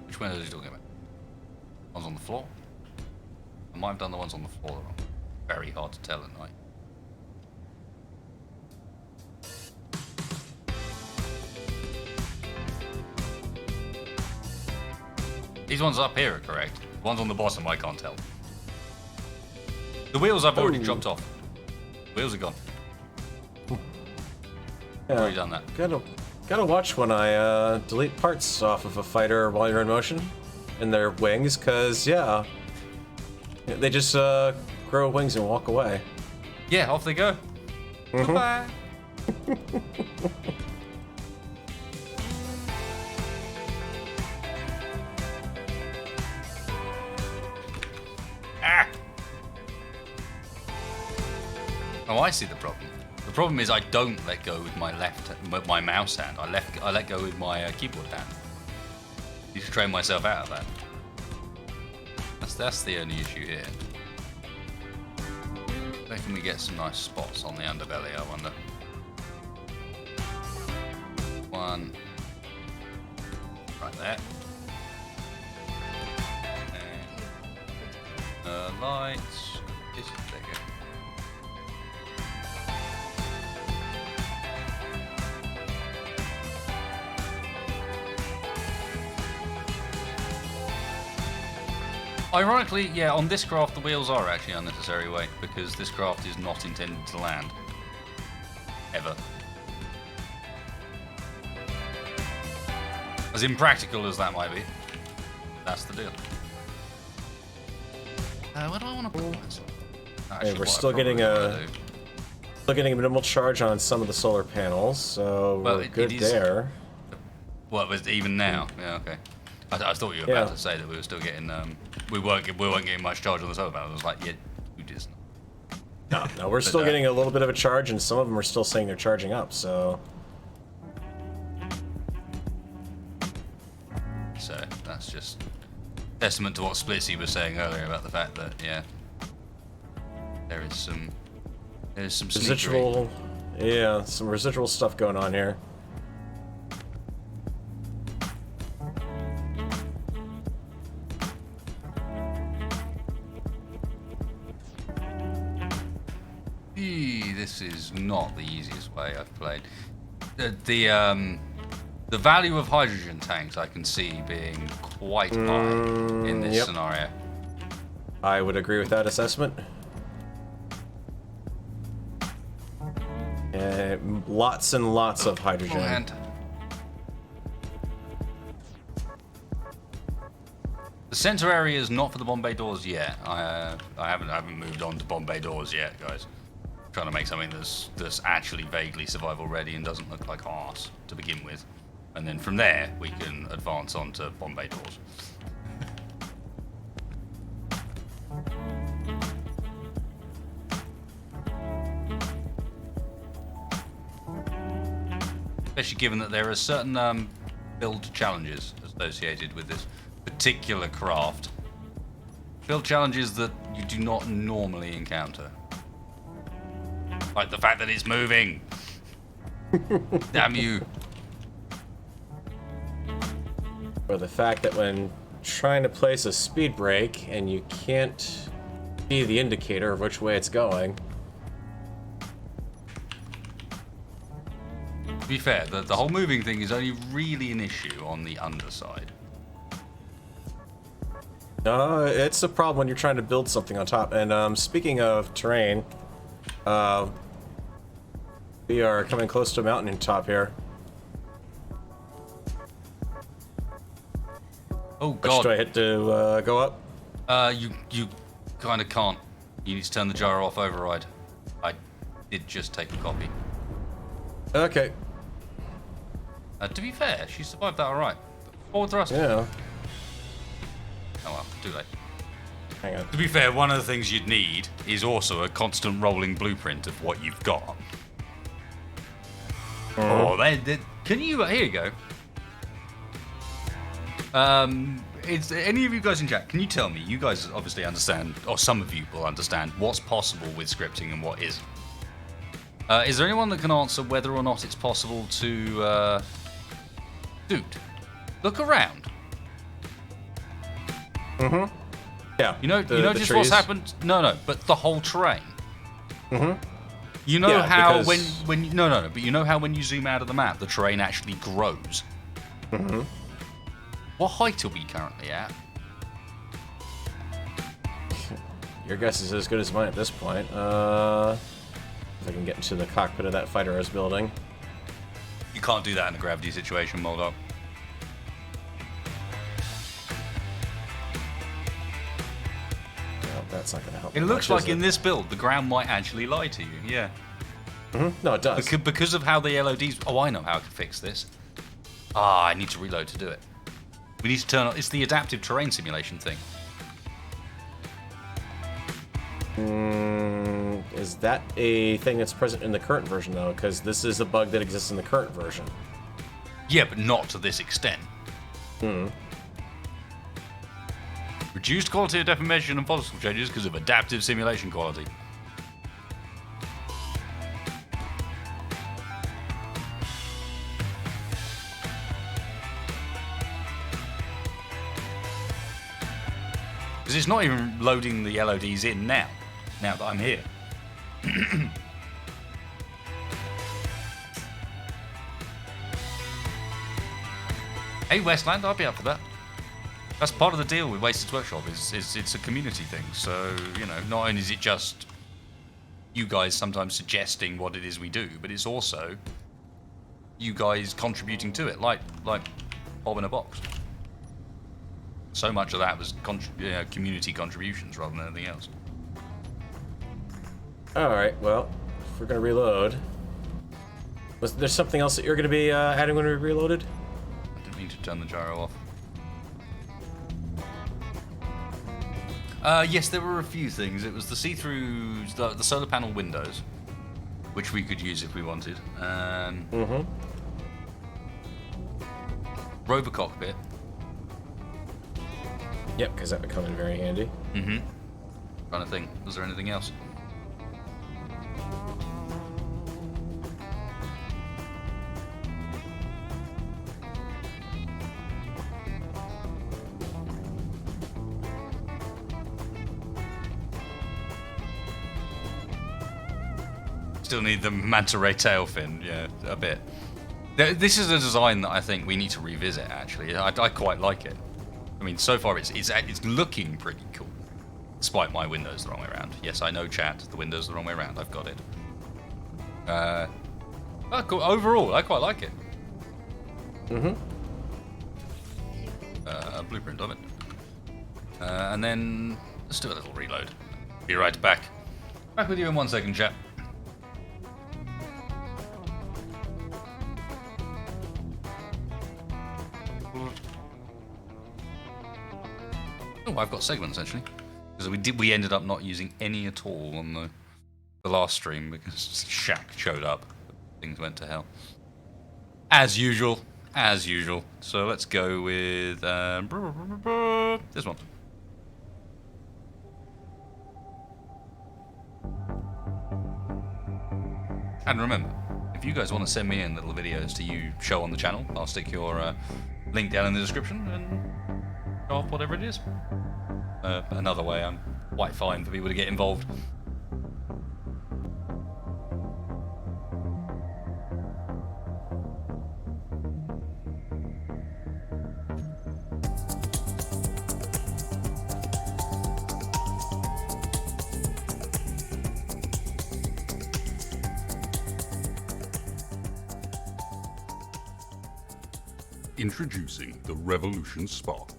Which windows are you talking about? Ones on the floor? I might have done the ones on the floor wrong. Very hard to tell at night. These ones up here are correct. The ones on the bottom I can't tell. The wheels I've already chopped off. Wheels are gone. Already done that. Gotta watch when I delete parts off of a fighter while you're in motion in their wings, cause yeah, they just grow wings and walk away. Yeah, off they go. Goodbye. Ah. Oh, I see the problem. The problem is I don't let go with my mouse hand. I let go with my keyboard hand. I need to train myself out of that. That's the only issue here. Where can we get some nice spots on the underbelly, I wonder? One. Right there. And lights. There you go. Ironically, yeah, on this craft the wheels are actually unnecessary weight because this craft is not intended to land. Ever. As impractical as that might be, that's the deal. Where do I want to put myself? Hey, we're still getting a minimal charge on some of the solar panels, so we're good there. What was even now? Yeah, okay. I thought you were about to say that we were still getting we weren't getting much charge on the solar panels. I was like, yeah, who does not? No, we're still getting a little bit of a charge, and some of them are still saying they're charging up. So that's just testament to what Splitsy was saying earlier about the fact that, yeah, there's some residual, yeah, some residual stuff going on here. This is not the easiest way I've played. The value of hydrogen tanks I can see being quite high in this scenario. I would agree with that assessment. Lots and lots of hydrogen. The center area is not for the bomb bay doors yet. I haven't moved on to bomb bay doors yet, guys. I'm trying to make something that's actually vaguely survival ready and doesn't look like arse to begin with, and then from there we can advance on to bomb bay doors. Especially given that there are certain build challenges associated with this particular craft. Build challenges that you do not normally encounter. Like the fact that it's moving. Damn you. Or the fact that when trying to place a speed brake and you can't see the indicator of which way it's going. To be fair, the whole moving thing is only really an issue on the underside. It's a problem when you're trying to build something on top. And speaking of terrain, we are coming close to a mountain top here. Oh god. Which do I hit to go up? You kind of can't. You need to turn the gyro off override. I did just take a copy. Okay. To be fair, she survived that alright. Forward thrust. Yeah. Oh well, too late. Hang on. To be fair, one of the things you'd need is also a constant rolling blueprint of what you've got. Oh, can you? Here you go. It's any of you guys in chat. Can you tell me? You guys obviously understand, or some of you will understand, what's possible with scripting and what isn't. Is there anyone that can answer whether or not it's possible to, dude, look around. Mm-hmm. Yeah. You know just trees. what's happened. No, but the whole terrain. Mm-hmm. You know yeah, how because... when no, but you know how when you zoom out of the map, the terrain actually grows. Mm-hmm. What height are we currently at? Your guess is as good as mine at this point. If I can get into the cockpit of that fighter I was building. You can't do that in a gravity situation, Moldog. No, that's not going to help. It looks like in this build, the ground might actually lie to you. Yeah. Mm-hmm. No, it does. Because of how the LODs... Oh, I know how I can fix this. I need to reload to do it. We need to turn on... It's the adaptive terrain simulation thing. Is that a thing that's present in the current version, though? Because this is a bug that exists in the current version. Yeah, but not to this extent. Reduced quality of deformation and possible changes because of adaptive simulation quality. Because it's not even loading the LODs in now that I'm here. Hey Westland, I'll be up for that. That's part of the deal with Wasted's Workshop, is it's a community thing. So, you know, not only is it just you guys sometimes suggesting what it is we do, but it's also you guys contributing to it, like Bob in a Box. So much of that was community contributions rather than anything else. Alright, well, if we're going to reload... Was there something else that you're going to be adding when we reloaded? I didn't mean to turn the gyro off. Yes, there were a few things. It was the see-through, the solar panel windows, which we could use if we wanted. Rover cockpit. Yep, because that would come in very handy. Mm-hmm. Trying to think. Was there anything else? Still need the manta ray tail fin, yeah, a bit. This is a design that I think we need to revisit. Actually, I quite like it. I mean, so far it's looking pretty cool, despite my window's the wrong way around. Yes, I know, chat. The window's the wrong way around. I've got it. Cool. Overall, I quite like it. Mm-hmm. A blueprint of it, and then let's do a little reload. Be right back. Back with you in 1 second, chat. Oh, I've got segments actually, because we ended up not using any at all on the last stream because Shaq showed up. Things went to hell. As usual. So let's go with this one. And remember, if you guys want to send me in little videos to you show on the channel, I'll stick your link down in the description and show off whatever it is. Another way, I'm quite fine for people to get involved. Introducing the Revolution Spark.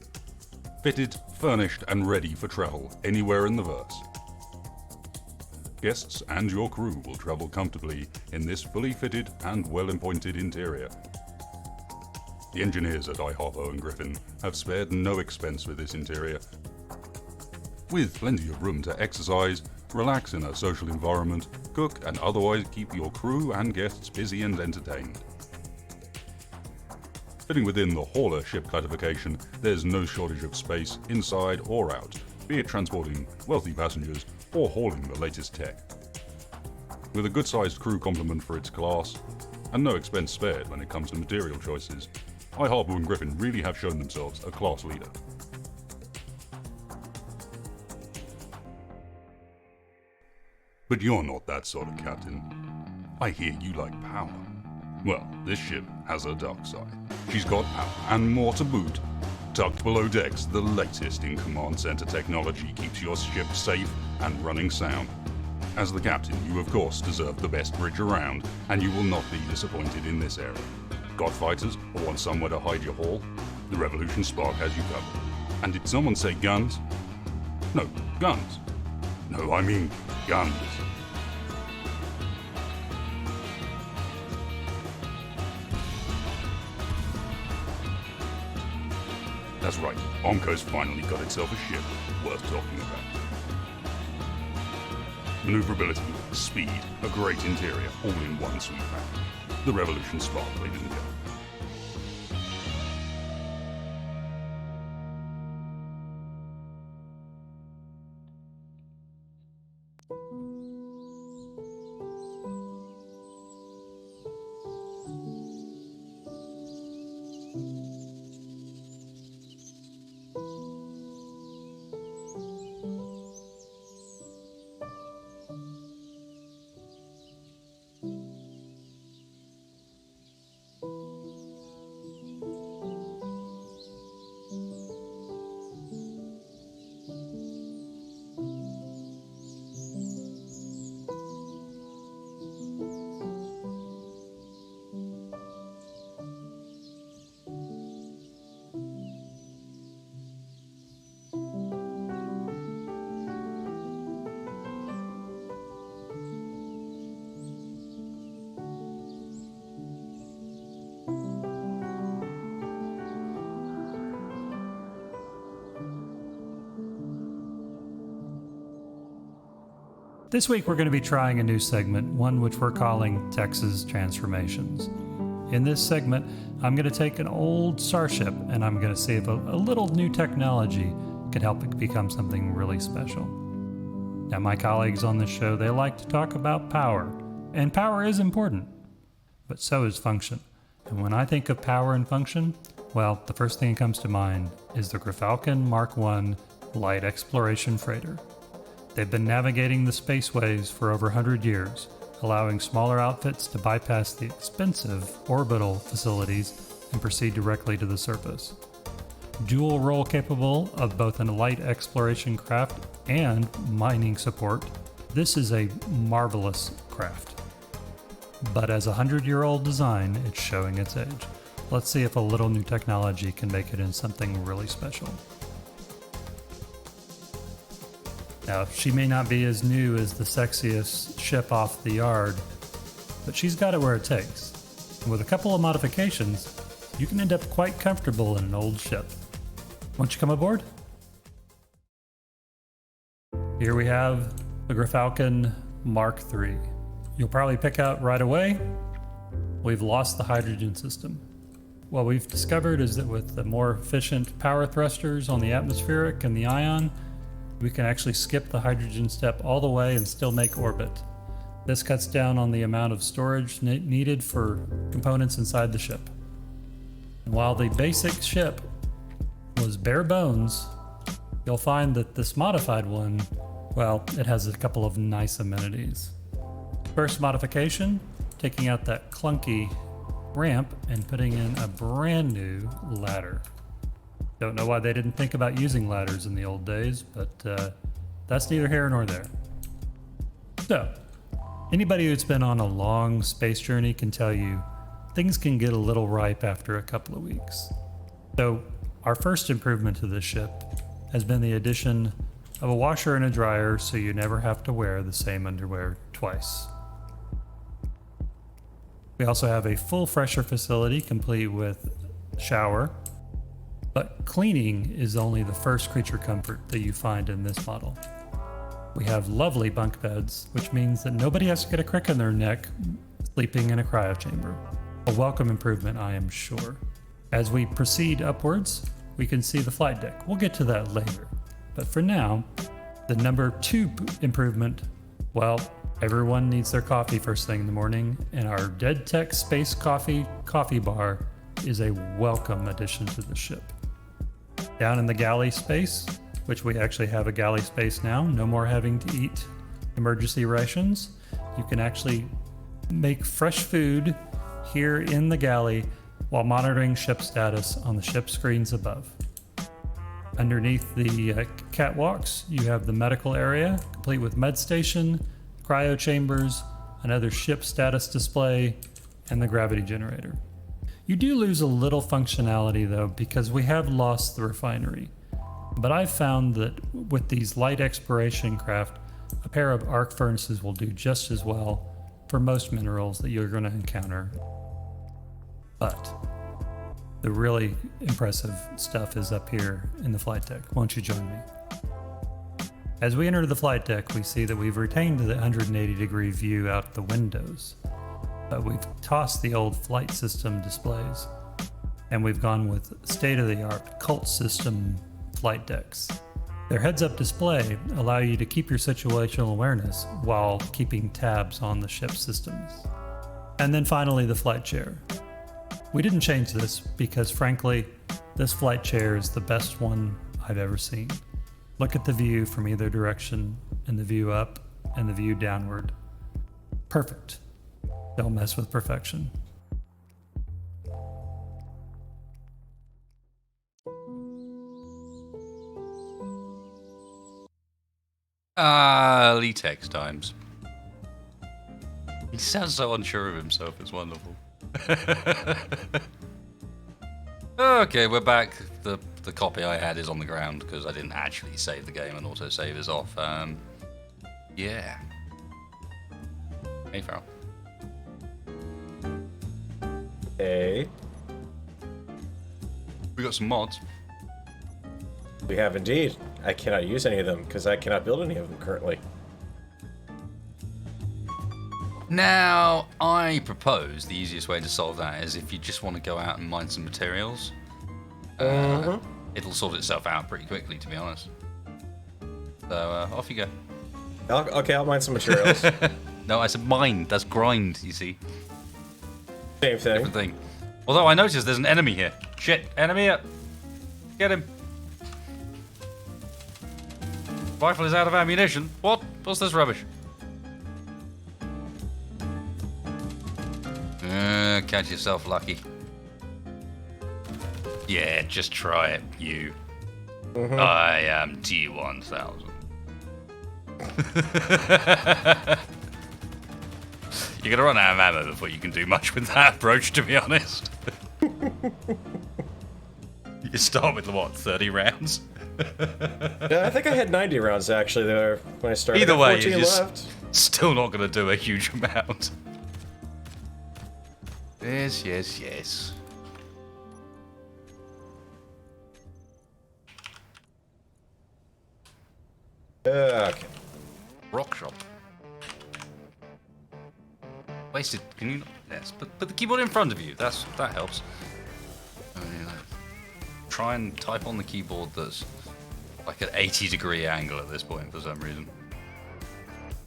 Fitted, furnished and ready for travel anywhere in the verse. Guests and your crew will travel comfortably in this fully fitted and well-appointed interior. The engineers at iHarbo and Griffin have spared no expense with this interior. With plenty of room to exercise, relax in a social environment, cook and otherwise keep your crew and guests busy and entertained. Fitting within the hauler ship classification, there's no shortage of space inside or out, be it transporting wealthy passengers or hauling the latest tech. With a good-sized crew complement for its class, and no expense spared when it comes to material choices, iHarbo and Griffin really have shown themselves a class leader. But you're not that sort of captain. I hear you like power. Well, this ship has a dark side. She's got power and more to boot. Tucked below decks, the latest in command center technology keeps your ship safe and running sound. As the captain, you of course deserve the best bridge around, and you will not be disappointed in this area. Got fighters or want somewhere to hide your haul? The Revolution Spark has you covered. And did someone say guns? No, guns. No, I mean guns. That's right, Omco's finally got itself a ship worth talking about. Maneuverability, speed, a great interior, all in one sweet pack. The Revolution Spark, ladies and gentlemen. This week we're going to be trying a new segment, one which we're calling Texas Transformations. In this segment, I'm going to take an old starship and I'm going to see if a little new technology can help it become something really special. Now, my colleagues on this show, they like to talk about power, and power is important, but so is function. And when I think of power and function, well, the first thing that comes to mind is the Grafalcon Mark I light exploration freighter. They've been navigating the spaceways for over 100 years, allowing smaller outfits to bypass the expensive orbital facilities and proceed directly to the surface. Dual role capable of both a light exploration craft and mining support, this is a marvelous craft. But as a 100-year-old design, it's showing its age. Let's see if a little new technology can make it into something really special. Now, she may not be as new as the sexiest ship off the yard, but she's got it where it takes. And with a couple of modifications, you can end up quite comfortable in an old ship. Won't you come aboard? Here we have the Grafalcon Mark III. You'll probably pick out right away, we've lost the hydrogen system. What we've discovered is that with the more efficient power thrusters on the atmospheric and the ion, we can actually skip the hydrogen step all the way and still make orbit. This cuts down on the amount of storage needed for components inside the ship. And while the basic ship was bare bones, you'll find that this modified one, well, it has a couple of nice amenities. First modification, taking out that clunky ramp and putting in a brand new ladder. Don't know why they didn't think about using ladders in the old days, but that's neither here nor there. So, anybody who's been on a long space journey can tell you things can get a little ripe after a couple of weeks. So, our first improvement to this ship has been the addition of a washer and a dryer so you never have to wear the same underwear twice. We also have a full fresher facility complete with shower, but cleaning is only the first creature comfort that you find in this model. We have lovely bunk beds, which means that nobody has to get a crick in their neck sleeping in a cryo chamber. A welcome improvement, I am sure. As we proceed upwards, we can see the flight deck. We'll get to that later. But for now, the number 2 improvement, well, everyone needs their coffee first thing in the morning, and our Dead Tech Space Coffee bar is a welcome addition to the ship. Down in the galley space, which we actually have a galley space now, no more having to eat emergency rations. You can actually make fresh food here in the galley while monitoring ship status on the ship screens above. Underneath the catwalks, you have the medical area, complete with med station, cryo chambers, another ship status display, and the gravity generator. You do lose a little functionality though, because we have lost the refinery. But I've found that with these light exploration craft, a pair of arc furnaces will do just as well for most minerals that you're going to encounter. But the really impressive stuff is up here in the flight deck. Won't you join me? As we enter the flight deck, we see that we've retained the 180-degree view out the windows, but we've tossed the old flight system displays, and we've gone with state-of-the-art cult system flight decks. Their heads-up display allow you to keep your situational awareness while keeping tabs on the ship systems. And then finally, the flight chair. We didn't change this because, frankly, this flight chair is the best one I've ever seen. Look at the view from either direction, and the view up, and the view downward. Perfect. Don't mess with perfection. Litex times. He sounds so unsure of himself, it's wonderful. Okay, we're back. The copy I had is on the ground because I didn't actually save the game and autosave is off. Yeah. Hey, Farrell. Hey. We got some mods. We have indeed. I cannot use any of them because I cannot build any of them currently. Now, I propose the easiest way to solve that is if you just want to go out and mine some materials. it'll sort itself out pretty quickly, to be honest. So off you go. Okay, I'll mine some materials. No, I said mine. That's grind, you see. Same thing. Different thing. Although I noticed there's an enemy here. Shit, enemy up. Get him. Rifle is out of ammunition. What? What's this rubbish? Catch yourself lucky. Yeah, just try it, you. I am T1000. You're gonna run out of ammo before you can do much with that approach, to be honest. You start with, what, 30 rounds? Yeah, I think I had 90 rounds actually there when I started. Either way, 14 you're just left. still not gonna do a huge amount. Yes, yes, yes. Okay. Rock shop. Wasted. Can you? Yes. Put the keyboard in front of you. That helps. I mean, try and type on the keyboard that's like an 80-degree angle at this point for some reason.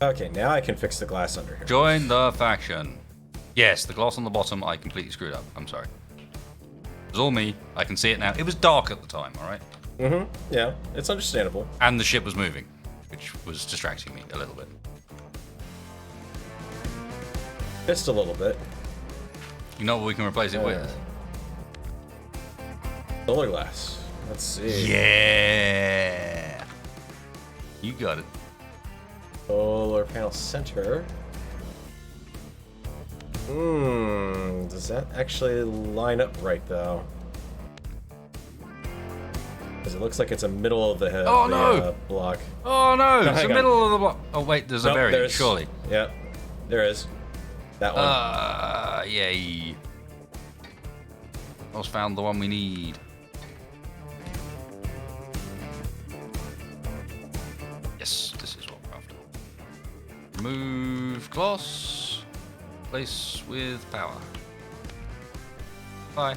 Okay, now I can fix the glass under here. Join the faction. Yes, the glass on the bottom I completely screwed up. I'm sorry. It was all me. I can see it now. It was dark at the time, alright? Yeah, it's understandable. And the ship was moving, which was distracting me a little bit. Just a little bit. You know what we can replace it with? Solar glass. Let's see. Yeah! You got it. Solar panel center. Does that actually line up right though? Because it looks like it's a middle of the block. Oh no! No, It's the hang on. middle of the block. Oh wait, there's a variant, surely. Yeah, there is. That one. Yay. Almost found the one we need. Yes, this is what we're after. Remove glass. Place with power. Bye.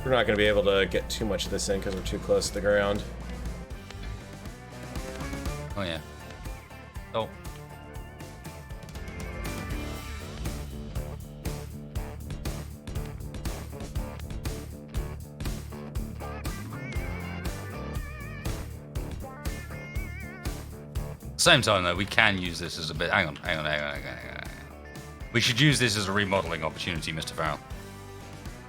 We're not going to be able to get too much of this in because we're too close to the ground. Oh yeah. Oh. Same time though, we can use this as a bit. Hang on. We should use this as a remodeling opportunity, Mr. Farrell.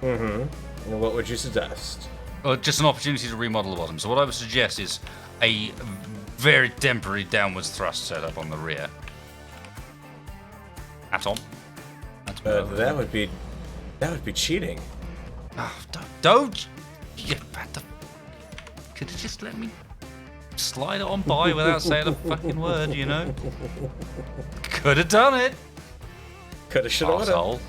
And what would you suggest? Well, just an opportunity to remodel the bottom. So what I would suggest is a very temporary downwards thrust setup on the rear. Atom. That's That would be cheating. Oh, don't. You had to. Could you just let me slide it on by without saying a fucking word, you know? Could have done it. Coulda, shoulda, woulda. Asshole.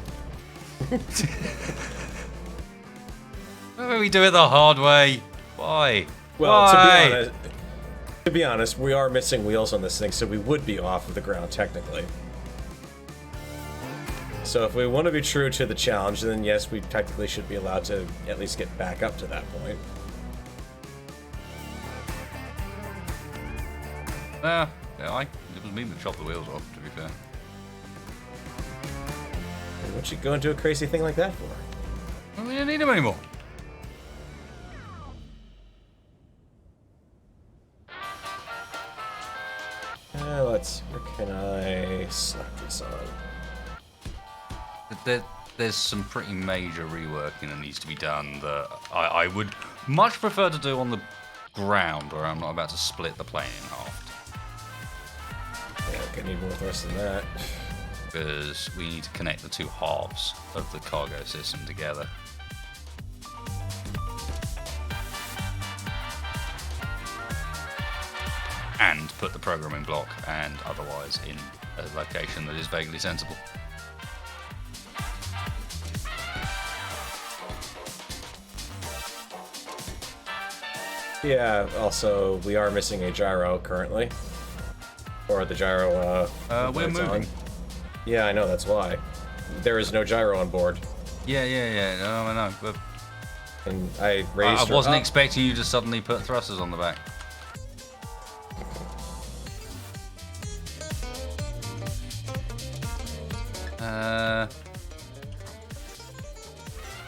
Why don't we do it the hard way? Why? Well, Why? to be honest, we are missing wheels on this thing, so we would be off of the ground technically. So if we want to be true to the challenge, then yes, we technically should be allowed to at least get back up to that point. Yeah, it was me that chopped the wheels off, to be fair. What you go and do a crazy thing like that for? Well, we don't need them anymore. Let's see, where can I slap this on? There's some pretty major reworking that needs to be done that I would much prefer to do on the ground where I'm not about to split the plane in half. Yeah, I need more thrust than that. Because we need to connect the two halves of the cargo system together. And put the programming block and otherwise in a location that is vaguely sensible. Yeah, also, we are missing a gyro currently. Or the gyro, we're lights moving. on. Yeah, I know, that's why. There is no gyro on board. Yeah, no, I know. But and I raised her I wasn't up. expecting you to suddenly put thrusters on the back.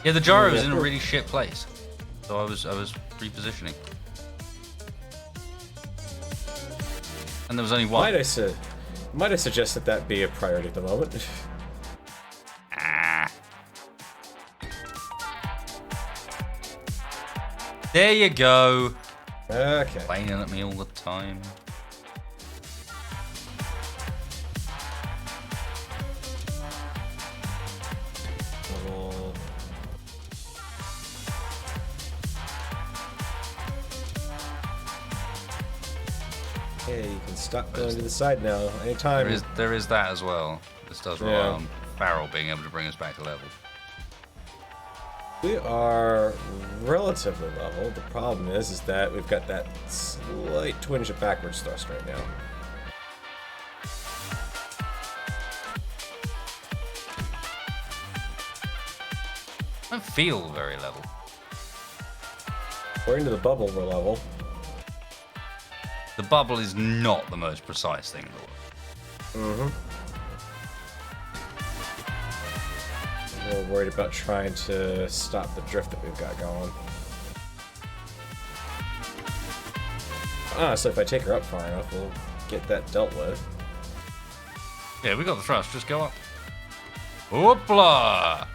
Yeah, the gyro was in a really shit place, so I was repositioning, and there was only one. Might I suggest that be a priority at the moment? There you go. Okay. Complaining at me all the time. Okay, you can stop going to the side now. Anytime. There is that as well. This does rely on Farrell being able to bring us back to level. We are relatively level. The problem is that we've got that slight twinge of backwards thrust right now. I don't feel very level. According to the bubble, we're level. The bubble is not the most precise thing in the world. We're worried about trying to stop the drift that we've got going. So if I take her up far enough, we'll get that dealt with. Yeah, we got the thrust. Just go up. Whoopla!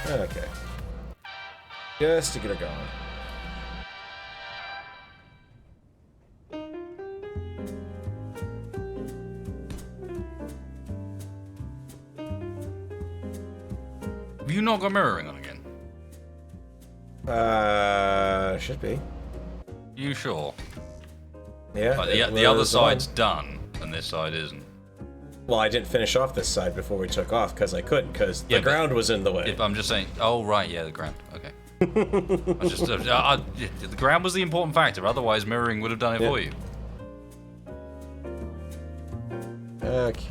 Okay. Just to get her going. Have you not got mirroring on again? Should be. You sure? Yeah. Like, the other side's done, and this side isn't. Well, I didn't finish off this side before we took off because I couldn't, because the ground was in the way. If I'm just saying, oh right, yeah, the ground. Okay. The ground was the important factor. Otherwise, mirroring would have done it for you. Okay.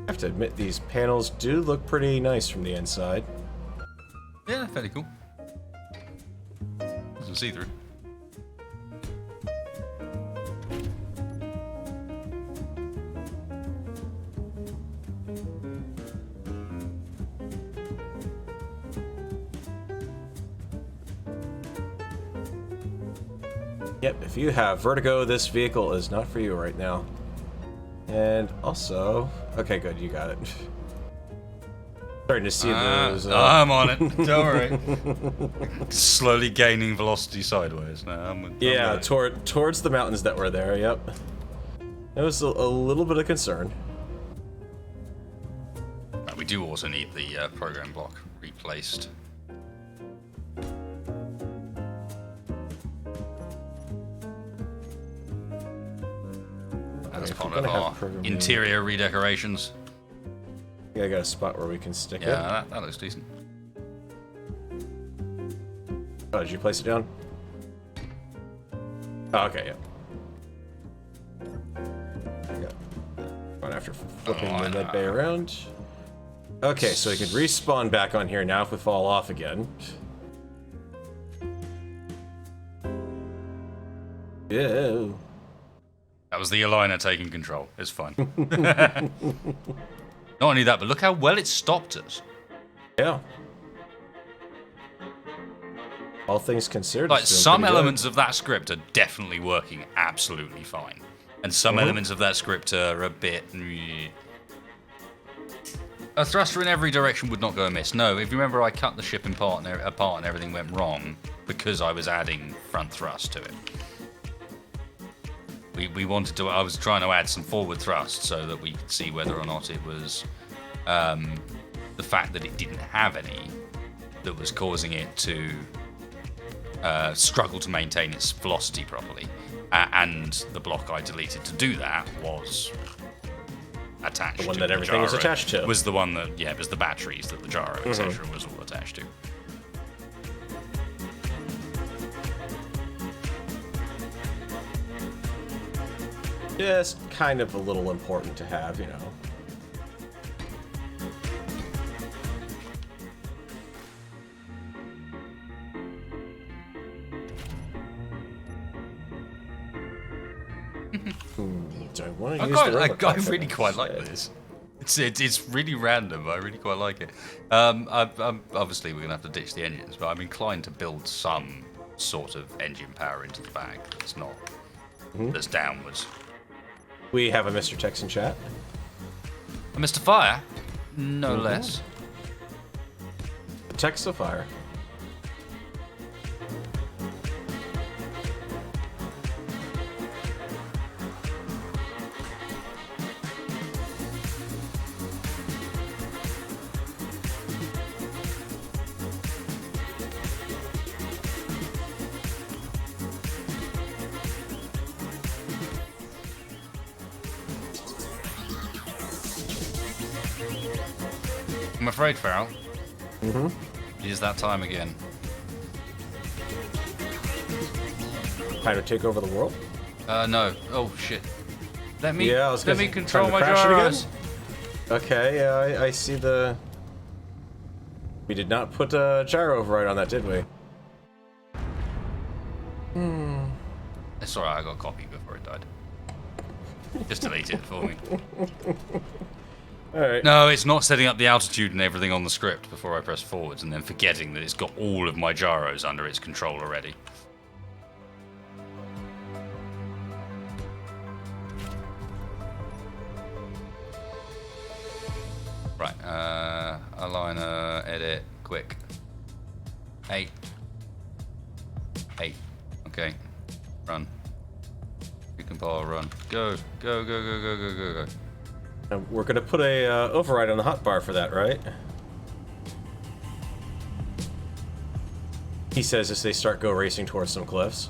I have to admit, these panels do look pretty nice from the inside. Yeah, fairly cool. Some see-through. Yep, if you have vertigo, this vehicle is not for you right now. And also... Okay, good, you got it. Starting to see those... I'm on it, don't worry. Slowly gaining velocity sideways now. Yeah, towards the mountains that were there, yep. That was a little bit of concern. We do also need the program block replaced. As part of our interior redecorations. Yeah, I got a spot where we can stick it. Yeah, that looks decent. Oh, did you place it down? Oh, okay, yeah. Right after flipping the med bay around. Okay, so we can respawn back on here now if we fall off again. Ew. That was the aligner taking control. It's fine. Not only that, but look how well it stopped us. Yeah. All things considered. Like, some elements of that script are definitely working absolutely fine. And some elements of that script are a bit... A thruster in every direction would not go amiss. No, if you remember, I cut the ship apart and everything went wrong because I was adding front thrust to it. We wanted to... I was trying to add some forward thrust so that we could see whether or not it was the fact that it didn't have any that was causing it to struggle to maintain its velocity properly. And the block I deleted to do that was attached The one to that everything is gyro. attached to. Was the one that, it was the batteries that the gyro, Mm-hmm. etc. was all attached to. Just kind of a little important to have, you know. Do I want to use the robot I platform really quite like instead? this. It's really random. I really quite like it. Obviously, we're gonna have to ditch the engines, but I'm inclined to build some sort of engine power into the bag that's not that's downwards. We have a Mr. Tex in chat. Mr. Fire, no less. Text of fire. I'm afraid, Farrell. It is that time again. Time to take over the world? No. Oh shit. Let me Yeah, I was let gonna me say, control time to my crash it again? gyros. Okay, yeah, I see the... We did not put a gyro override on that, did we? It's alright, I got a copy before it died. Just delete it for me. Alright. No, it's not setting up the altitude and everything on the script before I press forwards and then forgetting that it's got all of my gyros under its control already. Right, aligner, edit, quick. 8. Okay. Run. Recompile, run. Go. Go. We're gonna put a override on the hotbar for that, right? He says as they start go racing towards some cliffs.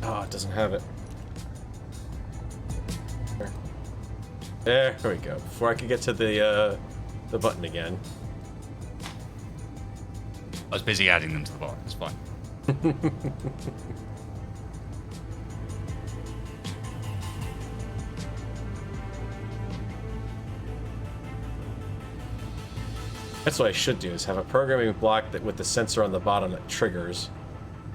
Oh, it doesn't have it. There we go. Before I could get to the button again. I was busy adding them to the bar. It's fine. That's what I should do, is have a programming block that with the sensor on the bottom that triggers.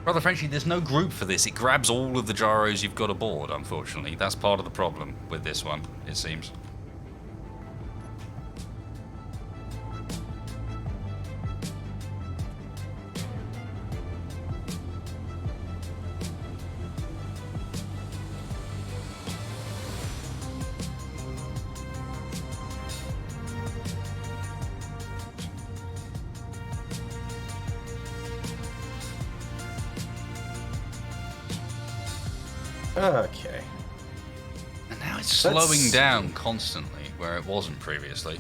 Brother Frenchy, there's no group for this. It grabs all of the gyros you've got aboard, unfortunately. That's part of the problem with this one, it seems. Okay. And now it's Let's slowing see. down constantly, where it wasn't previously.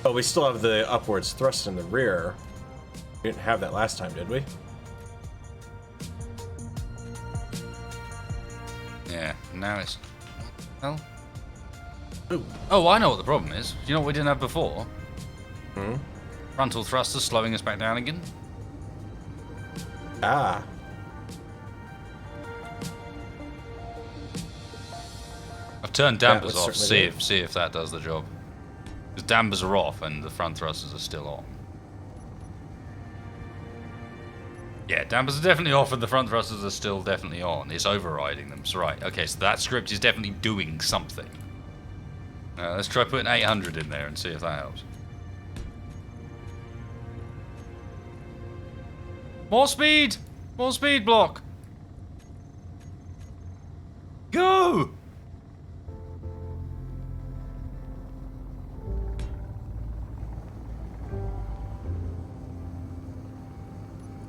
But we still have the upwards thrust in the rear. We didn't have that last time, did we? Yeah, now it's... Well... Ooh. Oh, I know what the problem is. Do you know what we didn't have before? Frontal thrusters slowing us back down again. Ah. I've turned That dampers would off, certainly see if that does the job. Because dampers are off and the front thrusters are still on. Yeah, dampers are definitely off and the front thrusters are still definitely on. It's overriding them. So right, okay, so that script is definitely doing something. Let's try putting 800 in there and see if that helps. More speed! More speed block! Go!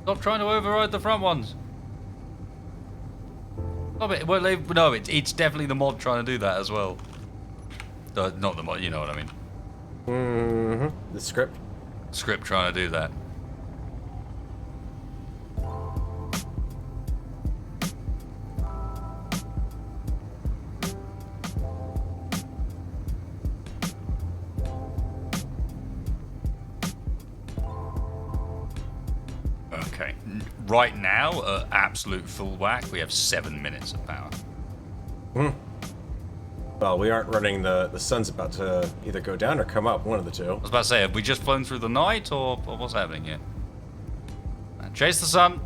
Stop trying to override the front ones. Stop it. Well, no, it's definitely the mod trying to do that as well. Not the mod, you know what I mean. Mm-hmm. The script. Script trying to do that. Okay, right now, absolute full whack, we have 7 minutes of power. Well, we aren't running the sun's about to either go down or come up, one of the two. I was about to say, have we just flown through the night, or what's happening here? Chase the sun!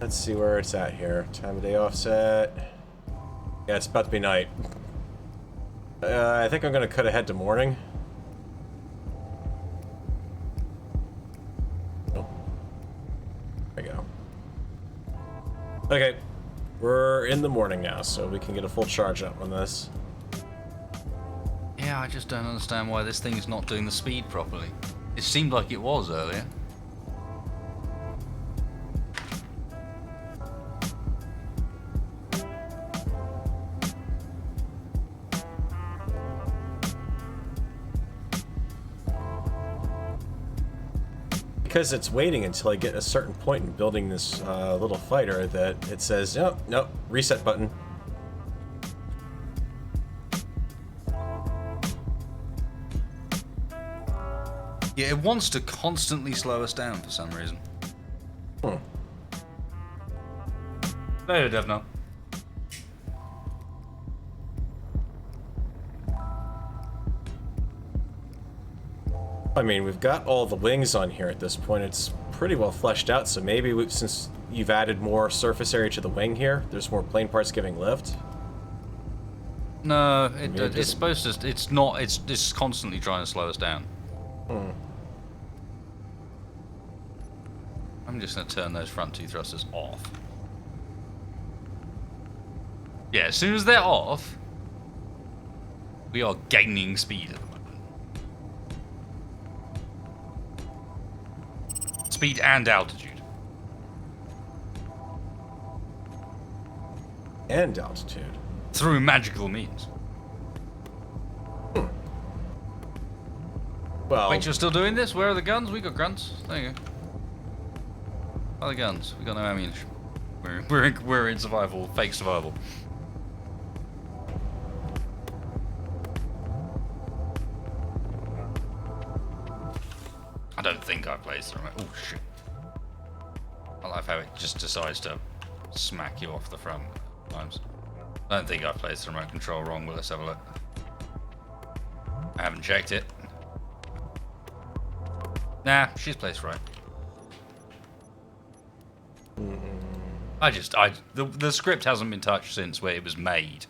Let's see where it's at here. Time of day offset. Yeah, it's about to be night. I think I'm gonna cut ahead to morning. Oh. There we go. Okay. We're in the morning now, so we can get a full charge up on this. Yeah, I just don't understand why this thing's not doing the speed properly. It seemed like it was earlier. Because it's waiting until I get a certain point in building this little fighter that it says, nope, reset button. Yeah, it wants to constantly slow us down for some reason. Later, Devno. I mean, we've got all the wings on here at this point. It's pretty well fleshed out, so maybe since you've added more surface area to the wing here, there's more plane parts giving lift. No, it's supposed to. It's not. It's constantly trying to slow us down. I'm just going to turn those front two thrusters off. Yeah, as soon as they're off, we are gaining speed at the moment. Speed and altitude. And altitude. Through magical means. Well, wait, you're still doing this? Where are the guns? We got guns. There you go. Where are the guns? We got no ammunition. We're in survival, fake survival. I don't think I placed the remote. Oh shit! I like how it just decides to smack you off the front times. I don't think I placed the remote control wrong. Well, let's have a look. I haven't checked it. Nah, she's placed right. The script hasn't been touched since where it was made,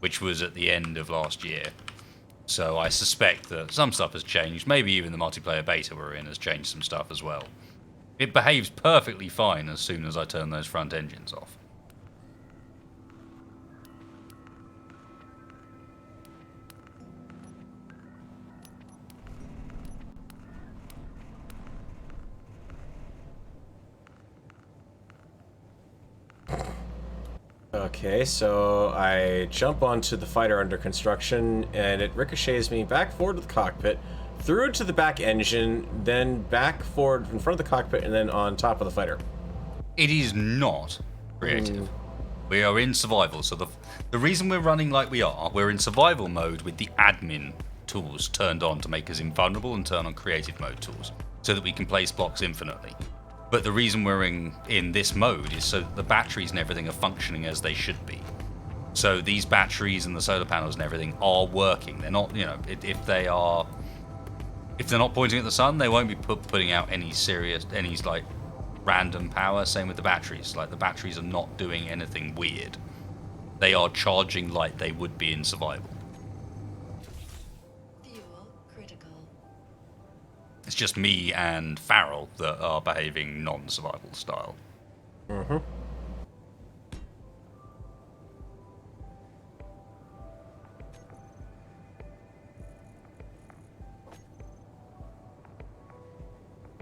which was at the end of last year. So I suspect that some stuff has changed. Maybe even the multiplayer beta we're in has changed some stuff as well. It behaves perfectly fine as soon as I turn those front engines off. Okay, so I jump onto the fighter under construction, and it ricochets me back forward to the cockpit, through to the back engine, then back forward in front of the cockpit, and then on top of the fighter. It is not creative. We are in survival, so the reason we're running like we are, we're in survival mode with the admin tools turned on to make us invulnerable and turn on creative mode tools, so that we can place blocks infinitely. But the reason we're in this mode is so that the batteries and everything are functioning as they should be. So these batteries and the solar panels and everything are working. They're not, if they're not pointing at the sun, they won't be putting out any random power. Same with the batteries. Like, the batteries are not doing anything weird. They are charging like they would be in survival. It's just me and Farrell that are behaving non-survival style.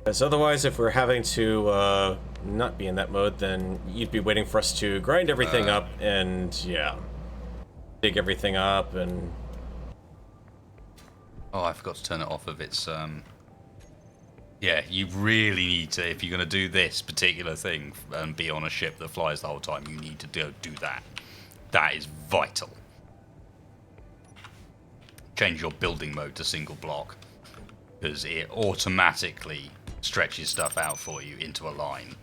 Because otherwise, if we're having to not be in that mode, then you'd be waiting for us to grind everything up and, yeah, dig everything up and... Oh, I forgot to turn it off of its... Yeah, you really need to, if you're going to do this particular thing and be on a ship that flies the whole time, you need to do that. That is vital. Change your building mode to single block, because it automatically stretches stuff out for you into a line.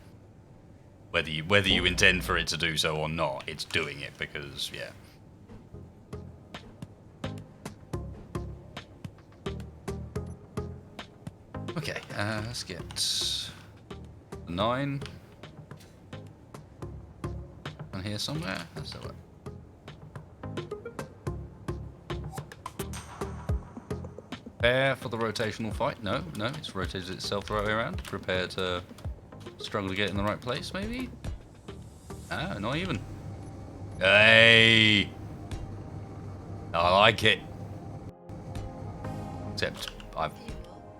Whether you intend for it to do so or not, it's doing it because, yeah. Okay, let's get 9 on here somewhere. Let's have a look. Prepare for the rotational fight. No, it's rotated itself the right way around. Prepare to struggle to get in the right place, maybe? Ah, not even. Hey! I like it. Except I've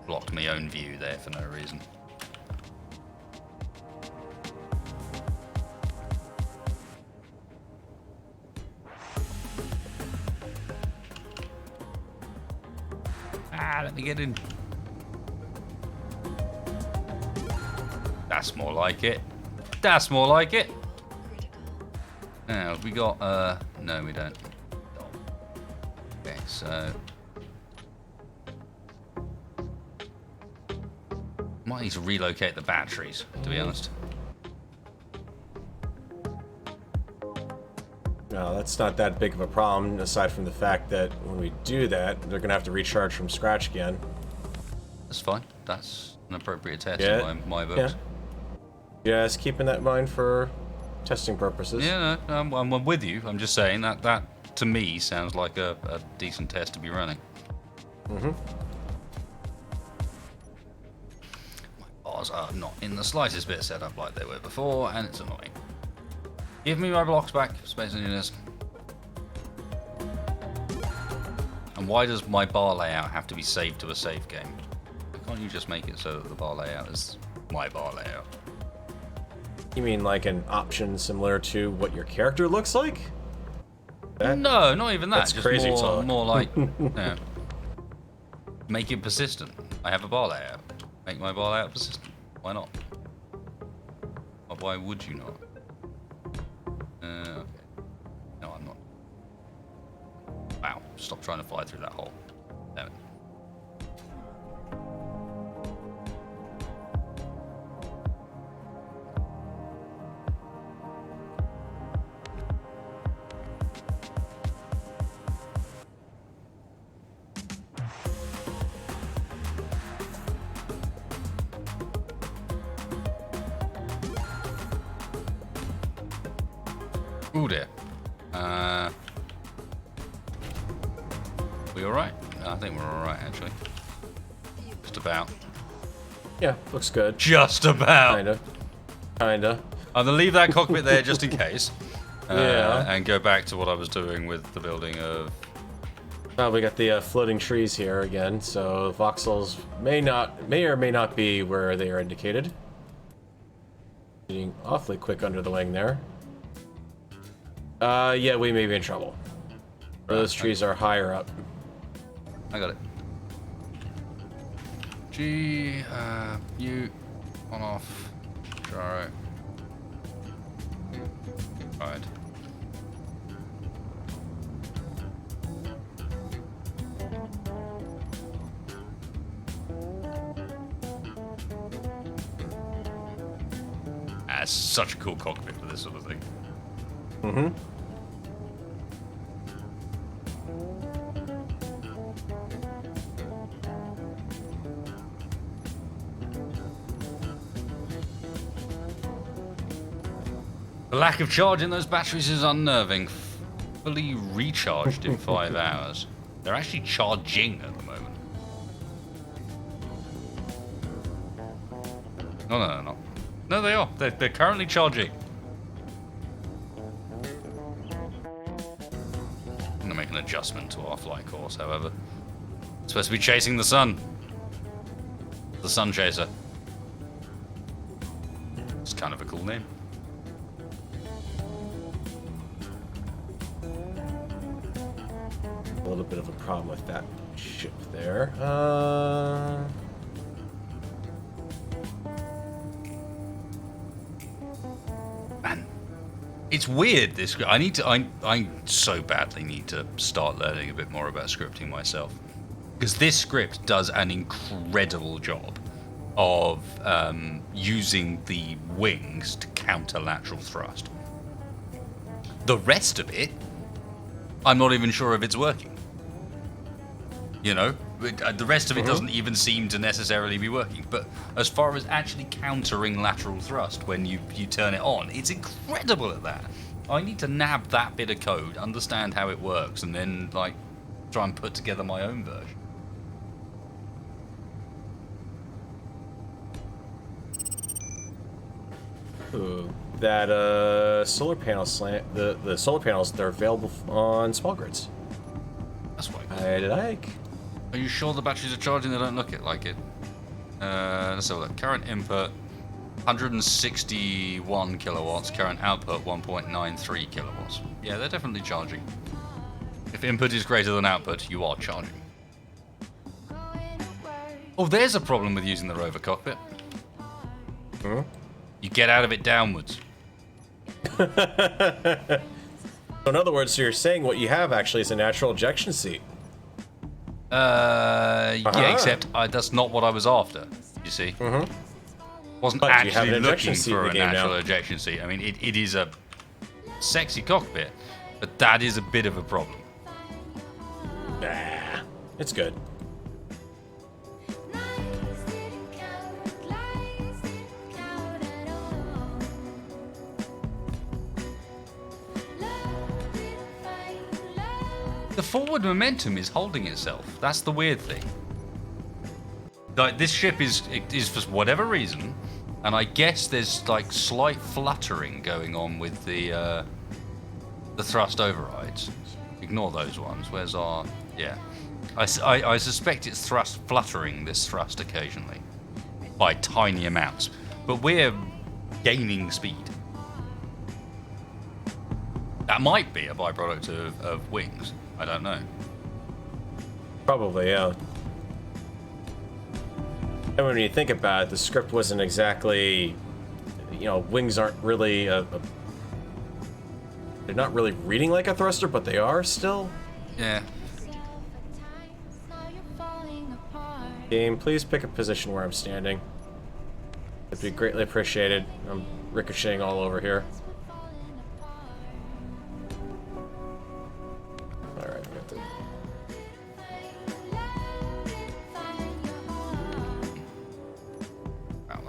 blocked my own view there for no reason. Let me get in. That's more like it. That's more like it. Now, we got, no, we don't. Okay, so. Might need to relocate the batteries, to be honest. No, that's not that big of a problem, aside from the fact that when we do that, they're going to have to recharge from scratch again. That's fine. That's an appropriate test Yeah. in my books. Yeah. Just keeping that in mind for testing purposes. Yeah, no, I'm with you. I'm just saying that to me sounds like a decent test to be running. Mm-hmm. My bars are not in the slightest bit set up like they were before, and it's annoying. Give me my blocks back, Space Engineers. And why does my bar layout have to be saved to a save game? Why can't you just make it so that the bar layout is my bar layout? You mean like an option similar to what your character looks like? No, not even that. That's Just crazy talk. more like, yeah. Make it persistent. I have a bar layout. Make my bar layout persistent. Why not? Or why would you not? Okay. No, I'm not. Wow. Stop trying to fly through that hole. Damn it. Ooh dear. We alright? I think we're alright actually. Just about. Yeah, looks good. Just about. Kinda. I'm gonna leave that cockpit there just in case. Yeah. And go back to what I was doing with the building of. Well, we got the floating trees here again, so voxels may or may not be where they are indicated. Getting awfully quick under the wing there. Yeah, we may be in trouble. Those trees are higher up. I got it. G, U, on off, gyro. Right. That's such a cool cockpit for this sort of thing. Mm-hmm. The lack of charge in those batteries is unnerving. Fully recharged in 5 hours. They're actually charging at the moment. No. No, they are. They're currently charging. I'm going to make an adjustment to our flight course, however. It's supposed to be chasing the sun. The sun chaser. kind of a cool name. A little bit of a problem with that ship there. Man, it's weird. This I so badly need to start learning a bit more about scripting myself, because this script does an incredible job of using the wings to counter lateral thrust. The rest of it, I'm not even sure if it's working. You know, the rest of it doesn't even seem to necessarily be working. But as far as actually countering lateral thrust when you turn it on, it's incredible at that. I need to nab that bit of code, understand how it works, and then like try and put together my own version. Ooh, that solar panel the solar panels, they're available on small grids. That's what I like. Are you sure the batteries are charging? They don't look like it. Let's have a look. Current input 161 kilowatts. Current output 1.93 kilowatts. Yeah, they're definitely charging. If input is greater than output, you are charging. Oh, there's a problem with using the rover cockpit. You get out of it downwards. So in other words, so you're saying what you have actually is a natural ejection seat. Yeah, except that's not what I was after, you see. Wasn't But you have actually an ejection looking seat for in a the game natural now. ejection seat. I mean, it is a sexy cockpit, but that is a bit of a problem. Nah, it's good. The forward momentum is holding itself. That's the weird thing. Like, this ship is for whatever reason, and I guess there's like slight fluttering going on with the thrust overrides. Ignore those ones. Where's our... Yeah. I suspect it's fluttering this thrust occasionally by tiny amounts, but we're gaining speed. That might be a byproduct of wings. I don't know. Probably, yeah. And when you think about it, the script wasn't exactly, you know, wings aren't really they're not really reading like a thruster, but they are still. Yeah. Game, please pick a position where I'm standing. It'd be greatly appreciated. I'm ricocheting all over here. Alright, we got the...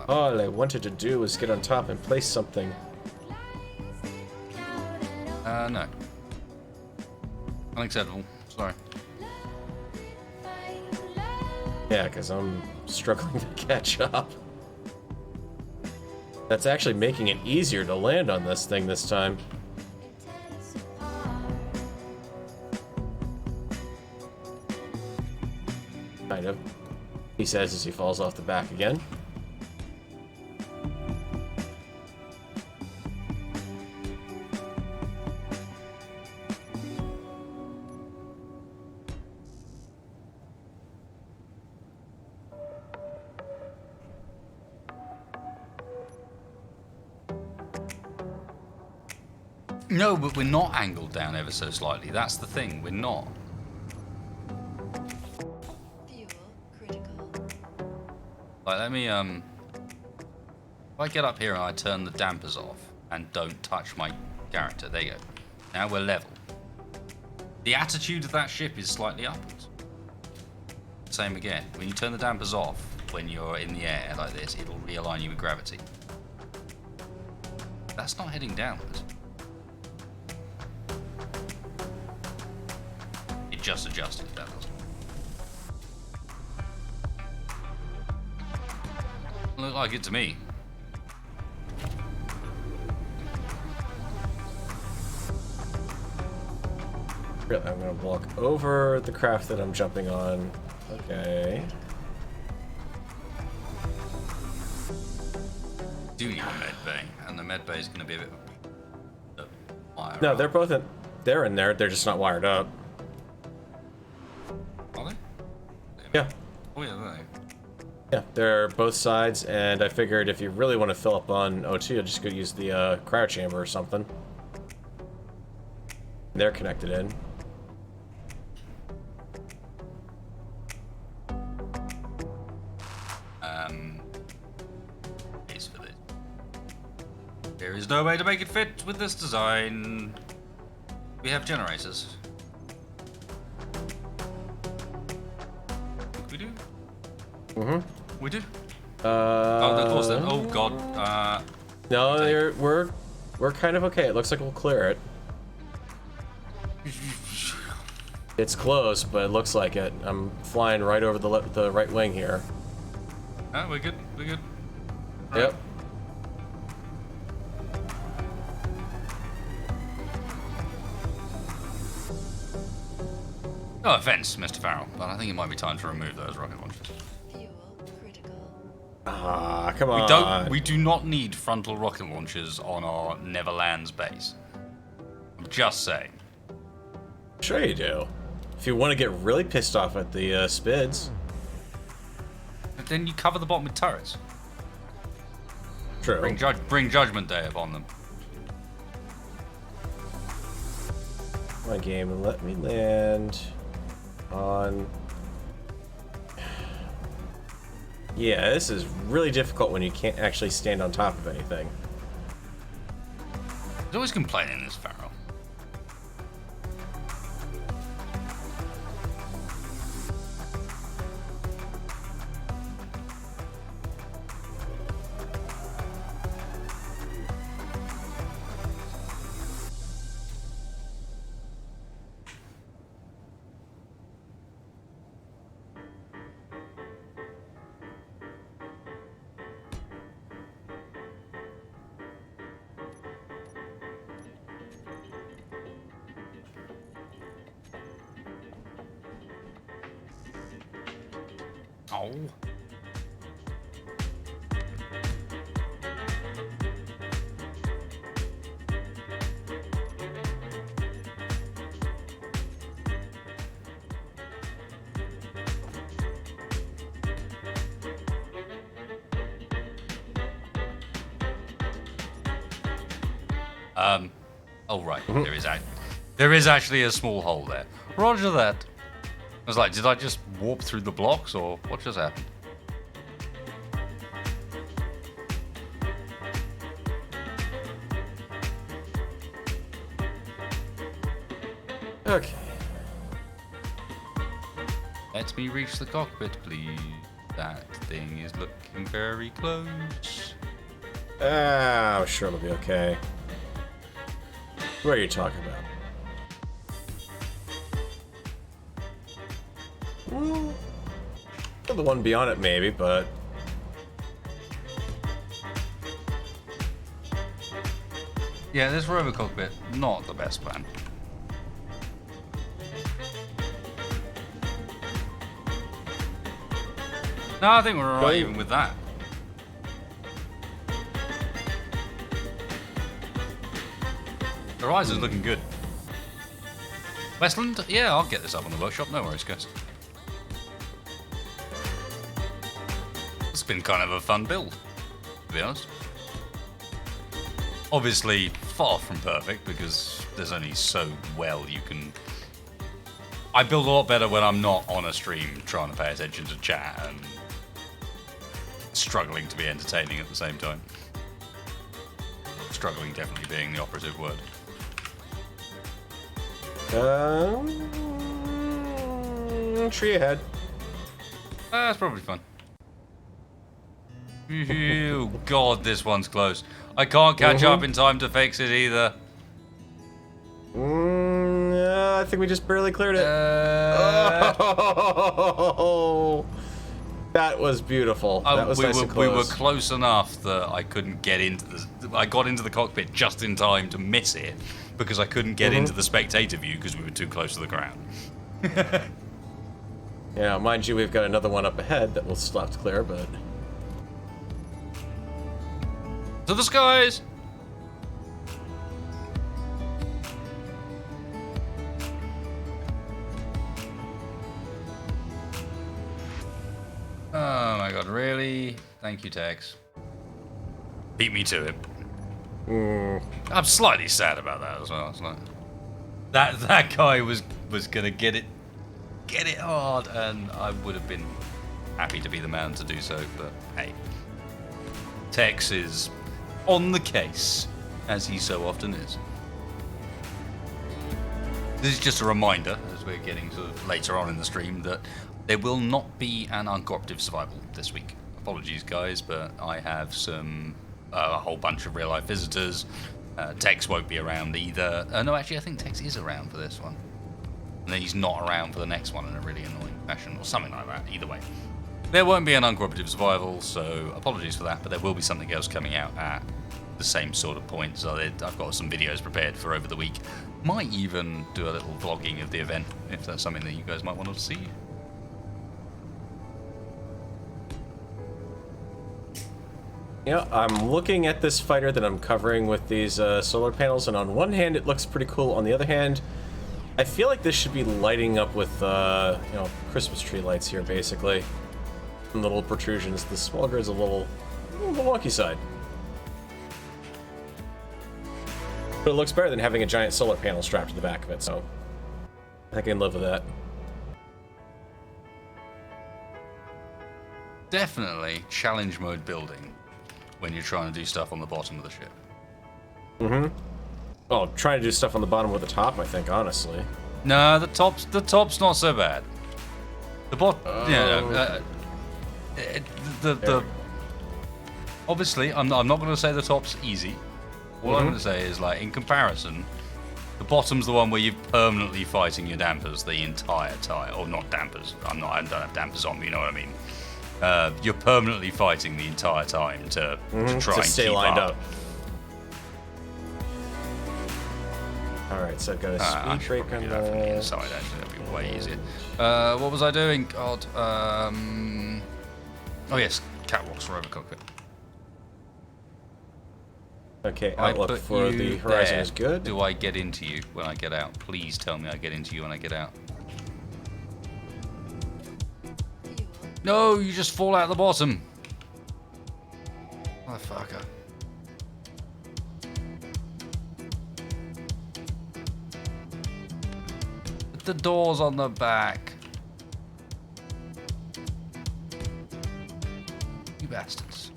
All I wanted to do was get on top and place something. No. Unacceptable. Sorry. Yeah, because I'm struggling to catch up. That's actually making it easier to land on this thing this time. Kind of. He says as he falls off the back again. No, but we're not angled down ever so slightly. That's the thing. We're not. Fuel critical. Like, let me, if I get up here and I turn the dampers off and don't touch my character, there you go. Now we're level. The attitude of that ship is slightly upwards. Same again. When you turn the dampers off, when you're in the air like this, it'll realign you with gravity. That's not heading downwards. It just adjusted, that does. Look like it to me. Really, I'm gonna walk over the craft that I'm jumping on. Okay. do need a med bay, and the med bay is going to be a bit of a wire. No, they're both in. They're in there. They're just not wired up. Are they? Yeah. Oh yeah, there. Yeah, they're both sides, and I figured if you really want to fill up on O2, you'll just go use the cryo chamber or something. They're connected in. Case for this. There is no way to make it fit with this design. We have generators. We do. We do. Oh, of course then. Oh god. No, we're kind of okay. It looks like we'll clear it. It's close, but it looks like it. I'm flying right over the right wing here. Ah, we're good. We're good. Yep. No offense, Mr. Farrell, but I think it might be time to remove those rocket launchers. Fuel critical. Ah, come on. We do not need frontal rocket launchers on our Neverland's base. I'm just saying. Sure you do. If you want to get really pissed off at the SPIDs. But then you cover the bottom with turrets. True. Bring Judgment Day upon them. My game, let me land on... Yeah, this is really difficult when you can't actually stand on top of anything. There's always complaining, this Farrell. Oh. Oh right, there is actually a small hole there. Roger that. I was like, did I just warp through the blocks, or what just happened? Okay. Let me reach the cockpit, please. That thing is looking very close. Ah, I'm sure it'll be okay. What are you talking about? The one beyond it, maybe, but... Yeah, this rover cockpit, not the best plan. No, I think we're alright even with that. Horizon's looking good. Westland? Yeah, I'll get this up on the workshop, no worries, guys. It's been kind of a fun build, to be honest. Obviously, far from perfect, because there's only so well you can... I build a lot better when I'm not on a stream trying to pay attention to chat and struggling to be entertaining at the same time. Struggling definitely being the operative word. Tree ahead. That's probably fun. Ew, God, this one's close. I can't catch up in time to fix it either. I think we just barely cleared it. Oh, that was beautiful. That was nice and close. We were close enough that I couldn't get into the... I got into the cockpit just in time to miss it because I couldn't get into the spectator view because we were too close to the ground. Yeah, mind you, we've got another one up ahead that we'll still have to clear, but... To the skies! Oh my god, really? Thank you, Tex. Beat me to it. I'm slightly sad about that as well. It's like that guy was gonna get it hard, and I would have been happy to be the man to do so. But hey, Tex is on the case, as he so often is. This is just a reminder, as we're getting sort of later on in the stream, that there will not be an uncooperative survival this week. Apologies, guys, but I have a whole bunch of real-life visitors. Tex won't be around either. No, actually, I think Tex is around for this one. And then he's not around for the next one in a really annoying fashion, or something like that. Either way. There won't be an uncooperative survival, so apologies for that, but there will be something else coming out at the same sort of point. So I've got some videos prepared for over the week. Might even do a little vlogging of the event, if that's something that you guys might want to see. Yeah, I'm looking at this fighter that I'm covering with these solar panels, and on one hand it looks pretty cool. On the other hand, I feel like this should be lighting up with, Christmas tree lights here, basically. And little protrusions. The small grid's a little on the wonky side. But it looks better than having a giant solar panel strapped to the back of it, so I can live with that. Definitely challenge mode building when you're trying to do stuff on the bottom of the ship. Mm-hmm. Well, trying to do stuff on the bottom with the top, I think, honestly. No, the top's not so bad. The obviously, I'm not going to say the top's easy. All I'm going to say is, like, in comparison, the bottom's the one where you're permanently fighting your dampers the entire time. Or not dampers. I don't have dampers on me, you know what I mean? You're permanently fighting the entire time to try and stay keep lined up. Alright, so I've got a speed break on from the inside, actually. That'd be way easier. What was I doing? God. Oh, yes. Catwalks for over cockpit. Okay, outlook for the horizon is good. Do I get into you when I get out? Please tell me I get into you when I get out. No, you just fall out the bottom. Motherfucker. Put the doors on the back. You bastards.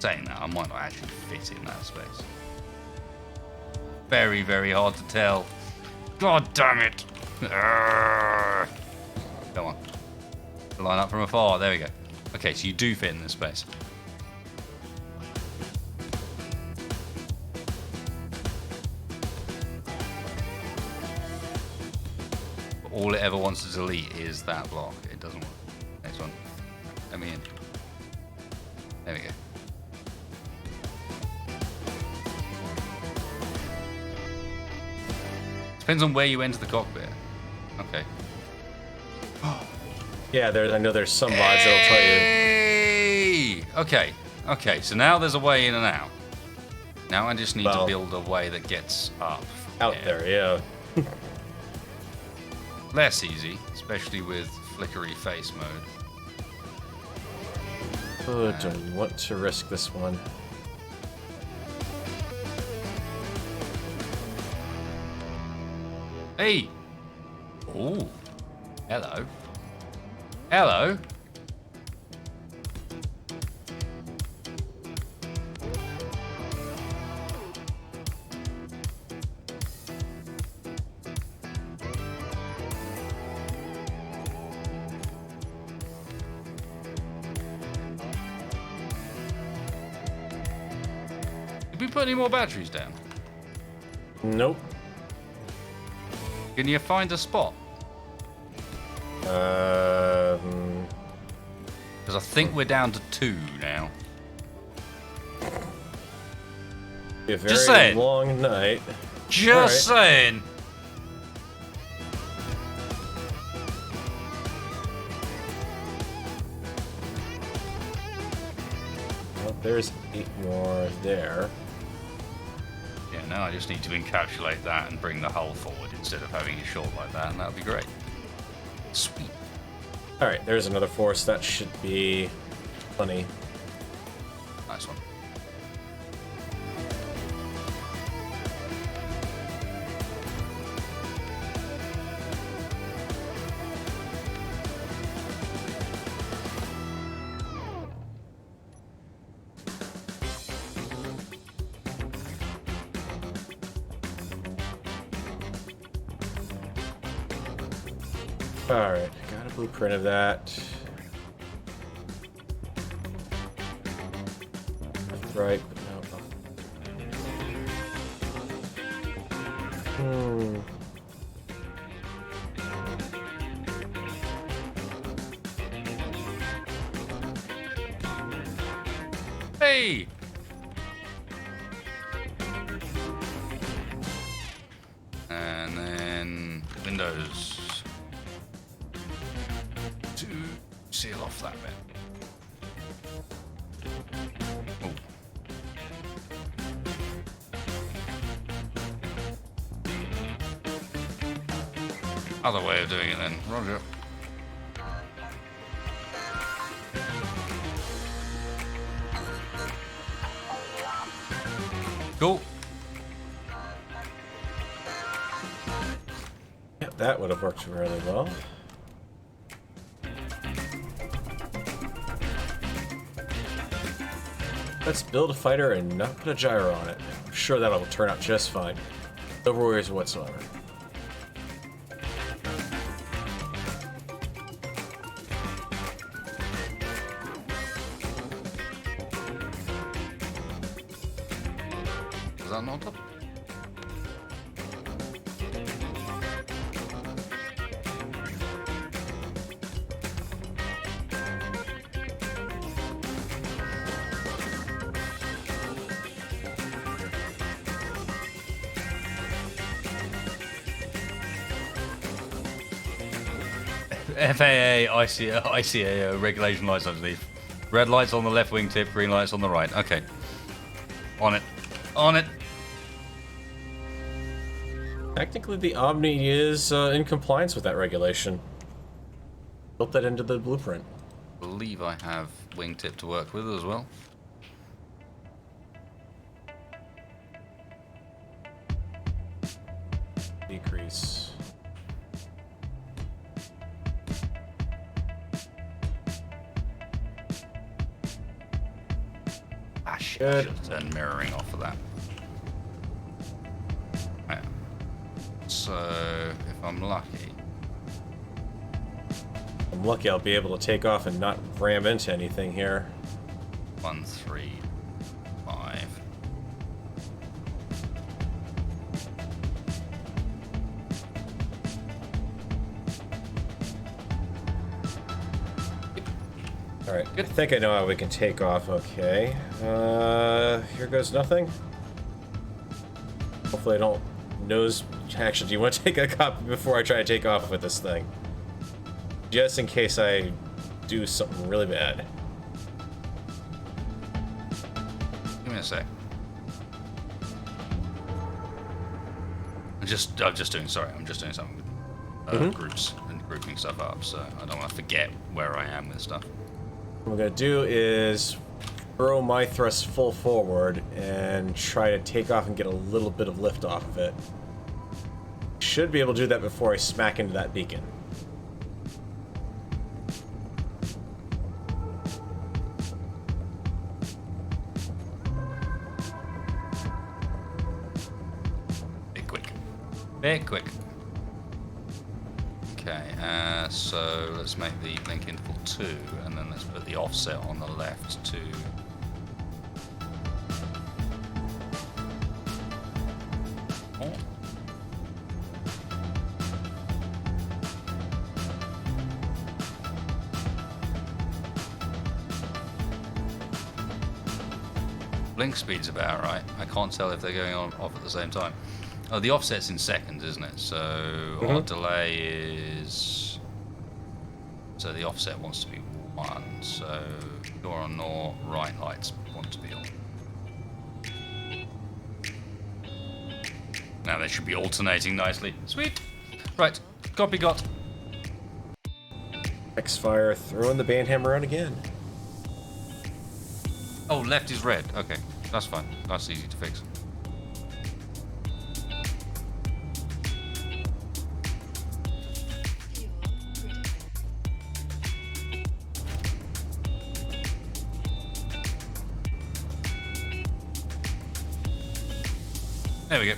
Saying that, I might not actually fit in that space. Very, very hard to tell. God damn it! Come on. Line up from afar. There we go. Okay, so you do fit in this space. But all it ever wants to delete is that block. It doesn't work. Next one. Let me in. There we go. Depends on where you enter the cockpit. Okay. Yeah, I know there's some mods that'll tell you. Hey! Okay, so now there's a way in and out. Now I just need to build a way that gets up. Out there, yeah. Less easy, especially with flickery face mode. Oh, don't want to risk this one. Hey! Ooh. Hello. Hello. Did we put any more batteries down? Nope. Can you find a spot? Because I think we're down to 2 now. A very long night. Just saying. there's 8 more there. Yeah, now I just need to encapsulate that and bring the hull forward instead of having it short like that, and that would be great. Sweet. Alright, there's another force. That should be plenty. Nice one. Alright, got a blueprint of that. That's right, but no. Hey! And then Windows to seal off that bit. Oh. Other way of doing it then. Roger. Cool. Yep, that would have worked really well. Let's build a fighter and not put a gyro on it. I'm sure that'll turn out just fine. No worries whatsoever. Is that not up? FAA, ICAO, regulation lights underneath. Red lights on the left wingtip, green lights on the right. Okay. On it. On it. Technically, the Omni is in compliance with that regulation. Built that into the blueprint. I believe I have wingtip to work with as well. Decrease. Ah, shit. Good. I should have turned mirroring off of that. Yeah. So, if I'm lucky. I'm lucky I'll be able to take off and not ram into anything here. 1, 3, 5. Alright, I think I know how we can take off. Okay. Here goes nothing. Hopefully I don't nose... Actually, do you want to take a copy before I try to take off with this thing? Just in case I do something really bad. Give me a sec. I'm just doing something with groups and grouping stuff up, so I don't want to forget where I am with stuff. What I'm gonna do is throw my thrust full forward and try to take off and get a little bit of lift off of it. Should be able to do that before I smack into that beacon. Very quick. Okay, so let's make the link interval 2, and then let's put the offset on the left to... Oh. Blink speed's about right. I can't tell if they're going on off at the same time. Oh, the offset's in seconds, isn't it? So our delay is... So the offset wants to be 1. So you're on naught, right light's want to be on. Now they should be alternating nicely. Sweet. Right. Copy got. X-Fire throwing the banhammer on again. Oh, left is red. Okay. That's fine. That's easy to fix. There we go.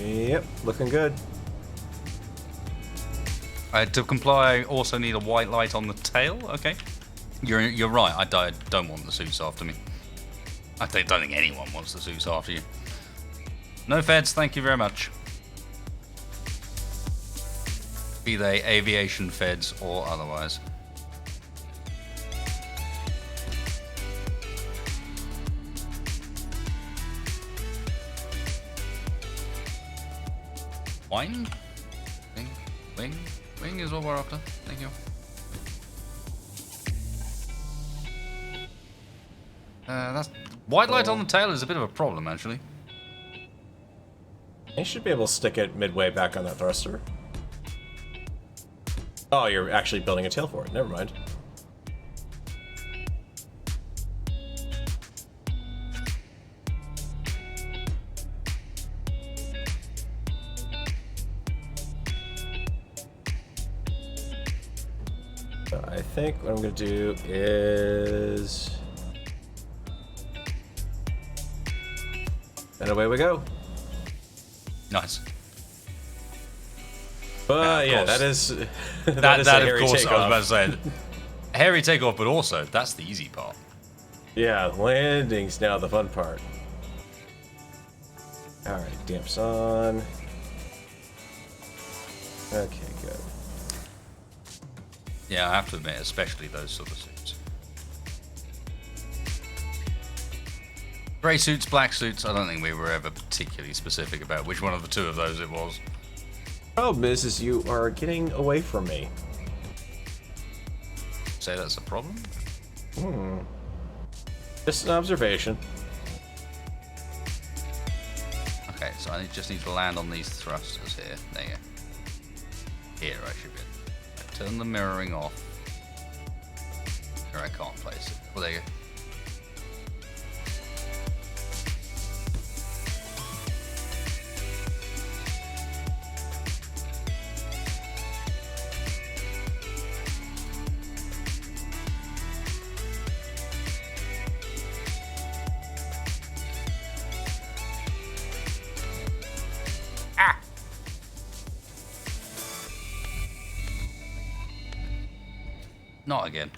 Yep, looking good. To comply, I also need a white light on the tail. Okay. You're right. I don't want the suits after me. I don't think anyone wants the suits after you. No feds, thank you very much. Be they aviation feds or otherwise. Wine? Wing is what we're after. Thank you. That's white light on the tail is a bit of a problem, actually. You should be able to stick it midway back on that thruster. Oh, you're actually building a tail for it. Never mind. So I think what I'm going to do is... And away we go. Nice. But yeah, course. that is That a of hairy course, I was takeoff. about to say. Hairy takeoff, but also, that's the easy part. Yeah, landing's now the fun part. Alright, damps on. Okay, good. Yeah, I have to admit, especially those sort of suits. Grey suits, black suits, I don't think we were ever particularly specific about which one of the two of those it was. Problem is you are getting away from me. Say that's a problem? Just an observation. Okay, so I just need to land on these thrusters here. There you go. Here I should be. I turn the mirroring off. Here I can't place it. Well, there you go. Not again.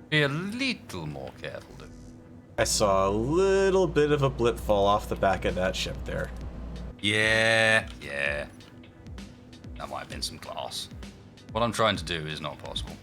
Be a little more careful, dude. I saw a little bit of a blip fall off the back of that ship there. Yeah. That might have been some class. What I'm trying to do is not possible.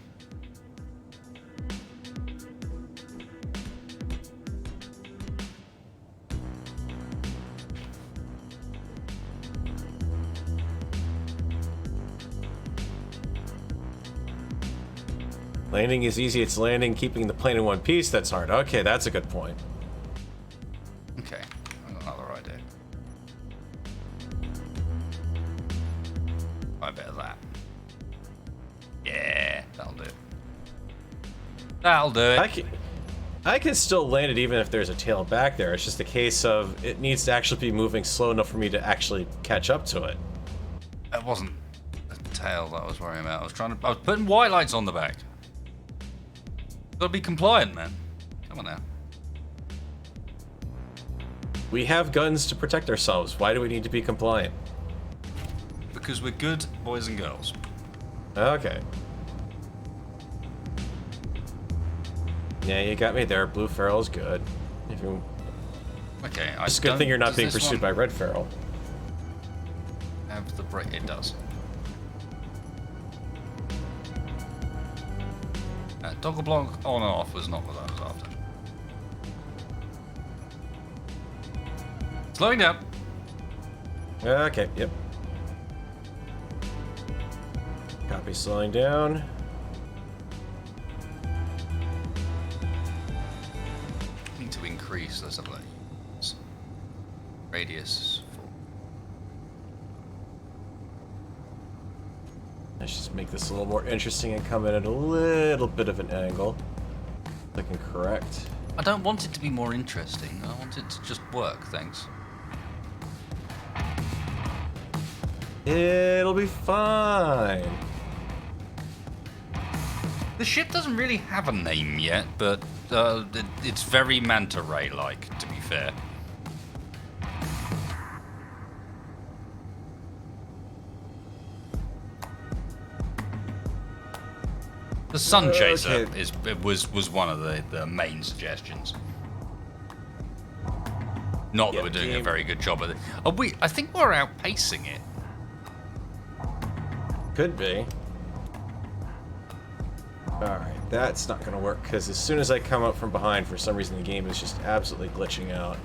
Landing is easy, it's landing. Keeping the plane in one piece, that's hard. Okay, that's a good point. Okay, I've got another idea. I bet that. Yeah, that'll do. That'll do it. I can still land it even if there's a tail back there. It's just a case of it needs to actually be moving slow enough for me to actually catch up to it. It wasn't the tail that I was worrying about. I was putting white lights on the back. Gotta be compliant, man. Come on now. We have guns to protect ourselves. Why do we need to be compliant? Because we're good boys and girls. Okay. Yeah, you got me there. Blue Feral's good. If you... Okay, It's a good thing you're not being pursued by Red Feral. Have the break. It does. Toggle block on and off was not what I was after. Slowing down. Okay, yep. Copy, slowing down. Need to increase, let's have a look. Radius. Let's just make this a little more interesting and come in at a little bit of an angle. Looking correct. I don't want it to be more interesting. I want it to just work, thanks. It'll be fine. The ship doesn't really have a name yet, but it's very Manta Ray-like, to be fair. The Sun Chaser was one of the main suggestions. Not that we're doing a very good job of it. I think we're outpacing it. Could be. Alright, that's not going to work, because as soon as I come up from behind, for some reason the game is just absolutely glitching out.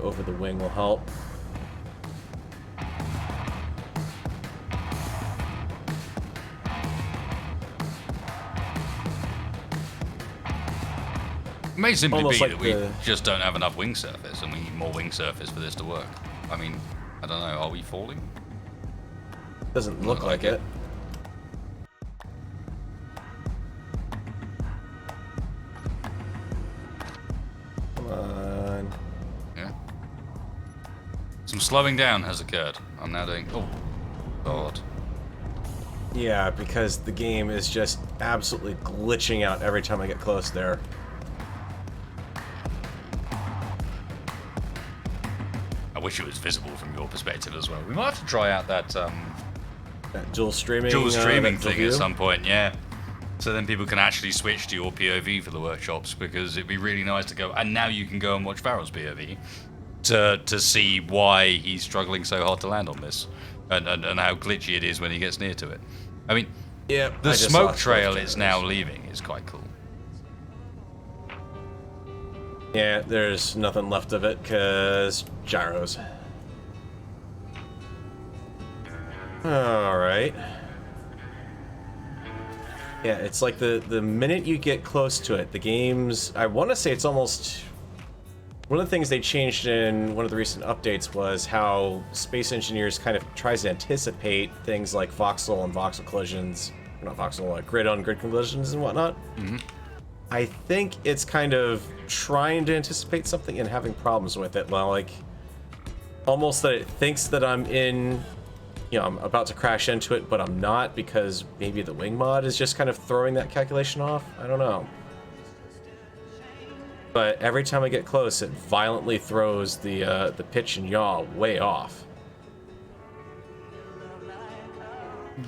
Over the wing will help. It may simply be like that we just don't have enough wing surface, and we need more wing surface for this to work. I mean, I don't know, are we falling? Doesn't look like it. Come on. Yeah. Some slowing down has occurred. I'm now doing... Oh, God. Yeah, because the game is just absolutely glitching out every time I get close there. I wish it was visible from your perspective as well. We might have to try out that dual streaming thing at some point, yeah. So then people can actually switch to your POV for the workshops, because it'd be really nice to go, and now you can go and watch Farrell's POV to see why he's struggling so hard to land on this, and how glitchy it is when he gets near to it. I mean, the smoke trail it's now leaving is quite cool. Yeah, there's nothing left of it, because gyros. Alright. Yeah, it's like the minute you get close to it, the game's... I want to say it's almost... One of the things they changed in one of the recent updates was how Space Engineers kind of tries to anticipate things like voxel and voxel collisions. Not voxel, grid-on-grid collisions and whatnot. Mm-hmm. I think it's kind of trying to anticipate something and having problems with it. Well, like, almost that it thinks that I'm in... You know, I'm about to crash into it, but I'm not, because maybe the wing mod is just kind of throwing that calculation off. I don't know. But every time I get close, it violently throws the pitch and yaw way off.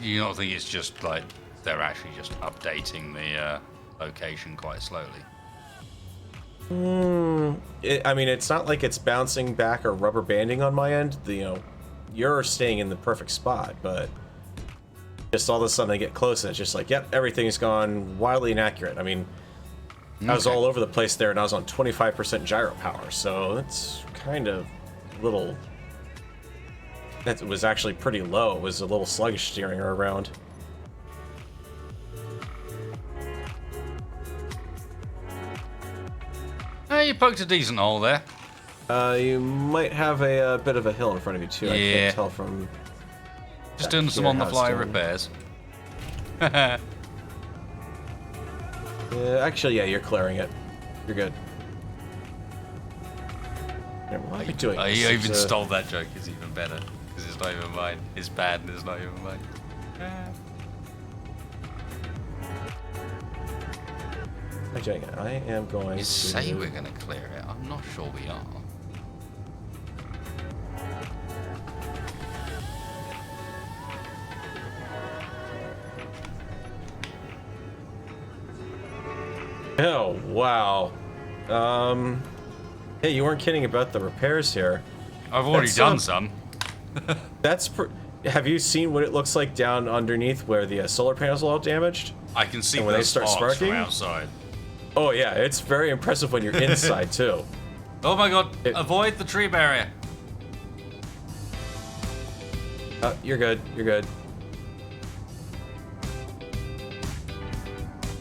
You don't think it's just like they're actually just updating the location quite slowly? I mean, it's not like it's bouncing back or rubber banding on my end. You're staying in the perfect spot, but just all of a sudden I get close and it's just like, yep, everything's gone wildly inaccurate. I mean, I was all over the place there, and I was on 25% gyro power, so it's kind of little... It was actually pretty low. It was a little sluggish steering her around. You poked a decent hole there. You might have a bit of a hill in front of you, too. Yeah. I can't tell from... Just doing some on-the-fly repairs. Actually, yeah, you're clearing it. You're good. Why are you doing this? I even stole that joke. It's even better. Because it's not even mine. It's bad and it's not even mine. I am going You to... say we're going to clear it. I'm not sure we are. Oh, wow. Hey, you weren't kidding about the repairs here. I've already done some. Have you seen what it looks like down underneath where the solar panels are all damaged? I can see when they those start sparks sparking from outside. Oh yeah, it's very impressive when you're inside too. Oh my god, avoid the tree barrier. You're good. You're good.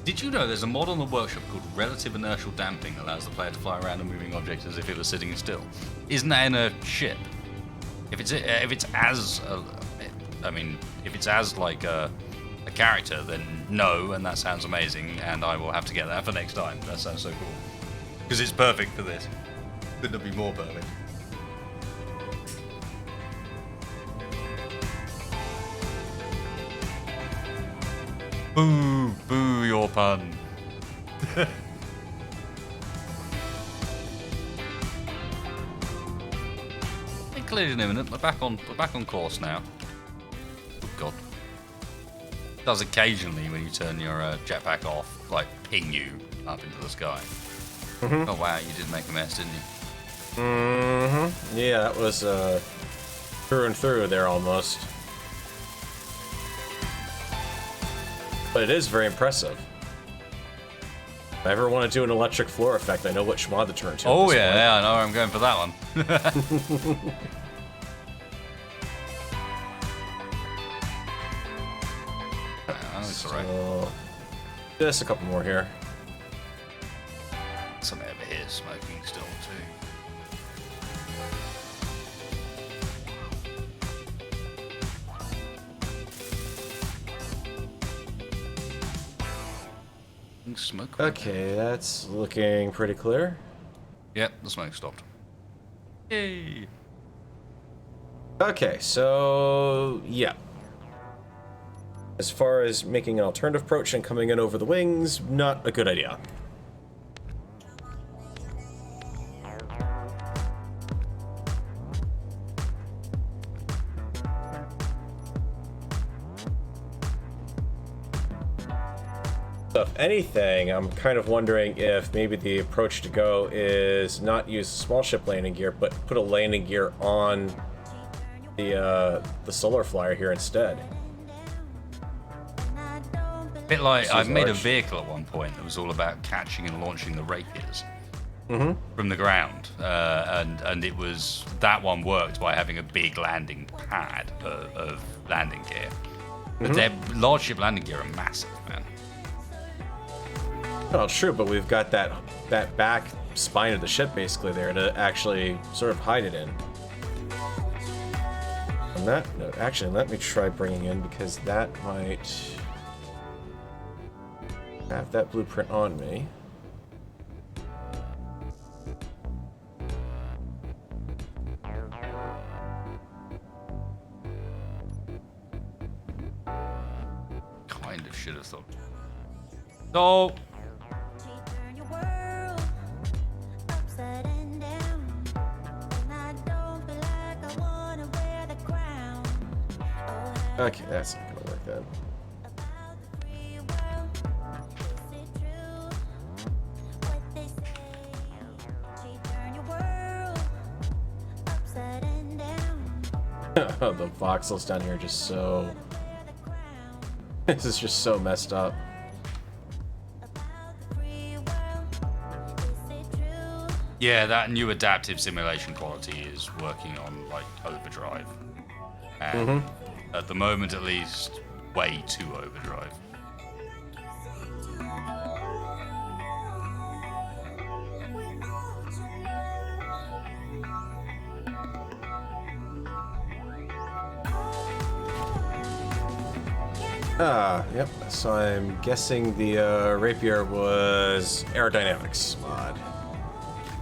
Did you know there's a mod on the workshop called Relative Inertial Damping that allows the player to fly around a moving object as if it was sitting still? Isn't that in a ship? If it's as like a character, then no, and that sounds amazing, and I will have to get that for next time. That sounds so cool. Because it's perfect for this. Couldn't it be more perfect? Boo! Boo your pun. Collision imminent. We're back on course now. Oh god. It does occasionally when you turn your jetpack off, like ping you up into the sky. Oh wow, you did make a mess, didn't you? Yeah, that was through and through there almost. But it is very impressive. If I ever want to do an electric floor effect, I know what schmod to turn to. Oh yeah, I know where I'm going for that one. That's alright. So, just a couple more here. Somebody over here smoking still too. Smoke. Okay, that's looking pretty clear. Yep, the smoke stopped. Yay! Okay, so yeah. As far as making an alternative approach and coming in over the wings, not a good idea. So if anything, I'm kind of wondering if maybe the approach to go is not use small ship landing gear, but put a landing gear on the solar flyer here instead. A bit like I've made a vehicle at one point that was all about catching and launching the rapiers from the ground, and it was that one worked by having a big landing pad of landing gear. But their large ship landing gear are massive, man. Well, true, but we've got that back spine of the ship basically there to actually sort of hide it in. And that, no, actually, let me try bringing in because that might have that blueprint on me. Kind of should have thought. So. Okay, that's not gonna work then. The voxels down here are just so... This is just so messed up. Yeah, that new adaptive simulation quality is working on like overdrive. And at the moment at least, way too overdrive. Yep. So I'm guessing the rapier was aerodynamics mod.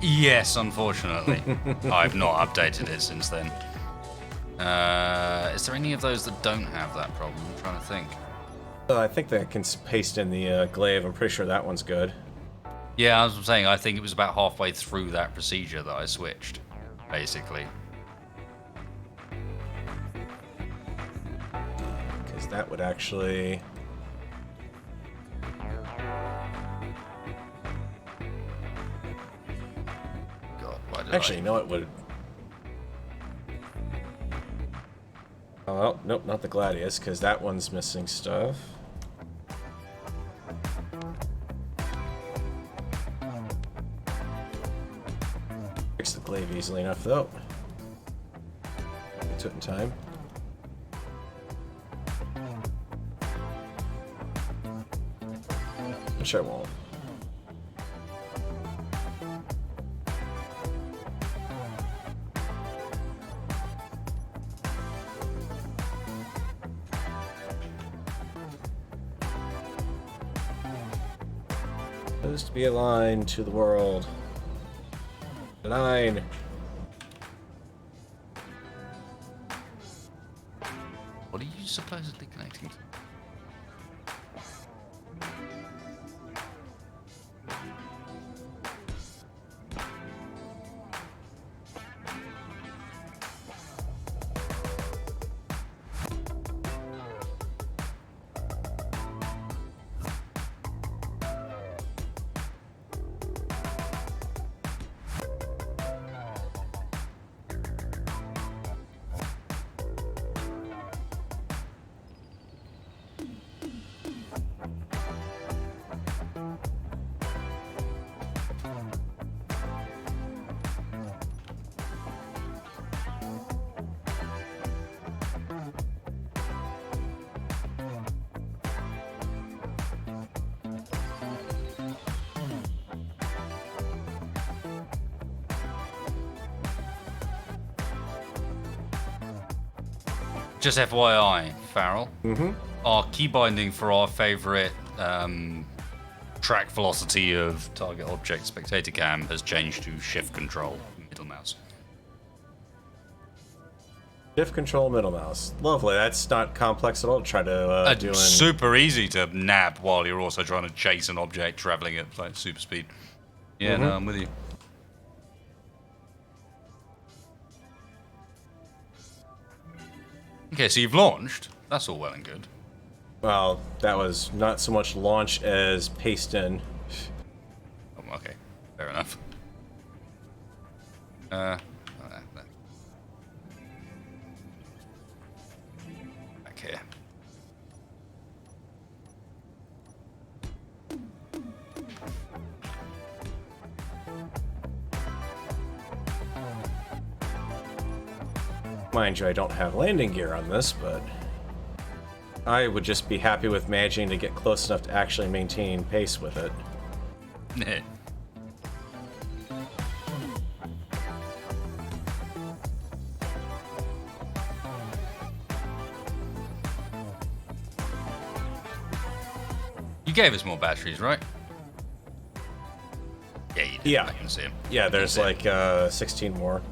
Yes, unfortunately. I've not updated it since then. Is there any of those that don't have that problem? I'm trying to think. I think that can paste in the glaive. I'm pretty sure that one's good. Yeah, I was saying, I think it was about halfway through that procedure that I switched, basically. Because that would actually... God, why did Actually, no, it would... Oh, well, nope, not the Gladius, because that one's missing stuff. Fix the glaive easily enough, though. Get to it in time. I'm sure I won't. Supposed to be aligned to the world. 9. What are you supposedly connecting to? Just FYI, Farrell. Our key binding for our favorite track velocity of target object spectator cam has changed to shift control middle mouse. Shift control middle mouse. Lovely. That's not complex at all to try to do. Super easy to nab while you're also trying to chase an object traveling at like super speed. Yeah, no, I'm with you. Okay, so you've launched. That's all well and good. Well, that was not so much launch as paste in. Oh, okay, fair enough. Back here. Mind you, I don't have landing gear on this, but I would just be happy with managing to get close enough to actually maintain pace with it. You gave us more batteries, right? Yeah, you did. Yeah. I can see them. Yeah, there's like 16 more.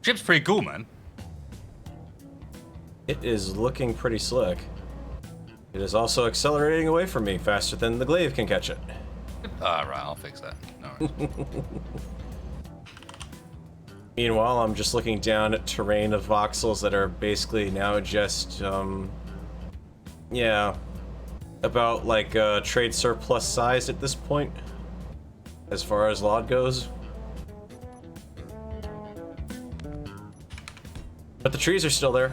Ship's pretty cool, man. It is looking pretty slick. It is also accelerating away from me faster than the glaive can catch it. Ah, right, I'll fix that. No worries. Meanwhile, I'm just looking down at terrain of voxels that are basically now just, yeah, about like trade surplus sized at this point, as far as LOD goes. But the trees are still there.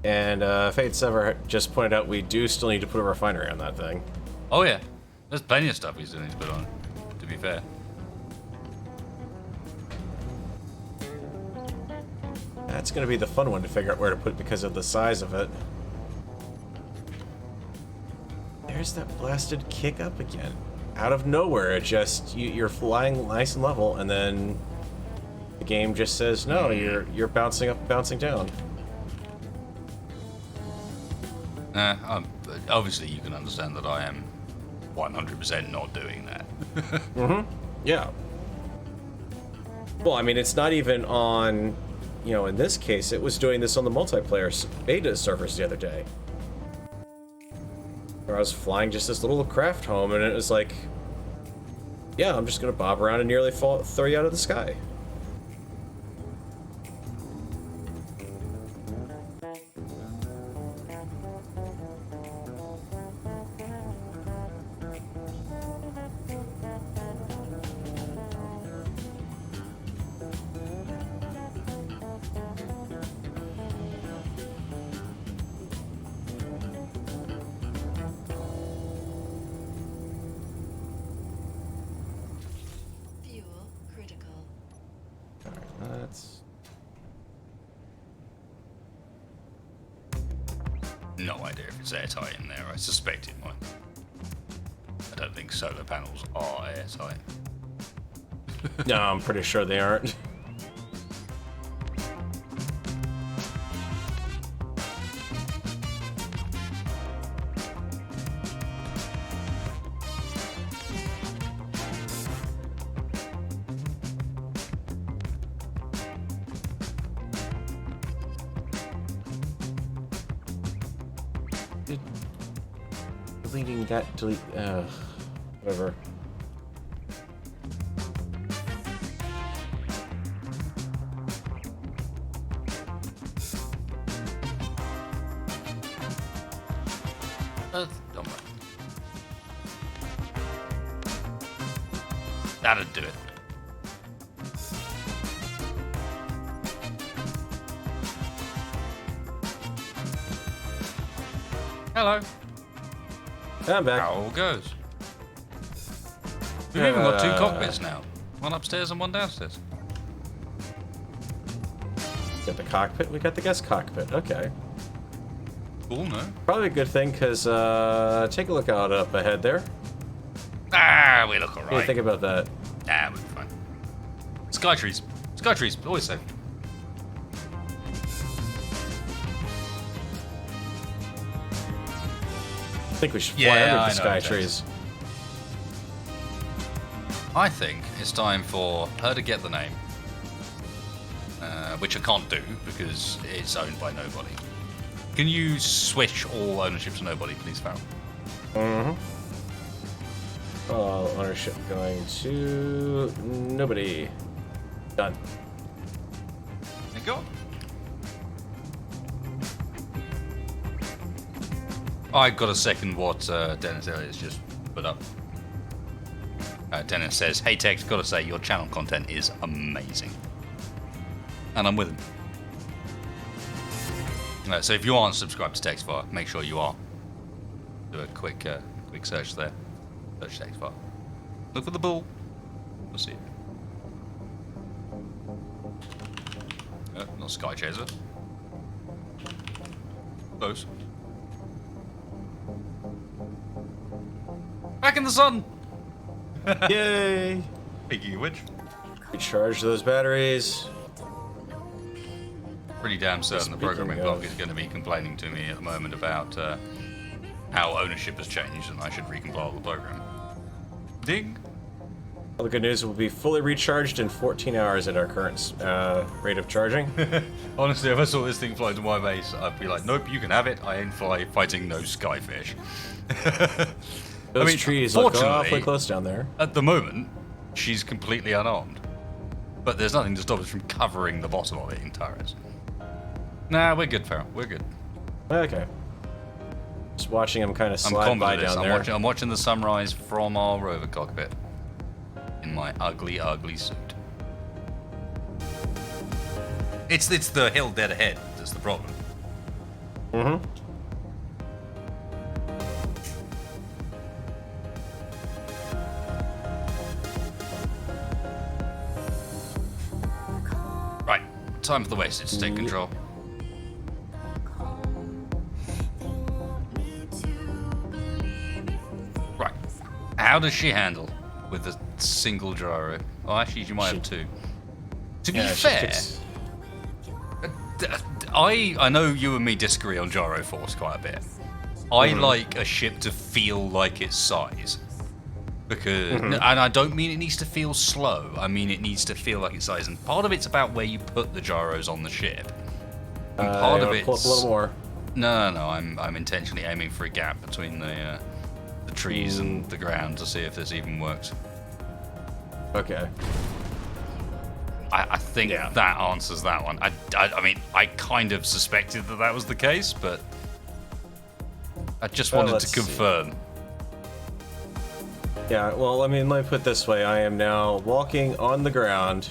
And Fate Sever just pointed out we do still need to put a refinery on that thing. Oh yeah, there's plenty of stuff we still need to put on, to be fair. That's going to be the fun one to figure out where to put because of the size of it. There's that blasted kick up again. Out of nowhere, it just you're flying nice and level, and then the game just says no. You're bouncing up, bouncing down. Obviously, you can understand that I am 100% not doing that. Yeah. Well, I mean, it's not even on. You know, in this case, it was doing this on the multiplayer beta servers the other day. Where I was flying just this little craft home, and it was like, yeah, I'm just gonna bob around and nearly throw you out of the sky. no idea if it's airtight in there. I suspect it might. I don't think solar panels are airtight. No, I'm pretty sure they aren't. Deleting that, delete, whatever. That'd do it. Hello. I'm back. How it all goes. We've even got 2 cockpits now. One upstairs and one downstairs. Got the cockpit, we got the guest cockpit. Okay. Cool, no? Probably a good thing, because, take a look out up ahead there. Ah, we look What do you alright. think about that? Ah, we'll be fine. Sky trees. Sky trees, always safe. I think we should fly Yeah, under I the know, sky Jason. trees. I think it's time for her to get the name. Which I can't do because it's owned by nobody. Can you switch all ownership to nobody, please, Farrell? All ownership going to nobody. Done. Thank God. I got a second what Dennis Elliott's just put up. Dennis says, "Hey Tex, gotta say your channel content is amazing," and I'm with him. So if you aren't subscribed to Textfire, make sure you are. Do a quick search there. Search Textfire. Look for the bull. We'll see it. Not Sky Chaser. Close. Back in the sun! Yay! Speaking of which, Recharge those batteries. pretty damn certain the Speaking programming of- block is going to be complaining to me at the moment about how ownership has changed and I should recompile the program. Ding! All the good news will be fully recharged in 14 hours at our current rate of charging. Honestly, if I saw this thing fly to my base, I'd be like, nope, you can have it. I ain't fighting no skyfish. Those trees look fortunately, awfully close down there. At the moment, she's completely unarmed. But there's nothing to stop us from covering the bottom of it in turrets. Nah, we're good, Farrell. We're good. Okay. Just watching him kind of I'm slide by confident of down this. there. I'm watching the sunrise from our rover cockpit. In my ugly, ugly suit. It's the hill dead ahead that's the problem. Mm-hmm. Right, time for the wasted to take control. Right, how does she handle with a single gyro? Oh, actually, you might have 2. To be Yeah, she fair, kicks- I know you and me disagree on gyro force quite a bit. I like a ship to feel like its size. Because, and I don't mean it needs to feel slow, I mean it needs to feel like its size. And part of it's about where you put the gyros on the ship. And part of pull up it's... a little more. No, I'm intentionally aiming for a gap between the trees and the ground to see if this even works. Okay. I think that answers that one. I mean, I kind of suspected that was the case, but I just wanted to let's see. confirm. Yeah, well, I mean, let me put it this way. I am now walking on the ground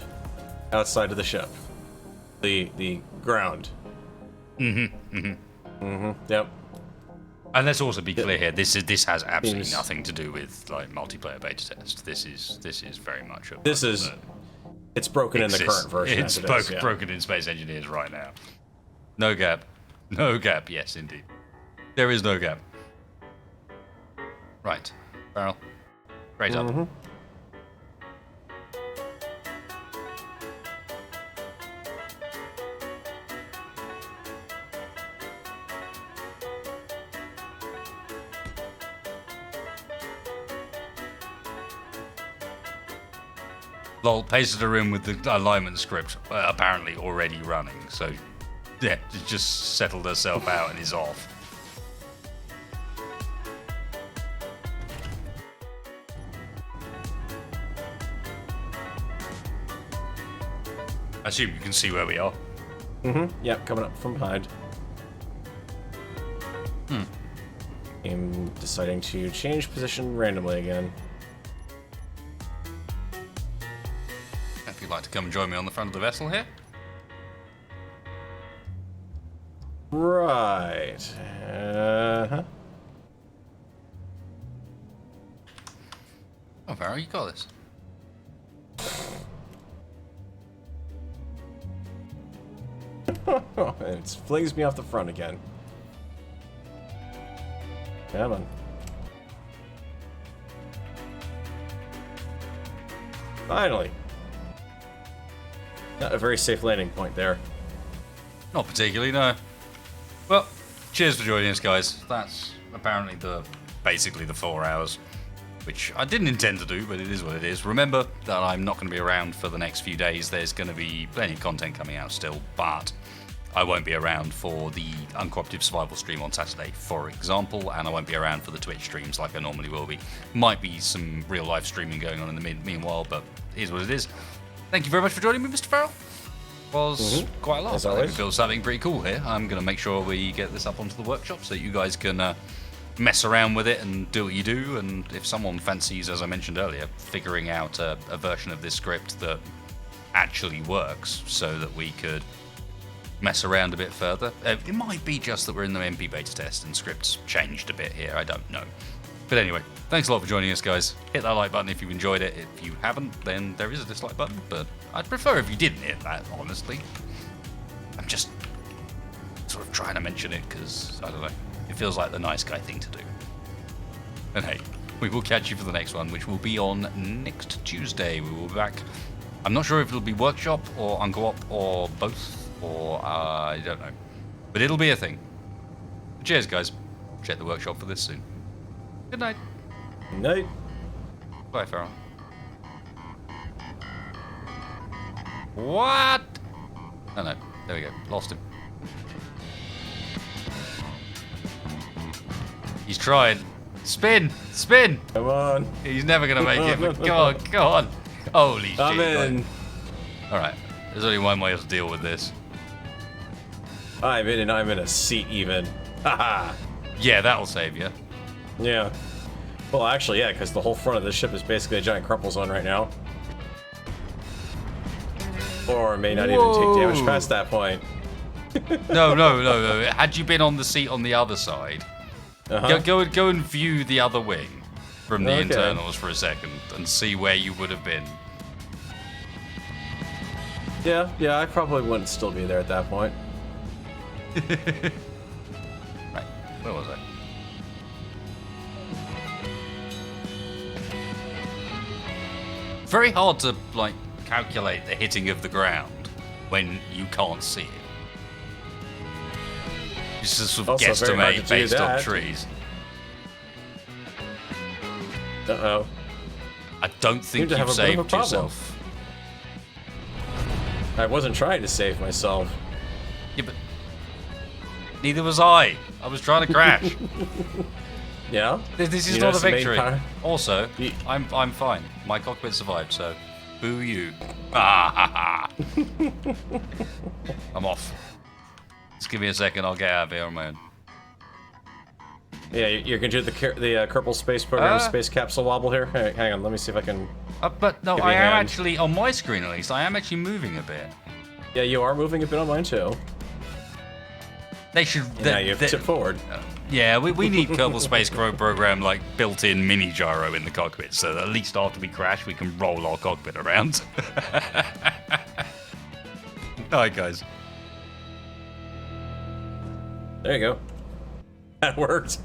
outside of the ship. The ground. Yep. And let's also be clear here. This has absolutely Seems- nothing to do with like multiplayer beta test. This is very much a This is... It's broken in the exists. current version. It's as it is, yeah. broken in Space Engineers right now. No gap. No gap. Yes, indeed. There is no gap. Right. Barrel. Raise up. Lol, pasted her in with the alignment script apparently already running, so yeah, just settled herself out and is off. I assume you can see where we are. Yep, coming up from behind. I'm deciding to change position randomly again. If you'd like to come and join me on the front of the vessel here. Right. Oh, Varro, you got this. And it flings me off the front again. Come on. Finally. Not a very safe landing point there. Not particularly, no. Well, cheers for joining us, guys. That's apparently basically the 4 hours, which I didn't intend to do, but it is what it is. Remember that I'm not going to be around for the next few days. There's going to be plenty of content coming out still, but I won't be around for the Uncooperative Survival stream on Saturday, for example, and I won't be around for the Twitch streams like I normally will be. Might be some real-life streaming going on in the meanwhile, but here's what it is. Thank you very much for joining me, Mr. Farrell. Was quite a lot. As I think always. we built something pretty cool here. I'm going to make sure we get this up onto the workshop so you guys can mess around with it and do what you do. And if someone fancies, as I mentioned earlier, figuring out a version of this script that actually works so that we could mess around a bit further. It might be just that we're in the MP beta test and scripts changed a bit here. I don't know. But anyway, thanks a lot for joining us, guys. Hit that like button if you've enjoyed it. If you haven't, then there is a dislike button, but I'd prefer if you didn't hit that, honestly. I'm just sort of trying to mention it because, I don't know, it feels like the nice guy thing to do. And hey, we will catch you for the next one, which will be on next Tuesday. We will be back. I'm not sure if it'll be workshop or unco-op or both, or I don't know. But it'll be a thing. Cheers, guys. Check the workshop for this soon. Good night. Night. Bye, Farrell. What? Oh no, there we go. Lost him. He's trying. Spin! Spin! Come on. He's never gonna make it, but go on, go on. Holy shit. I'm in. Alright, there's only one way to deal with this. I'm in and I'm in a seat even. Haha. Yeah, that'll save you. Yeah. Well, actually, yeah, because the whole front of the ship is basically a giant crumple zone right now. Or may not even take damage past that point. No. Had you been on the seat on the other side, go and view the other wing from the internals for a second and see where you would have been. Yeah, I probably wouldn't still be there at that point. Right, where was I? Very hard to, like, calculate the hitting of the ground when you can't see it. You just sort of Also very hard guesstimate to do based on that. trees. Uh-oh. I don't think to have you've a bit of a saved problem. yourself. I wasn't trying to save myself. Yeah, but neither was I. I was trying to crash. Yeah? This is You not a notice the main victory. power? Also, Ye- I'm fine. My cockpit survived, so boo you. Ah, ha, ha. I'm off. Just give me a second. I'll get out of here on my own. Yeah, you're gonna do the Kerbal Space Program space capsule wobble here? Hang on, let me see if I can... But no, Give me I a am hand. actually, on my screen at least, I am actually moving a bit. Yeah, you are moving a bit on mine too. They should... Now you have tip forward. Yeah, we need Kerbal Space Program, like, built-in mini gyro in the cockpit, so that at least after we crash, we can roll our cockpit around. Alright, guys. There you go. That worked.